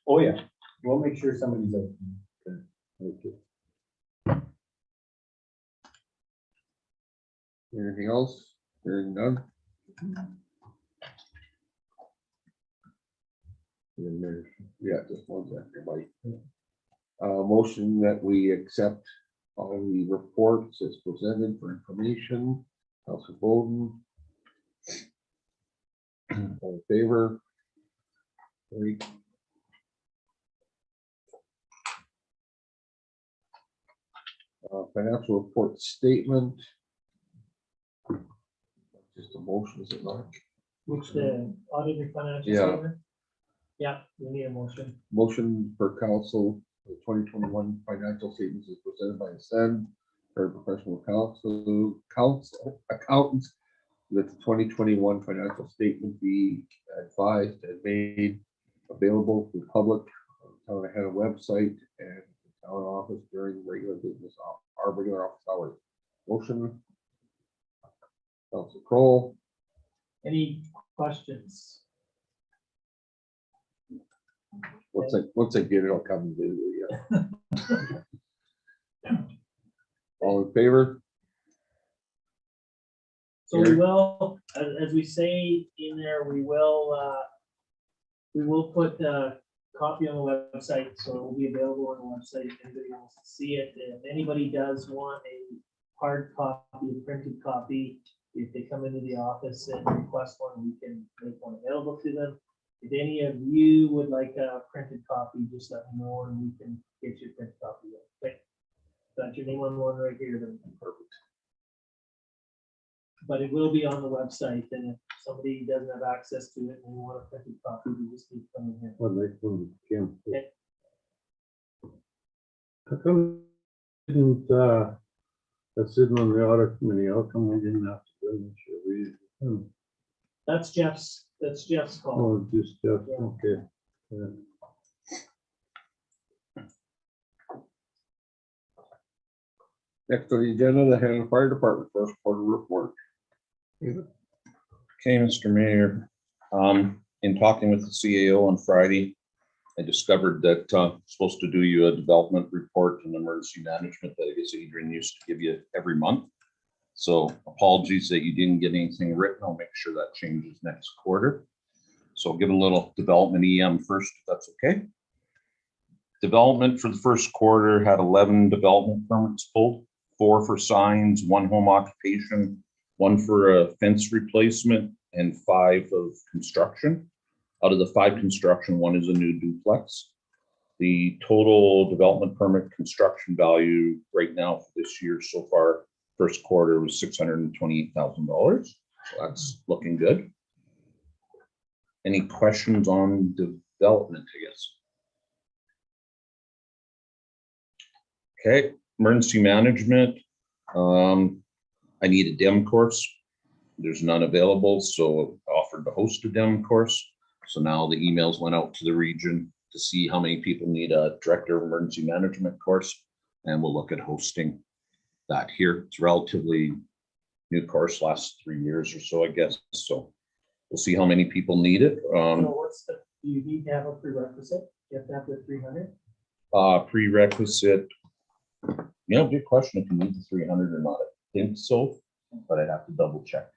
Oh, yeah, we'll make sure somebody's out. Thank you. anything else? Hearing none? Yeah, just one second, Mike. Motion that we accept all the reports as presented for information. Council Bowden. All in favor? Great. Financial report statement. Just a motion, is it not? Which the audited financial Yeah. statement? Yeah, we need a motion. Motion for council, the 2021 financial statements is presented by Ascend, or professional accountants, that the 2021 financial statement be advised and made available to the public on the Town of Hanna website and the town office during regular business, our regular office hours. Motion. Council Kroll. Any questions? Once I get it, I'll come and do it. Yeah. All in favor? So we will, as we say in there, we will put a copy on the website, so it will be available on the website if anybody wants to see it. If anybody does want a hard copy, a printed copy, if they come into the office and request one, we can make one available to them. If any of you would like a printed copy, just let me know and we can get you a printed copy. Okay. Got your name on one right here, then perfect. But it will be on the website, and if somebody doesn't have access to it and they want a printed copy, we just need to come in here. What next one, Kim? Okay. How come didn't, that's sitting on the audit committee, how come we didn't have to do this? That's Jeff's call. Oh, just, Yeah. okay. Yeah. Next on the agenda, the Hanna Fire Department first quarter report. Okay, Mr. Mayor, in talking with the CAO on Friday, I discovered that supposed to do you a development report and emergency management that I guess Adrian used to give you every month. So apologies that you didn't get anything written. I'll make sure that changes next quarter. So I'll give a little development EM first, if that's okay. Development for the first quarter had 11 development permits pulled, 4 for signs, 1 home occupation, 1 for a fence replacement, and 5 of construction. Out of the 5 construction, 1 is a new duplex. The total development permit construction value right now for this year so far, first quarter, was $628,000. So that's looking good. Any questions on development, I guess? Okay, emergency management. I need a DEM course. There's none available, so I offered to host a DEM course. So now the emails went out to the region to see how many people need a director of emergency management course, and we'll look at hosting that here. It's relatively new course, last 3 years or so, I guess. So we'll see how many people need it. So what's the, do you need to have a prerequisite? You have to have the 300? Prerequisite. You know, good question if you need the 300 or not. I think so, but I'd have to double check.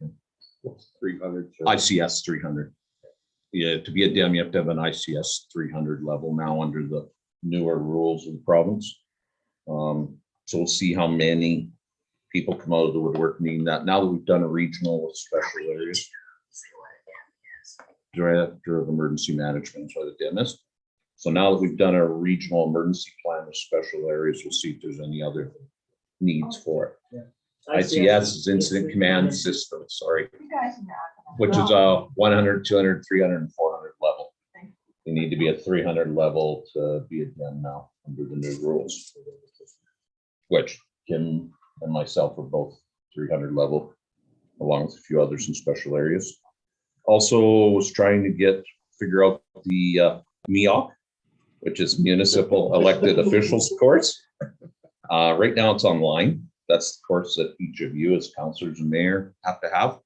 What's 300? ICS 300. Yeah, to be a DEM, you have to have an ICS 300 level now under the newer rules of the province. So we'll see how many people come out of the woodwork needing that. Now that we've done a regional with special areas. Director of Emergency Management, so the DEM is. So now that we've done a regional emergency plan with special areas, we'll see if there's any other needs for it. Yeah. ICS is Incident Command System, sorry, You guys know. which is a 100, 200, 300, and 400 level. You need to be at 300 level to be a den now under the new rules. Which Kim and myself are both 300 level, along with a few others in special areas. Also was trying to figure out the MEOC, which is Municipal Elected Officials course. Right now it's online. That's the course that each of you as councillors and mayor have to have.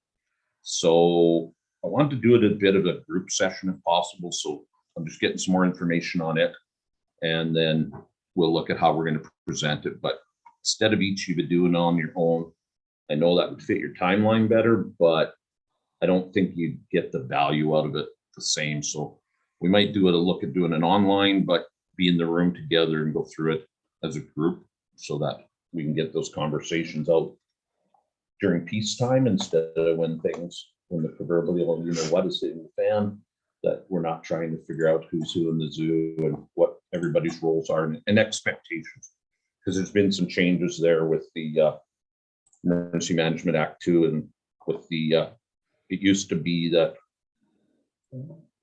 So I wanted to do it a bit of a group session if possible. So I'm just getting some more information on it. And then we'll look at how we're going to present it. But instead of each of you doing it on your own, I know that would fit your timeline better, but I don't think you'd get the value out of it the same. So we might look at doing an online, but be in the room together and go through it as a group so that we can get those conversations out during peacetime instead of when the proverbial, what is hitting the fan, that we're not trying to figure out who's who in the zoo and what everybody's roles are and expectations. Because there's been some changes there with the Emergency Management Act 2 and with the, it used to be that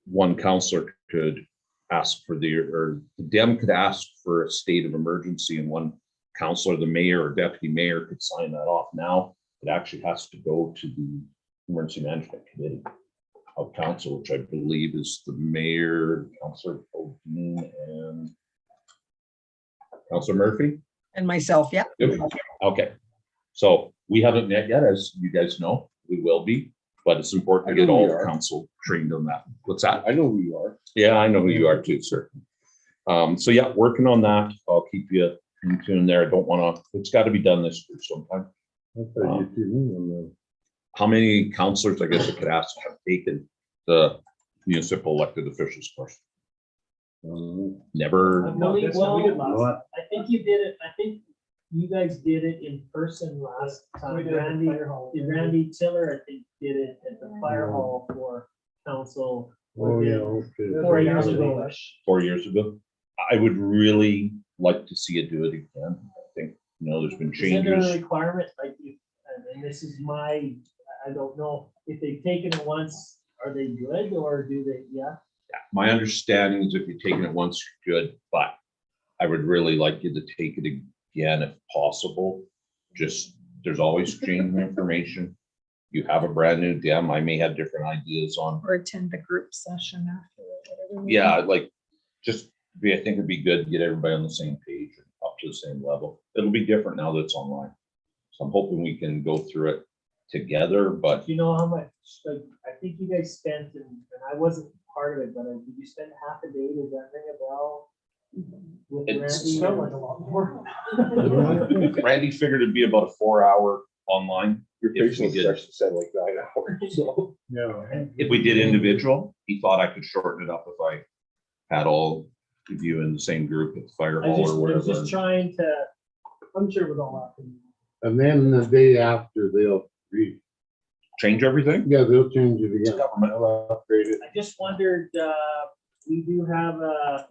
one councillor could ask for the DEM could ask for a state of emergency and one councillor, the mayor or deputy mayor could sign that off. Now it actually has to go to the Emergency Management Committee of Council, which I believe is the mayor, Councillor Bodine, and Councillor Murphy. And myself, yeah. Yep. Okay, so we haven't met yet, as you guys know. We will be, but it's important to get all the council trained on that. What's that? I know who you are. Yeah, I know who you are too, sir. So yeah, working on that. I'll keep you in tune there. I don't want to. It's got to be done this year sometime. How many councillors, I guess I could ask, have taken the municipal elected officials course? Never. No, well, I think you did it. I think you guys did it in person last time. Randy Tiller, I think, did it at the fire hall for council. Oh, yeah, okay. 4 years ago. 4 years ago. I would really like to see it do it again. I think, there's been Isn't there a changes. requirement, like, and this is I don't know, if they've taken it once, are they good or do they, yeah? My understanding is if you're taking it once, you're good, but I would really like you to take it again if possible. There's always changing information. You have a brand new DEM. I may have different ideas on. Or attend the group session after. whatever. Yeah, I think it'd be good to get everybody on the same page and up to the same level. It'll be different now that it's online. So I'm hoping we can go through it together, but Do you know how much, I think you guys spent, and I wasn't part of it, but did you spend half a day? Does that ring a bell? With It's- Randy? Like a lot more. Randy figured it'd be about a 4-hour online. Your If we facial did- expression said like 9 hours, so. Yeah. If we did individual, he thought I could shorten it up if I had all of you in the same group at the fire I hall was or just whatever. trying to, I'm sure it was all happening. And then the day after, they'll Change everything? they'll change it It's again. government. They'll upgrade it. I just wondered, we do have a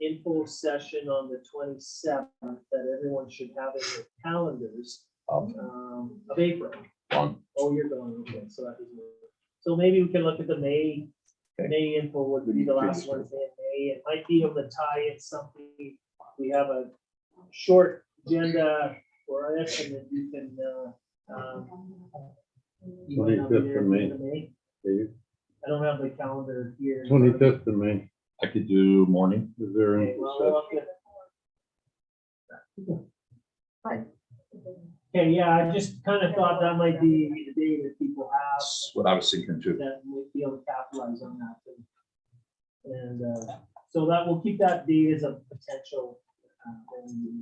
info session on the 27th that everyone should have in their calendars, of April. On. Oh, you're going, okay, so that is. So maybe we can look at the May info would be the last Wednesday in May. It might be able to tie in something. We have a short agenda for it, and then you can, you might not be 25th there of at the May. end of May. I don't have the calendar here. 25th of May. I could do morning. Is there Okay, any? well, we'll look at- Okay, yeah, I just kind of thought that might be the day that people have, That's what I was thinking too. that might be able to capitalize on that. And so that, we'll keep that date as a potential.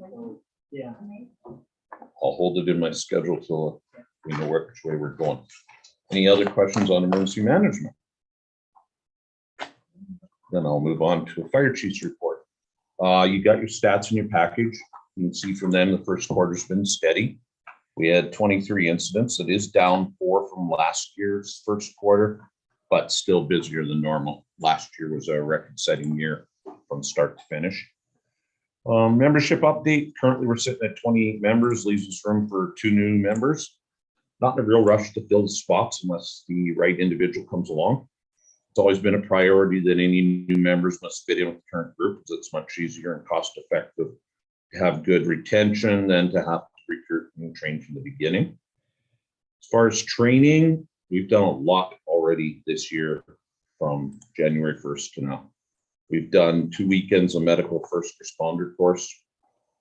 So, yeah. I'll hold it in my schedule till we know which way we're going. Any other questions on emergency management? Then I'll move on to a fire chief's report. You got your stats in your package. You can see from them the first quarter's been steady. We had 23 incidents. It is down 4 from last year's first quarter, but still busier than normal. Last year was a record-setting year from start to finish. Membership update, currently we're sitting at 28 members, leaves us room for 2 new members. Not in a real rush to fill the spots unless the right individual comes along. It's always been a priority that any new members must fit in with the current group, because it's much easier and cost effective to have good retention than to have to recruit and train from the beginning. As far as training, we've done a lot already this year from January 1st to now. We've done 2 weekends of medical first responder course,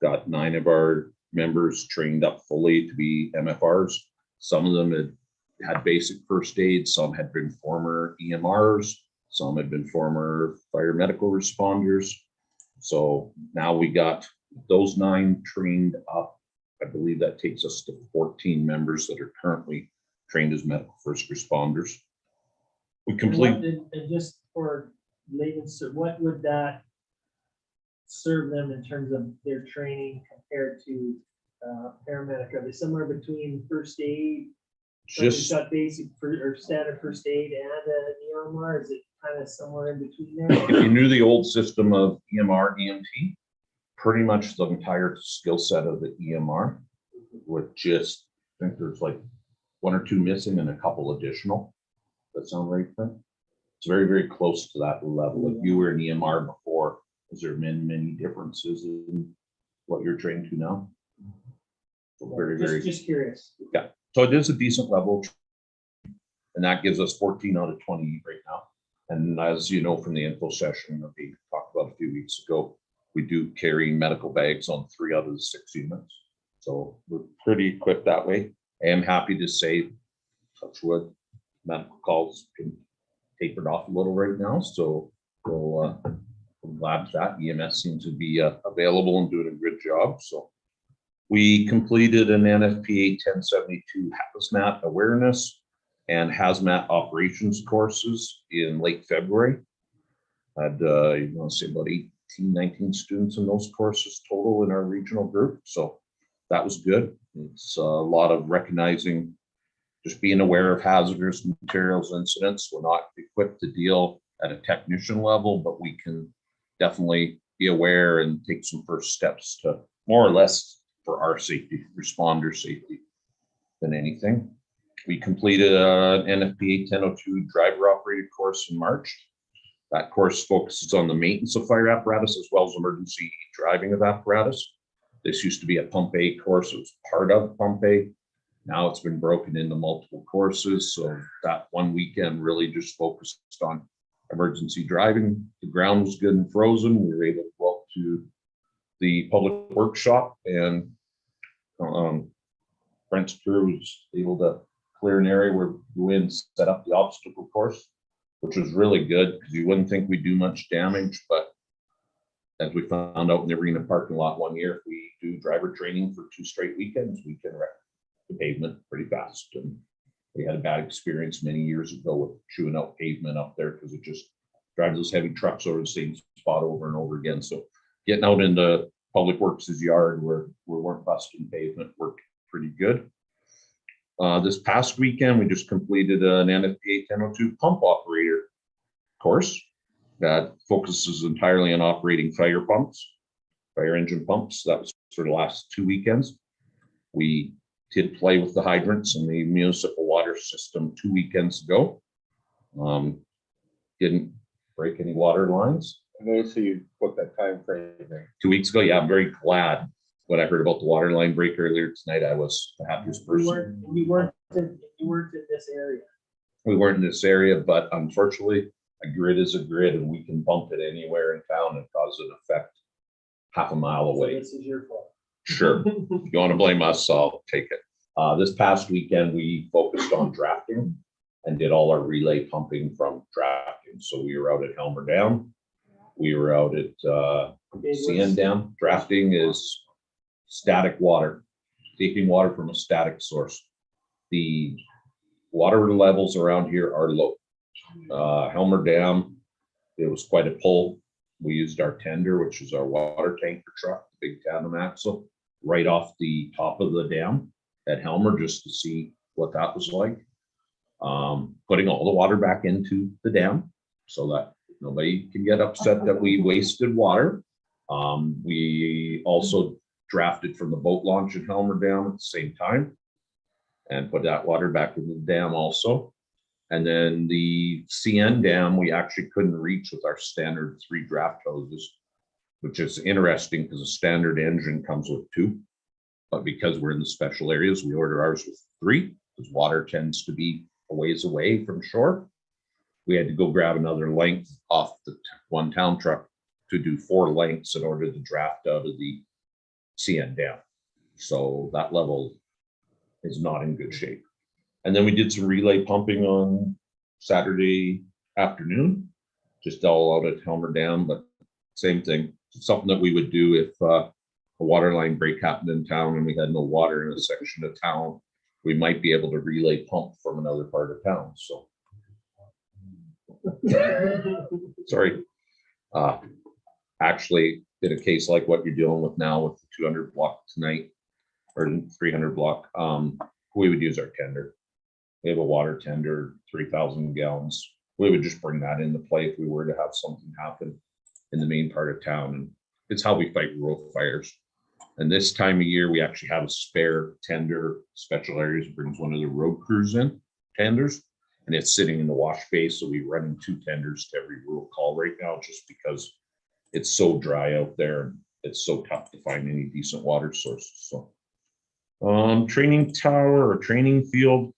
got 9 of our members trained up fully to be MFRs. Some of them had basic first aid, some had been former EMRs, some had been former fire medical responders. So now we got those 9 trained up. I believe that takes us to 14 members that are currently trained as medical first responders. We complete. And just for layman's, so what would that serve them in terms of their training compared to paramedic? Are they somewhere between first aid? Just Got basic or standard first aid and an EMR? Is it kind of somewhere in between there? if you knew the old system of EMR, EMT, pretty much the entire skill set of the EMR, with just, I think there's like 1 or 2 missing and a couple additional. That sound right, Clint? It's very, very close to that level. If you were an EMR before, is there many differences in what you're trained to now? So very, Just curious. yeah. So it is a decent level, and that gives us 14 out of 20 right now. And as you know from the info session that we talked about a few weeks ago, we do carry medical bags on 3 out of the 6 units. So we're pretty equipped that way. I am happy to say, touch wood, medical calls can tapered off a little right now. So we'll, I'm glad that EMS seems to be available and doing a good job. So we completed an Nfpa 1072 hazmat awareness and hazmat operations courses in late February. Had, you want to say about 18, 19 students in those courses total in our regional group. So that was good. It's a lot of recognizing, just being aware of hazardous materials incidents. We're not equipped to deal at a technician level, but we can definitely be aware and take some first steps to more or less for our safety, responder safety than anything. We completed an Nfpa 1002 driver operated course in March. That course focuses on the maintenance of fire apparatus as well as emergency driving of apparatus. This used to be a Pump A course. It was part of Pump A. Now it's been broken into multiple courses. So that one weekend really just focused on emergency driving. The ground was good and frozen. We were able to go up to the public workshop, and Brent's crew was able to clear an area where we went and set up the obstacle course, which was really good because you wouldn't think we do much damage, but as we found out in the arena parking lot one year, if we do driver training for 2 straight weekends, we can wreck the pavement pretty fast. And we had a bad experience many years ago with chewing out pavement up there because it just drives those heavy trucks over the same spot over and over again. So getting out into Public Works' yard where we weren't busting pavement worked pretty good. This past weekend, we just completed an Nfpa 1002 pump operator course that focuses entirely on operating fire pumps, fire engine pumps. That was for the last 2 weekends. We did play with the hydrants in the municipal water system 2 weekends ago. Didn't break any water lines. I noticed you put that time frame there. 2 weeks ago, yeah, I'm very glad. When I heard about the water line break earlier tonight, I was the happiest person. You weren't in this area. We weren't in this area, but unfortunately, a grid is a grid, and we can bump it anywhere in town and cause an effect half a mile So away. this is your fault. Sure. If you want to blame us, I'll take it. This past weekend, we focused on drafting and did all our relay pumping from drafting. So we were out at Helmer Dam. We were out at CN Dam. Drafting is static water, taking water from a static source. The water levels around here are low. Helmer Dam, it was quite a pull. We used our tender, which is our water tanker truck, the big tandem axle, right off the top of the dam at Helmer just to see what that was like. Putting all the water back into the dam so that nobody can get upset that we wasted water. We also drafted from the boat launch at Helmer Dam at the same time and put that water back into the dam also. And then the CN dam, we actually couldn't reach with our standard 3 draft hoses, which is interesting because a standard engine comes with 2. But because we're in the special areas, we order ours with 3 because water tends to be a ways away from shore. We had to go grab another length off the one town truck to do 4 lengths in order to draft out of the CN dam. So that level is not in good shape. And then we did some relay pumping on Saturday afternoon, just all out at Helmer Dam, but same thing. It's something that we would do if a water line break happened in town and we had no water in a section of town. We might be able to relay pump from another part of town. So sorry. Actually, in a case like what you're dealing with now with the 200 block tonight or 300 block, we would use our tender. We have a water tender, 3,000 gallons. We would just bring that into play if we were to have something happen in the main part of town. And it's how we fight rural fires. And this time of year, we actually have a spare tender. Special Areas brings one of the road crews in, tenders, and it's sitting in the wash bay. So we run in 2 tenders to every rural call right now, just because it's so dry out there and it's so tough to find any decent water sources. So training tower or training field,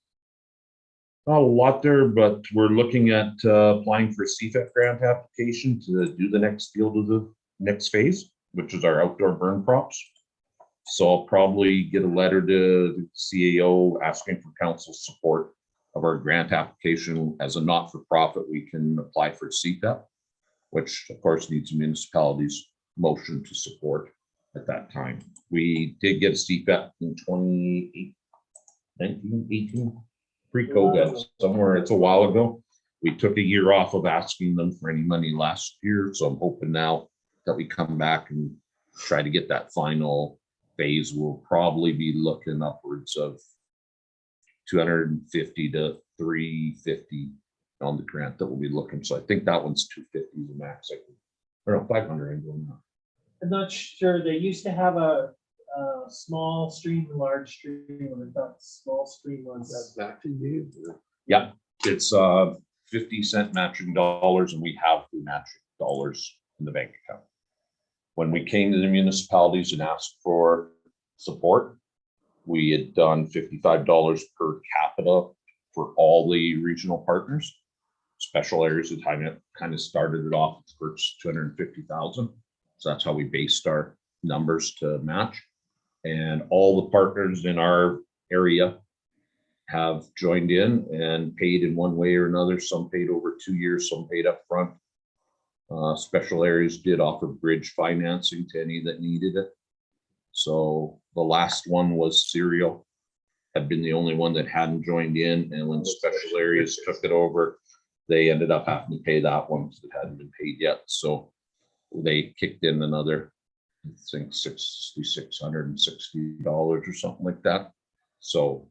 not a lot there, but we're looking at applying for a CFEP grant application to do the next field of the next phase, which is our outdoor burn props. So I'll probably get a letter to the CAO asking for council support of our grant application. As a not-for-profit, we can apply for CFEP, which of course needs a municipality's motion to support at that time. We did get a CFEP in 2018, pre-COVID, somewhere. It's a while ago. We took a year off of asking them for any money last year. So I'm hoping now that we come back and try to get that final phase. We'll probably be looking upwards of 250 to 350 on the grant that we'll be looking. So I think that one's 250 is the max. Or no, 500. I'm not sure. They used to have a small stream and large stream, and I thought small stream was. Yeah, it's 50-cent matching dollars, and we have the matching dollars in the bank account. When we came to the municipalities and asked for support, we had done $55 per capita for all the regional partners. Special Areas at the time kind of started it off at first 250,000. So that's how we based our numbers to match. And all the partners in our area have joined in and paid in one way or another. Some paid over 2 years, some paid up front. Special Areas did offer bridge financing to any that needed it. So the last one was Serial, had been the only one that hadn't joined in. And when Special Areas took it over, they ended up having to pay that one because it hadn't been paid yet. So they kicked in another, I think $660 or something like that. So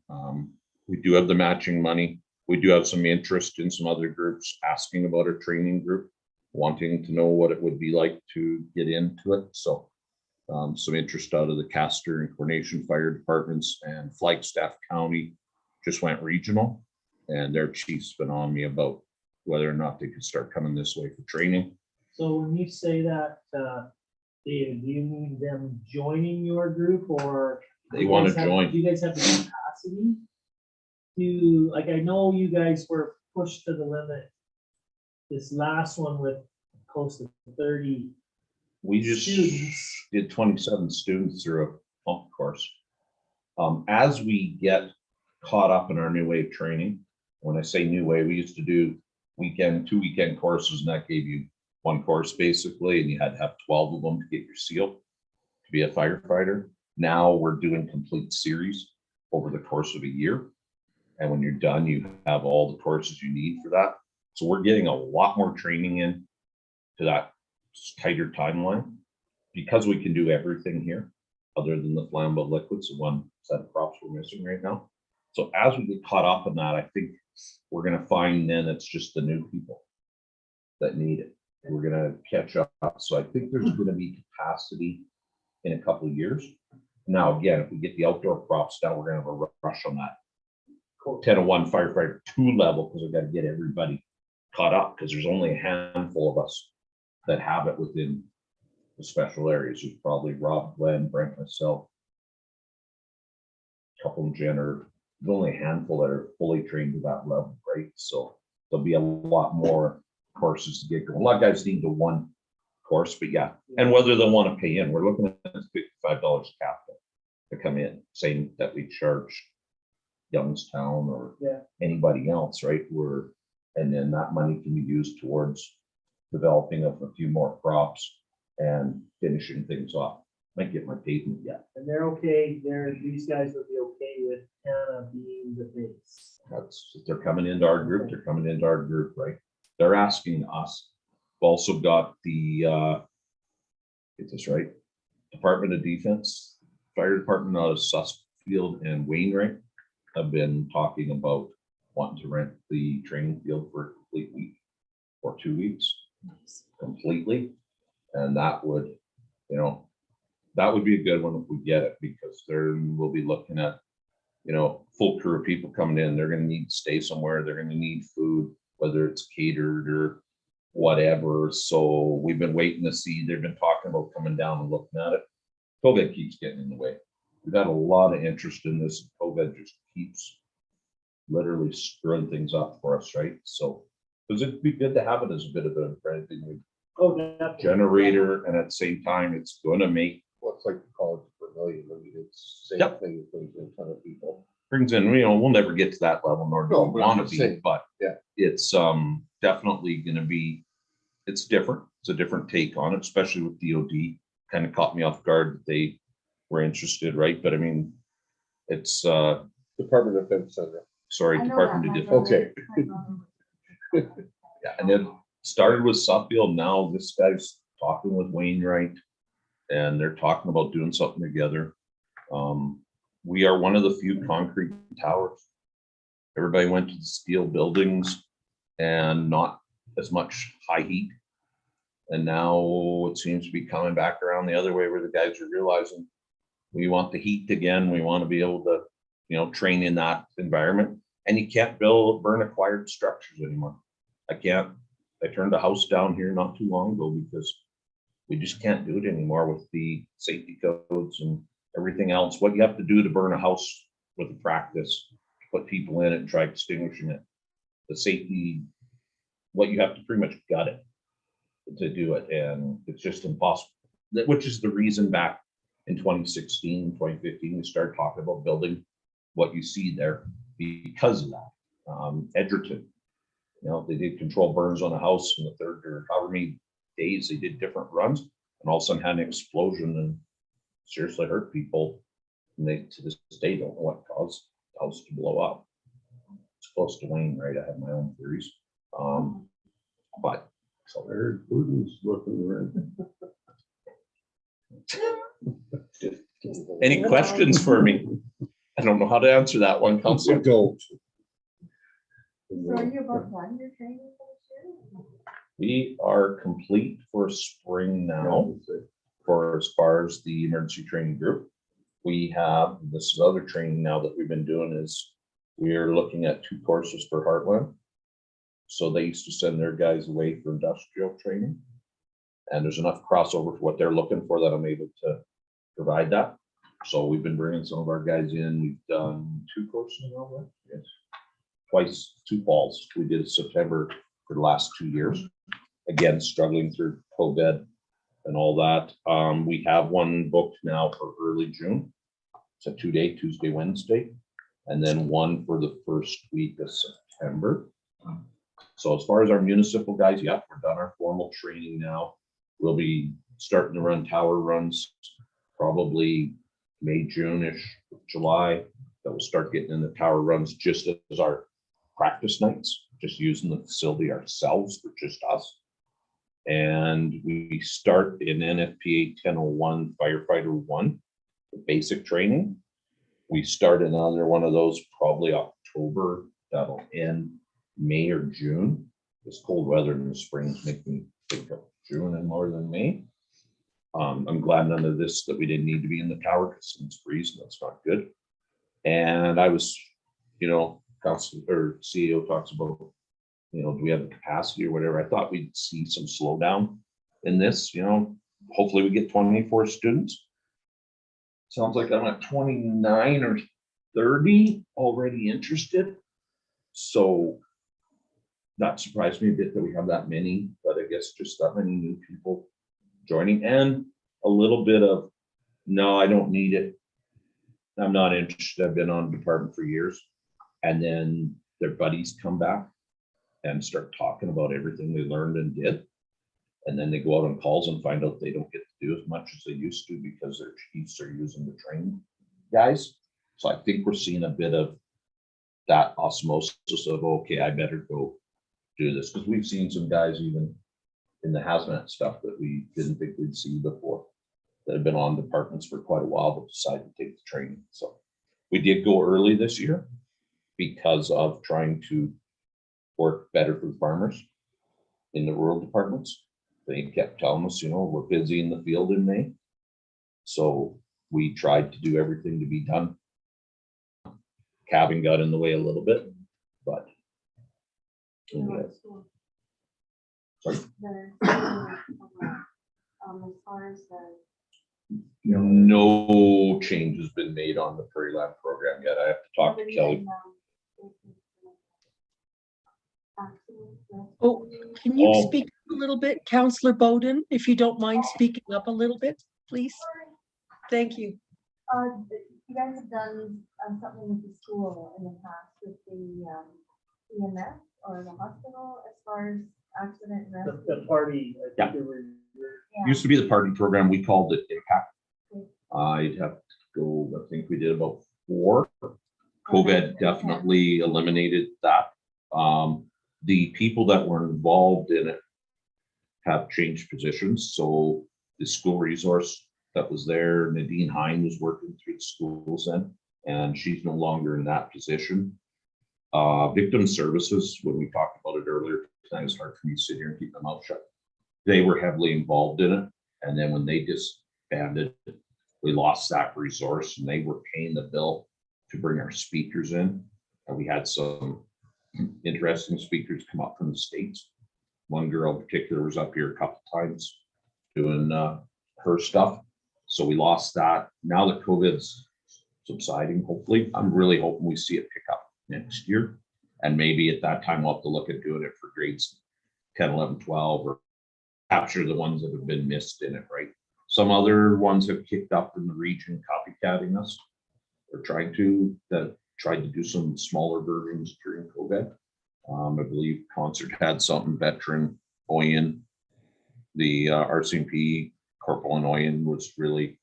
we do have the matching money. We do have some interest in some other groups asking about a training group, wanting to know what it would be like to get into it. So some interest out of the Castor and Coronation Fire Departments, and Flagstaff County just went regional, and their chief's been on me about whether or not they could start coming this way for training. So when you say that, David, do you mean them joining your group, or They want to join. do you guys have the capacity to, like, I know you guys were pushed to the limit this last one with close to 30. We just Students. did 27 students through a pump course. As we get caught up in our new way of training, when I say new way, we used to do 2 weekend courses, and that gave you 1 course basically, and you had to have 12 of them to get your seal to be a firefighter. Now we're doing complete series over the course of a year. And when you're done, you have all the courses you need for that. So we're getting a lot more training in to that tighter timeline, because we can do everything here other than the flammable liquids, the one set of props we're missing right now. So as we get caught up in that, I think we're going to find then it's just the new people that need it. we're gonna catch up. So I think there's gonna be capacity in a couple of years. Now, again, if we get the outdoor props down, we're gonna have a rush on that 10-1 firefighter 2 level, because we've got to get everybody caught up, because there's only a handful of us that have it within the special areas. There's probably Rob, Glenn, Brent, myself, a couple of Jenner. There's only a handful that are fully trained to that level, right? So there'll be a lot more courses to get going. A lot of guys need the one course, but yeah, and whether they want to pay in, we're looking at $55 capital to come in, same that we charge Youngstown or anybody else, right? And then that money can be used towards developing of a few more crops and finishing things off. Might get my pavement yet. And they're okay, these guys would be okay with Hanna being the base. That's, if they're coming into our group, they're coming into our group, right? They're asking us. We've also got the, get this right, Department of Defense, Fire Department out of Susfield and Wainwright have been talking about wanting to rent the training field for a complete week or 2 weeks completely. And that would, you know, that would be a good one if we get it, because there we'll be looking at, you know, full crew of people coming in. They're going to need to stay somewhere. They're going to need food, whether it's catered or whatever. So we've been waiting to see. They've been talking about coming down and looking at it. COVID keeps getting in the way. We've got a lot of interest in this. COVID just keeps literally screwing things up for us, right? So, because it'd be good to have it as a bit of a generator, and at the same time, it's going to make What's like the college for a million. I mean, it's same Yep. thing, brings in a ton of people. brings in, you know, we'll never get to that level, nor do No, we but I'm want to just be, saying, but yeah. it's definitely going to be, it's different. It's a different take on it, especially with DOD. Kind of caught me off guard that they were interested, right? But I mean, it's Department of Defense Center. sorry, I know Department that, of my Defense. Okay. brother- Yeah, and then started with Suffield. Now this guy's talking with Wainwright, and they're talking about doing something together. We are one of the few concrete towers. Everybody went to the steel buildings and not as much high heat. And now it seems to be coming back around the other way, where the guys are realizing we want the heat again. We want to be able to, you know, train in that environment. And you can't burn acquired structures anymore. I turned a house down here not too long ago because we just can't do it anymore with the safety codes and everything else. What you have to do to burn a house with a practice, put people in it and try extinguishing it. The safety, what you have to pretty much gut it to do it. And it's just impossible, which is the reason back in 2016, 2015, we started talking about building what you see there because of that. Edgerton, you know, they did control burns on a house in the third or however many days they did different runs, and all of a sudden had an explosion and seriously hurt people. And they to this day don't know what caused the house to blow up. It's close to Wayne, right? I have my own theories. But so There's Putin's looking around. any questions for me? I don't know how to answer that one, Counselor. Don't. So are you about done your training for this year? We are complete for spring now, for as far as the emergency training group. We have this other training now that we've been doing is we are looking at 2 courses for Heartland. So they used to send their guys away for industrial training. And there's enough crossover for what they're looking for that I'm able to provide that. So we've been bringing some of our guys in. We've done 2 courses now, right? Yes. Twice, 2 falls. We did September for the last 2 years. Again, struggling through COVID and all that. We have one booked now for early June. It's a 2-day, Tuesday, Wednesday, and then one for the first week of September. So as far as our municipal guys, yeah, we're done our formal training now. We'll be starting to run tower runs probably May, June-ish, July. That will start getting in the tower runs just as our practice nights, just using the facility ourselves for just us. And we start in Nfpa 1001 Firefighter 1, the basic training. We start another one of those probably October. That'll end May or June. This cold weather in the springs make me think of June and more than May. I'm glad none of this, that we didn't need to be in the tower because it's freezing, that's not good. And I was, you know, council or CEO talks about, you know, do we have the capacity or whatever? I thought we'd see some slowdown in this, you know, hopefully we get 24 students. Sounds like I'm at 29 or 30 already interested. So that surprised me a bit that we have that many, but I guess just that many new people joining and a little bit of, no, I don't need it. I'm not interested. I've been on department for years. And then their buddies come back and start talking about everything they learned and did. And then they go out on calls and find out they don't get to do as much as they used to because their chiefs are using the trained guys. So I think we're seeing a bit of that osmosis of, okay, I better go do this. Because we've seen some guys even in the hazmat stuff that we didn't think we'd see before that have been on departments for quite a while, but decided to take the training. So we did go early this year because of trying to work better for the farmers in the rural departments. They kept telling us, you know, we're busy in the field in May. So we tried to do everything to be done. Calving got in the way a little bit, but. Sorry. As far as the. No change has been made on the Prairie Land program yet. I have to talk to Kelly. Oh, can you Oh. speak a little bit, Counselor Bowden, if you don't mind speaking up a little bit, please? Thank you. You guys have done something with the school in the past with the EMS or the hospital as far as accident rescue? The party. I Yeah. think they were- Yeah. Used to be the party program. We called it Impact. I'd have to go, I think we did about 4. COVID definitely eliminated that. The people that were involved in it have changed positions. So the school resource that was there, Nadine Hine was working through the schools then, and she's no longer in that position. Victim services, when we talked about it earlier, tonight, it's hard for me to sit here and keep my mouth shut. They were heavily involved in it. And then when they disbanded, we lost that resource and they were paying the bill to bring our speakers in. And we had some interesting speakers come up from the States. One girl in particular was up here a couple times doing her stuff. So we lost that. Now that COVID's subsiding, hopefully, I'm really hoping we see it pick up next year. And maybe at that time, we'll have to look at doing it for grades 10, 11, 12, or capture the ones that have been missed in it, right? Some other ones have kicked up in the region, copycatting us. Or trying to do some smaller versions during COVID. I believe Concert had something, veteran Oyen, the RCMP Corporal and Oyen was really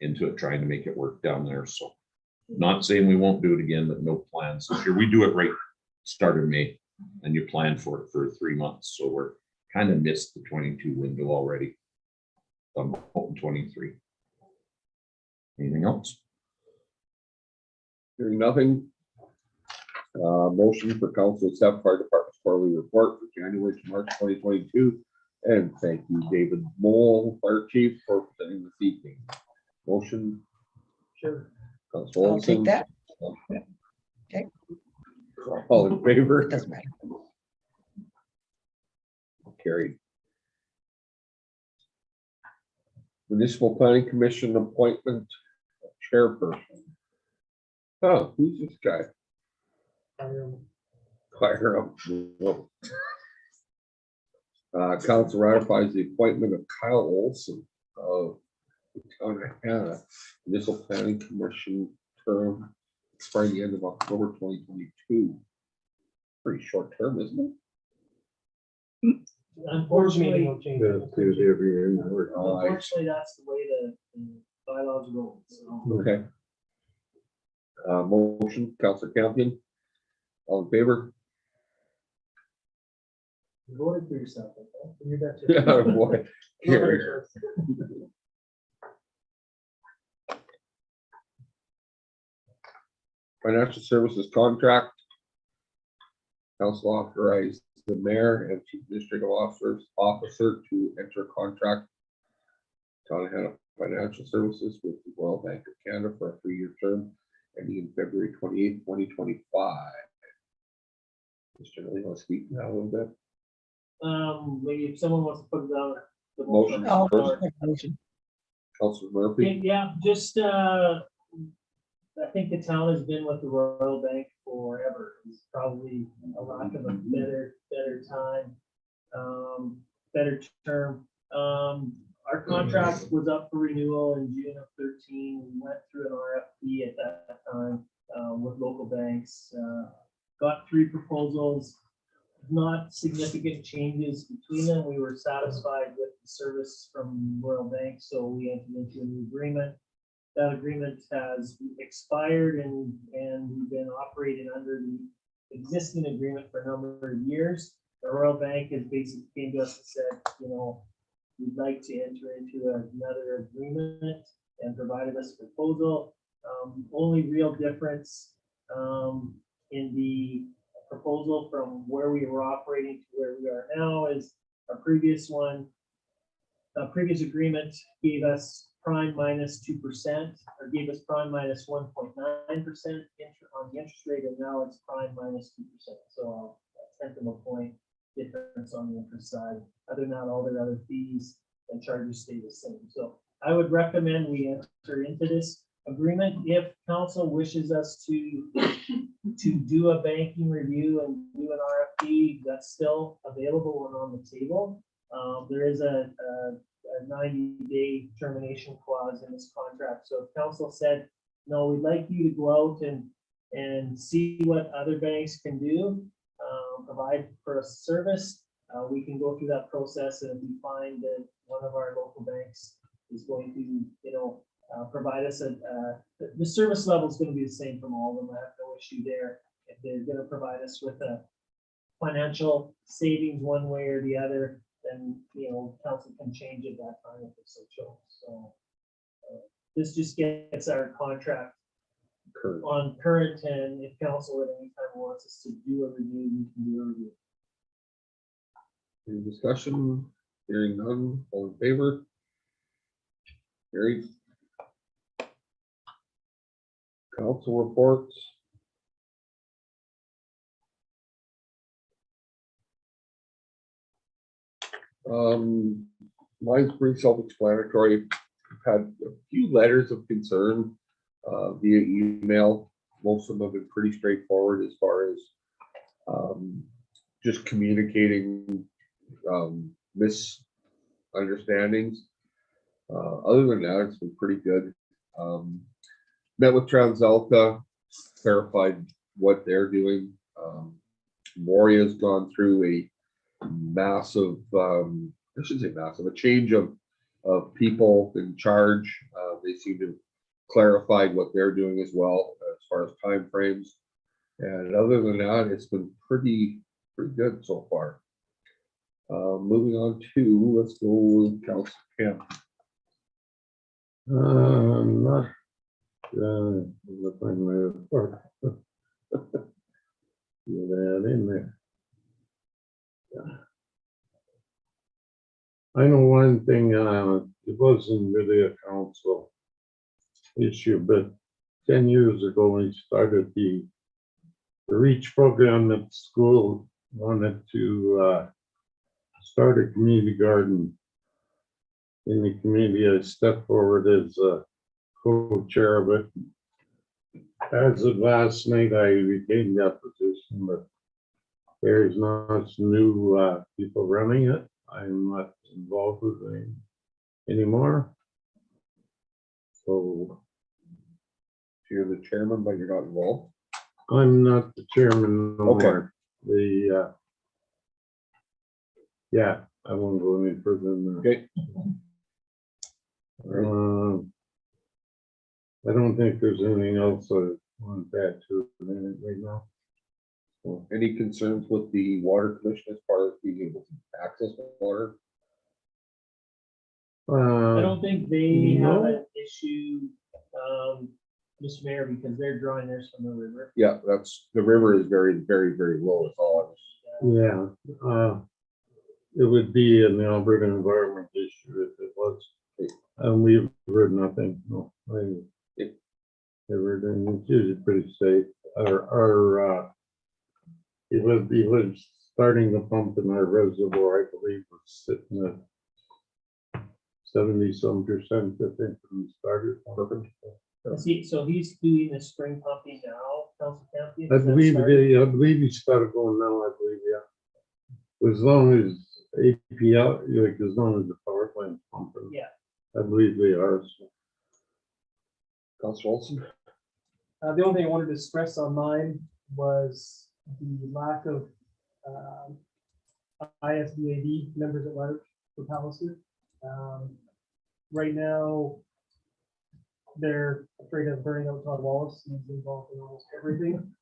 into it, trying to make it work down there. So not saying we won't do it again, but no plans this year. We do it right start of May and you plan for it for 3 months. So we're kind of missed the 22 window already. I'm hoping 23. Anything else? Hearing nothing. Motion for council to accept fire department's quarterly report for January to March 2022. And thank you, David Mole, Fire Chief, for presenting this evening. Motion. Sure. Council I'll take Olson. that. Okay. All in favor? It doesn't matter. Carried. Municipal Planning Commission appointment chairperson. Oh, who's this guy? Fire up. Council ratifies the appointment of Kyle Olson of the town of Hanna, Municipal Planning Commission term expiring the end of October 2022. Pretty short term, isn't it? Unfortunately, no change. Every year. Unfortunately, that's the way the bylaws roll. So. Okay. Motion, Councilor Campion. All in favor? You voted for yourself, okay? You bet Yeah, you. boy. Carried. Financial services contract. Council authorized the mayor and chief administrative officer to enter a contract Town of Hanna Financial Services with the Royal Bank of Canada for a 3-year term ending in February 28th, 2025. Mr. Miller, you want to speak now a little bit? Maybe if someone wants to put it down. the Motion I'll first. make a motion. Councilor Murphy? Yeah, just, I think the town has been with the Royal Bank forever. It's probably a lack of a better time, better term. Our contract was up for renewal in June of 13. We went through an RFP at that time with local banks. Got 3 proposals, not significant changes between them. We were satisfied with the service from Royal Bank, so we entered into a new agreement. That agreement has expired and we've been operating under the existing agreement for a number of years. The Royal Bank has basically came to us and said, you know, we'd like to enter into another agreement and provided us a proposal. Only real difference in the proposal from where we were operating to where we are now is our previous previous agreement gave us prime minus 2%, or gave us prime minus 1.9% on the interest rate, and now it's prime minus 2%. So a 1/10 of a point difference on the interest side. Other than that, all their other fees and charges stay the same. So I would recommend we enter into this agreement. If council wishes us to do a banking review and do an RFP, that's still available and on the table. There is a 90-day termination clause in this contract. So if council said, no, we'd like you to go out and see what other banks can do, provide for a service, we can go through that process, and if we find that one of our local banks is going to, you know, provide us the service level is going to be the same from all of them. I have no issue there. If they're going to provide us with a financial savings one way or the other, then, you know, council can change at that time if it's so chose. So this just gets our contract on current, and if council at any time wants us to do a review, we can do a review. Any discussion? Hearing none, all in favor? Carried. Council reports. Mine's pretty self-explanatory. I've had a few letters of concern via email. Most of them have been pretty straightforward as far as just communicating misunderstandings. Other than that, it's been pretty good. Met with TransAlta, clarified what they're doing. Moria's gone through a massive, I shouldn't say massive, a change of people in charge. They seem to have clarified what they're doing as well as far as timeframes. And other than that, it's been pretty good so far. Moving on to, let's go with Council Camp. Not, let's find my report. Get that in there. Yeah. I know one thing, it wasn't really a council issue, but 10 years ago, we started the REACH program at school, wanted to start a community garden in the community. I stepped forward as a co-chair of it. As of last night, I retained that position, but there's not new people running it. I'm not involved with it anymore. So You're the chairman, but you're not involved. I'm not the chairman no Okay. more. The yeah, I won't go any further than that. Okay. I don't think there's anything else I want to add to it right now. So, any concerns with the water commission as far as being able to access water? I don't think they have No. an issue Mr. Mayor, because they're drawing theirs from the river. Yeah, that's, the river is very, very, very low. It's all I was. Yeah, it would be an Alberta environment issue if it was. And we've heard nothing, no. Everything is usually pretty safe. It was starting the pump in our reservoir, I believe, was sitting at 70-some%, I think, when we started. So he's doing the spring pumping now, Council Champion? I believe he started going now, I believe, yeah. As long as APL, like, as long as the power plant's pumping. Yeah. I believe they are. So. Councilor Olson? The only thing I wanted to stress on mine was the lack of ISBAD members at large for Palliser. Right now, they're afraid of burning out Todd Wallace. He's involved in almost everything.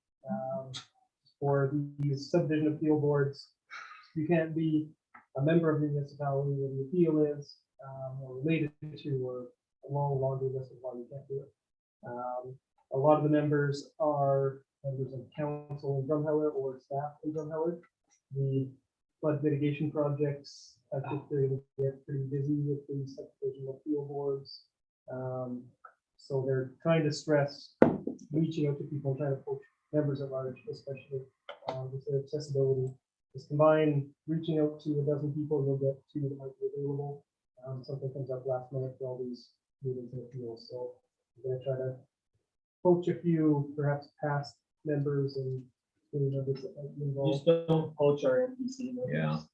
For these subdivision appeal boards, you can't be a member of the municipality where the appeal is, or related to, or a long laundry list of why you can't do it. A lot of the members are members of council in Drumheller or staff in Drumheller. The flood mitigation projects, I think they're going to get pretty busy with the subdivision appeal boards. So they're trying to stress reaching out to people and trying to push members at large, especially with their accessibility. Just combine reaching out to a dozen people, you'll get 2 that might be available. Something comes up last minute for all these meetings and appeals. So I'm going to try to poach a few perhaps past members and members that might be involved. Just don't poach our NPC members.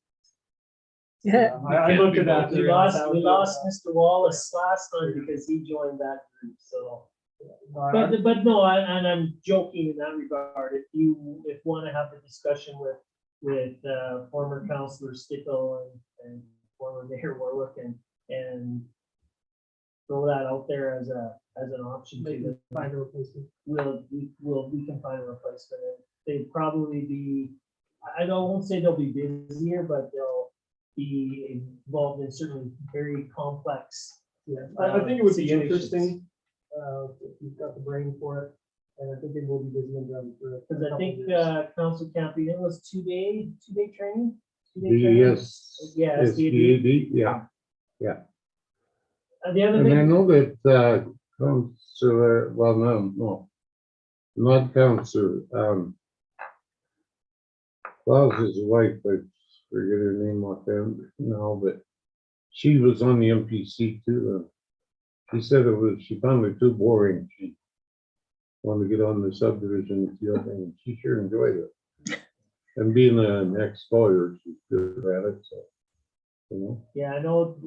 Yeah. I looked at that. We lost Mr. Wallace last time because he joined that group, so. But no, and I'm joking in that regard. If you want to have a discussion with former councillor Stickle and former Mayor Warwick and throw that out there as an option to find a replacement. We can find a replacement. And they'd probably be, I won't say they'll be busier, but they'll be involved in certainly very complex. Yeah, I think it would be interesting if you've got the brain for it, and I think they will be busy and done for it. Because I think Council Camping, it was two-day training. Yes. Yeah, SBAD, yeah. The other And I thing, know that Councilor, well, no, not Councilor, Klaus's wife, I forget her name offhand now, but she was on the MPC too. She said she found it too boring. She wanted to get on the subdivision field, and she sure enjoyed it. And being an ex-lawyer, she's good at it, so, you know. yeah, I know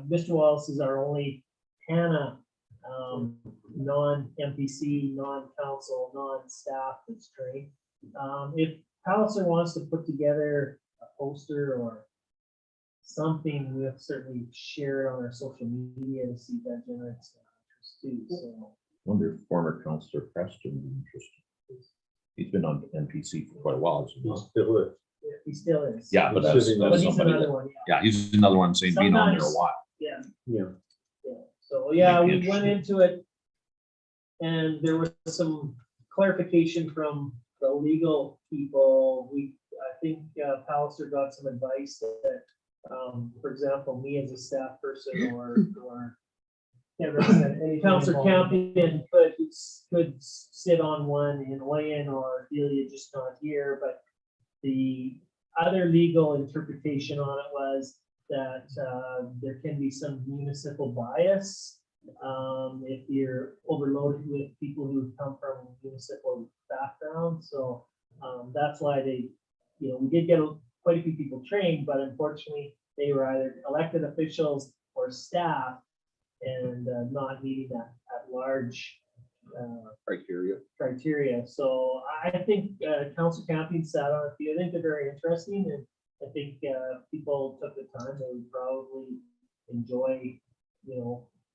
Mr. Wallace is our only Hanna non-MPC, non-council, non-staff that's trained. If Palliser wants to put together a poster or something, we'll certainly share it on our social media to see if that generates interest too. So. Wonder if former councillor Preston is interested. He's been on NPC for quite a while. He still is. Yeah, he still is. Yeah, but that's But somebody he's another that, one. yeah, he's another one saying being on there a while. Yeah. Yeah. So yeah, we went into it, and there was some clarification from the legal people. I think Palliser got some advice that, for example, me as a staff person or Councillor Campion could sit on one in Lynn or Delia just not here, but the other legal interpretation on it was that there can be some municipal bias if you're overloaded with people who come from a municipal background. So that's why we did get quite a few people trained, but unfortunately they were either elected officials or staff and not meeting that at large criteria. So I think Council Camping sat on a few. I think they're very interesting, and I think people took the time. They would probably enjoy,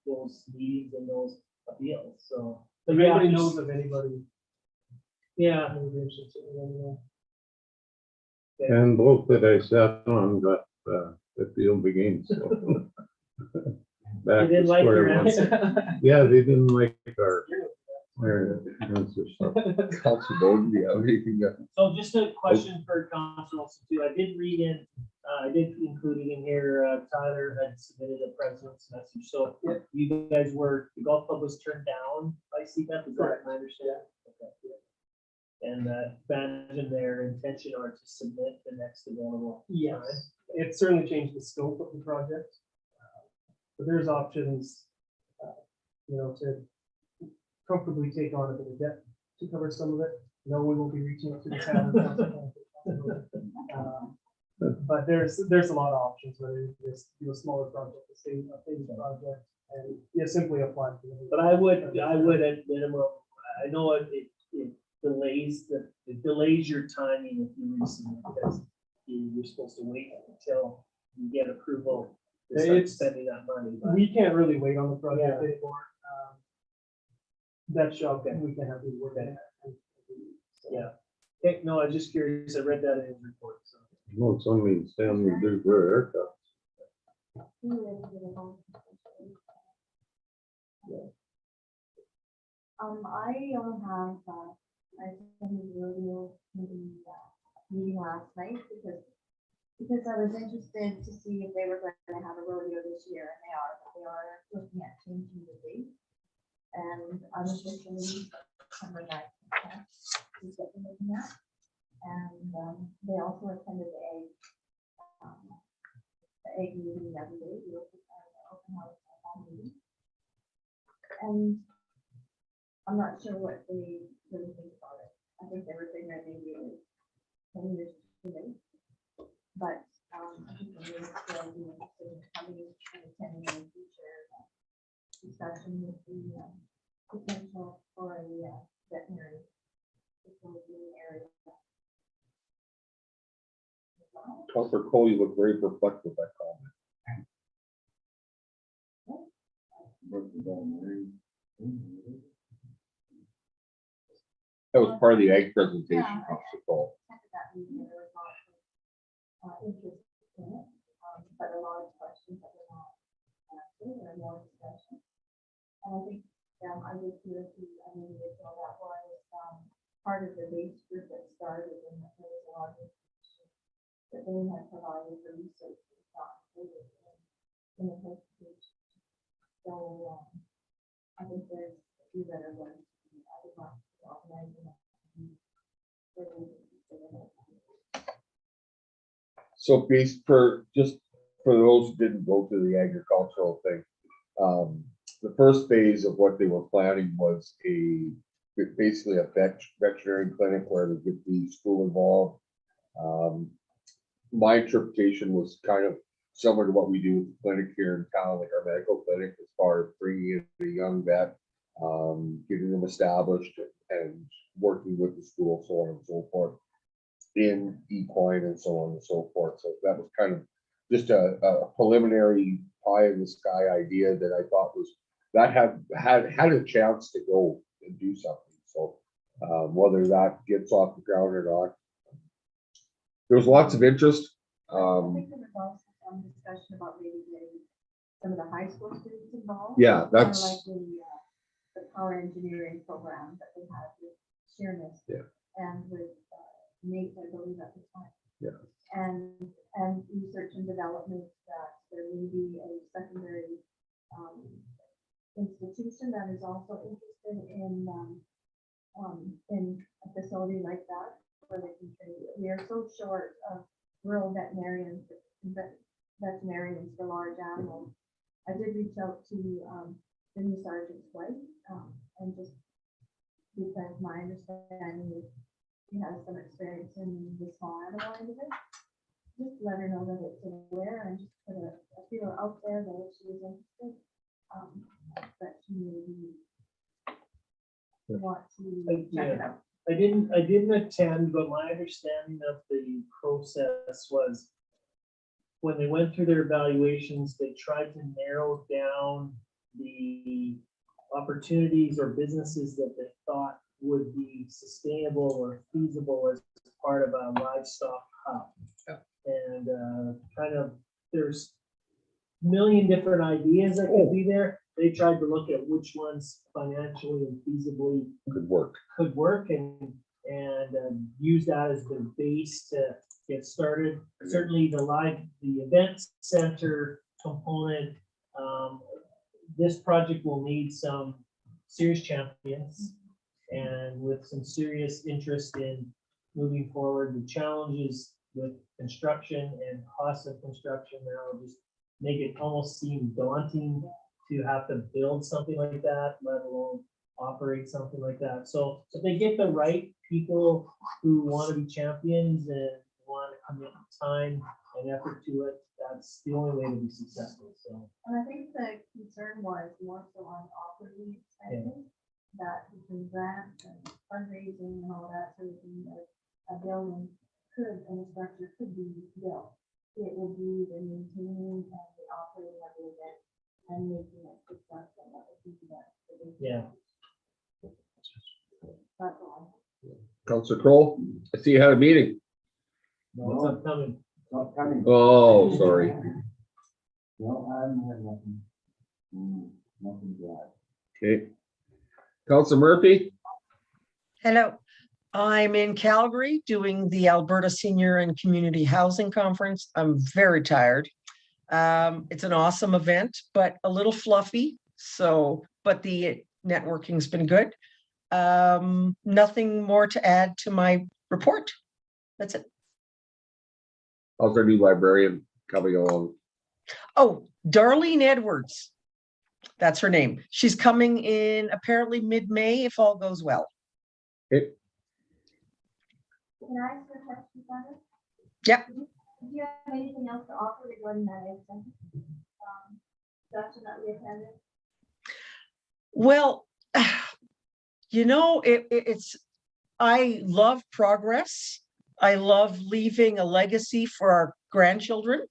those meetings and those appeals. So, but if anybody knows of anybody, yeah, And both that I sat on got the field again, so. they Back didn't to like square your one. answer. Yeah, they didn't like our Council Bowden, do you have anything that? So just a question for council too. I did read in, I did include it in here, Tyler had submitted a president's message. So if you guys were, the golf club was turned down by CPAP, is that my understanding? Okay, good. And abandoned their intention or to submit the next available. Yes, it certainly changed the scope of the project. But there's options, to comfortably take on a bit of debt to cover some of it. No, we won't be reaching out to the town. But there's a lot of options, whether you just do a smaller project, a phased project, and you simply apply. for it. But I would at minimum, I know it delays your timing if you resubmit because you're supposed to wait until you get approval to start It's- spending that money. But We can't really wait on the project Yeah. anymore. That shop, we can have to work on it. yeah. Okay, no, I was just curious. I read that in his report. So. No, it's only Stanley did wear haircut. I only have, I attended the rodeo meeting last night because I was interested to see if they were going to have a rodeo this year, and they are looking at changing the date. And unofficially, September 9th is what they're looking at. And they also attended the egg meeting the other day, the open house meeting. And I'm not sure what they really think about it. I think they were thinking that maybe it was 10 years too late. But I think they will still be interested in coming and attending in the future discussion with the potential for a veterinary facility in the area. Councilor Cole, you look very perplexed with that comment. That was part of the egg presentation, Yeah. Councilor Cole. That meeting, there was lots of interest in it, but a lot of questions that were not answered, or more discussion. And I think, I did hear an individual that was part of the base group that started, and that there was a lot of information that they had provided for research that was not included in the presentation. So I think there's a few that are going to be, I would like to organize them. So based just for those who didn't go to the agricultural thing, the first phase of what they were planning was basically a veterinary clinic where they get the school involved. My interpretation was kind of similar to what we do with the clinic here in town, like our medical clinic, as far as bringing in a young vet, getting them established and working with the school, so on and so forth, in equine and so on and so forth. So that was kind of just a preliminary pie in the sky idea that I thought was, that had a chance to go and do something. So whether that gets off the ground or not, there was lots of interest. I think there was also some discussion about maybe getting some of the high school students involved. Yeah, Kind of that's, like the power engineering program that they had with Sheerness. Yeah. And with Nate, I believe at the time. Yeah. And research and development that there may be a secondary institution that is also interested in a facility like that where they can train. We are so short of rural veterinarians for large animals. I did reach out to the new sergeant's wife, and just because my understanding is she has some experience in the small animal end of it. Just let her know that it's aware and just put a feeler out there that if she is interested, that she may want to check it out. I didn't attend, but my understanding of the process was when they went through their evaluations, they tried to narrow down the opportunities or businesses that they thought would be sustainable or feasible as part of a livestock hub. Yeah. And kind of there's a million different ideas that could be there. they tried to look at which ones financially and feasibly Good work. could work and use that as the base to get started. Certainly the event center component, this project will need some serious champions and with some serious interest in moving forward. The challenges with construction and cost of construction now just make it almost seem daunting to have to build something like that, let alone operate something like that. So if they get the right people who want to be champions and want to commit time and effort to it, that's the only way to be successful. So And I think the concern was more so on operating expenses, that between grants and fundraising and all that sort of thing, that a building could, and a structure could be built. It will be the maintaining and the operating of the event and making it successful. That would be the big yeah. That's all. Counselor Kroll, I see you had a meeting. What's upcoming? Not coming. Oh, sorry. No, I haven't had nothing. Nothing yet. Okay. Counselor Murphy? Hello. I'm in Calgary doing the Alberta Senior and Community Housing Conference. I'm very tired. It's an awesome event, but a little fluffy. So, but the networking's been good. Nothing more to add to my report. That's it. How's our new librarian coming along? Oh, Darlene Edwards. That's her name. She's coming in apparently mid-May if all goes well. Okay. Can I ask you a question, Sandra? Yep. Do you have anything else to offer regarding that session that we attended? Well, you know, I love progress. I love leaving a legacy for our grandchildren.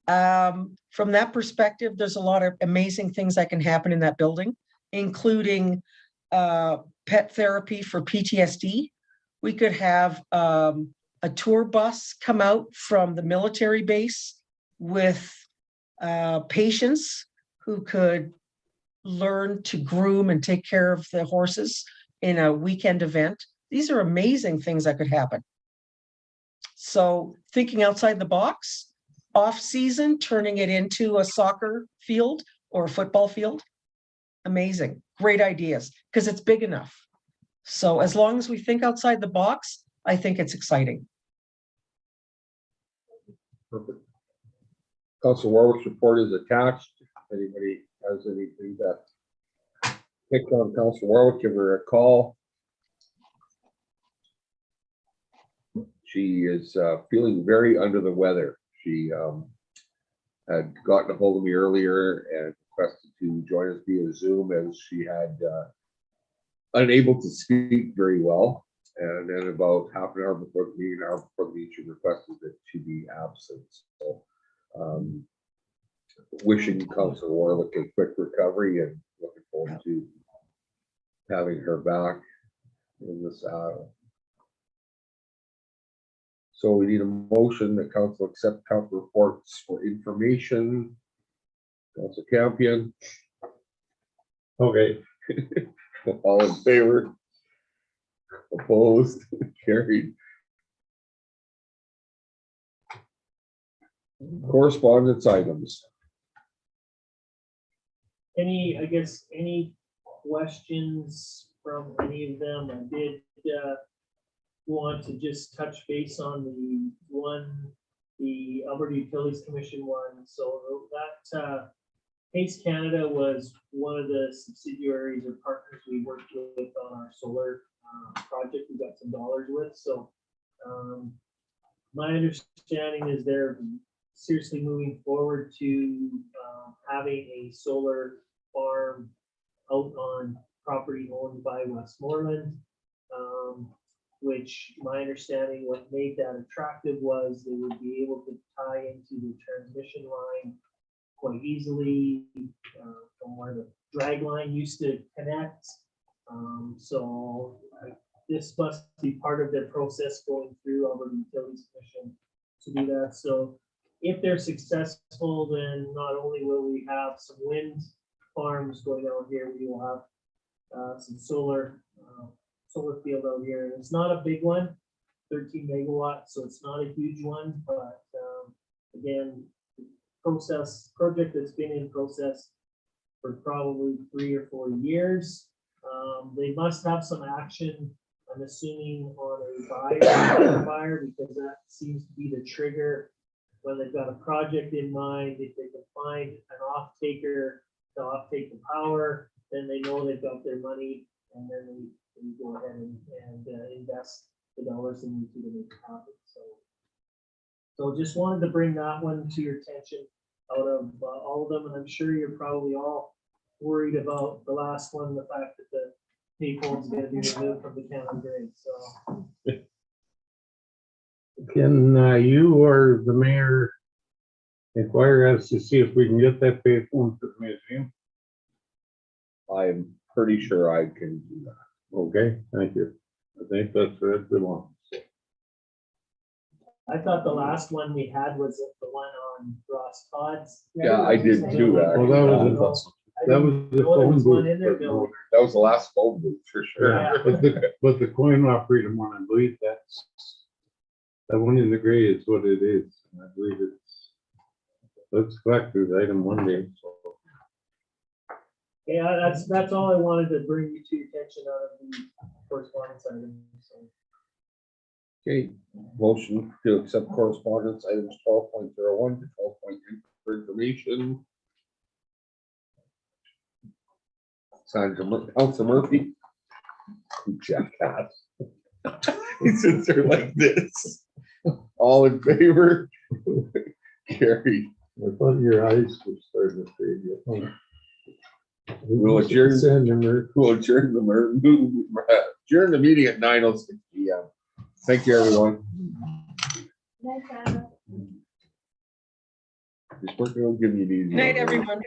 From that perspective, there's a lot of amazing things that can happen in that building, including pet therapy for PTSD. We could have a tour bus come out from the military base with patients who could learn to groom and take care of the horses in a weekend event. These are amazing things that could happen. So thinking outside the box, off season, turning it into a soccer field or a football field. Amazing, great ideas, because it's big enough. So as long as we think outside the box, I think it's exciting. Perfect. Councilor Warwick's report is attached. If anybody has anything that picked on Councilor Warwick, give her a call. She is feeling very under the weather. She had gotten a hold of me earlier and requested to join us via Zoom as she had unable to speak very well. And then about half an hour before the meeting, she requested that she be absent. So wishing Councilor Warwick a quick recovery and looking forward to having her back in this So we need a motion that council accept council reports for information. Councilor Campion. Okay. All in favor? Opposed? Carried. Correspondence items. Any questions from any of them? I did want to just touch base on the Alberta Utilities Commission one. So that Pace Canada was one of the subsidiaries or partners we worked with on our solar project. We got some dollars with. So my understanding is they're seriously moving forward to having a solar farm out on property owned by Westmoreland, which my understanding, what made that attractive was they would be able to tie into the transmission line quite easily from where the drag line used to connect. So this must be part of their process going through Alberta Utilities Commission to do that. So if they're successful, then not only will we have some wind farms going out here. We will have some solar field out here. And it's not a big one, 13 megawatts, so it's not a huge one, but again, project that's been in process for probably 3 or 4 years. They must have some action, I'm assuming, on a buyer, because that seems to be the trigger when they've got a project in mind. If they can find an off-taker to off-take the power, then they know they've got their money, and then they go ahead and invest the dollars they need to make it happen. So just wanted to bring that one to your attention out of all of them, and I'm sure you're probably all worried about the last one, the fact that the payphone is going to be removed from the county grid. So Can you or the mayor inquire us to see if we can get that payphone for the museum? I'm pretty sure I can do that. Okay, thank you. I think that's what it belongs. I thought the last one we had was the one on Ross Todd's. Yeah, I did too, Well, that was the phone booth. That was the last phone booth for sure. Yeah, but the coin operator one, I believe that one in the gray is what it is. I believe let's collect this item one day. So. Yeah, that's all I wanted to bring you to your attention out of the correspondence item. So. Okay, motion to accept correspondence items 12.01 to 12.2 for information. Signed from Council Murphy. Jackass. He sits there like this. All in favor? Carried. I thought your eyes were starting to fade. We'll adjourn the meeting at 9:06 p.m. Thank you, everyone. Nice, Anna. Just working on giving you these. Good night, everyone.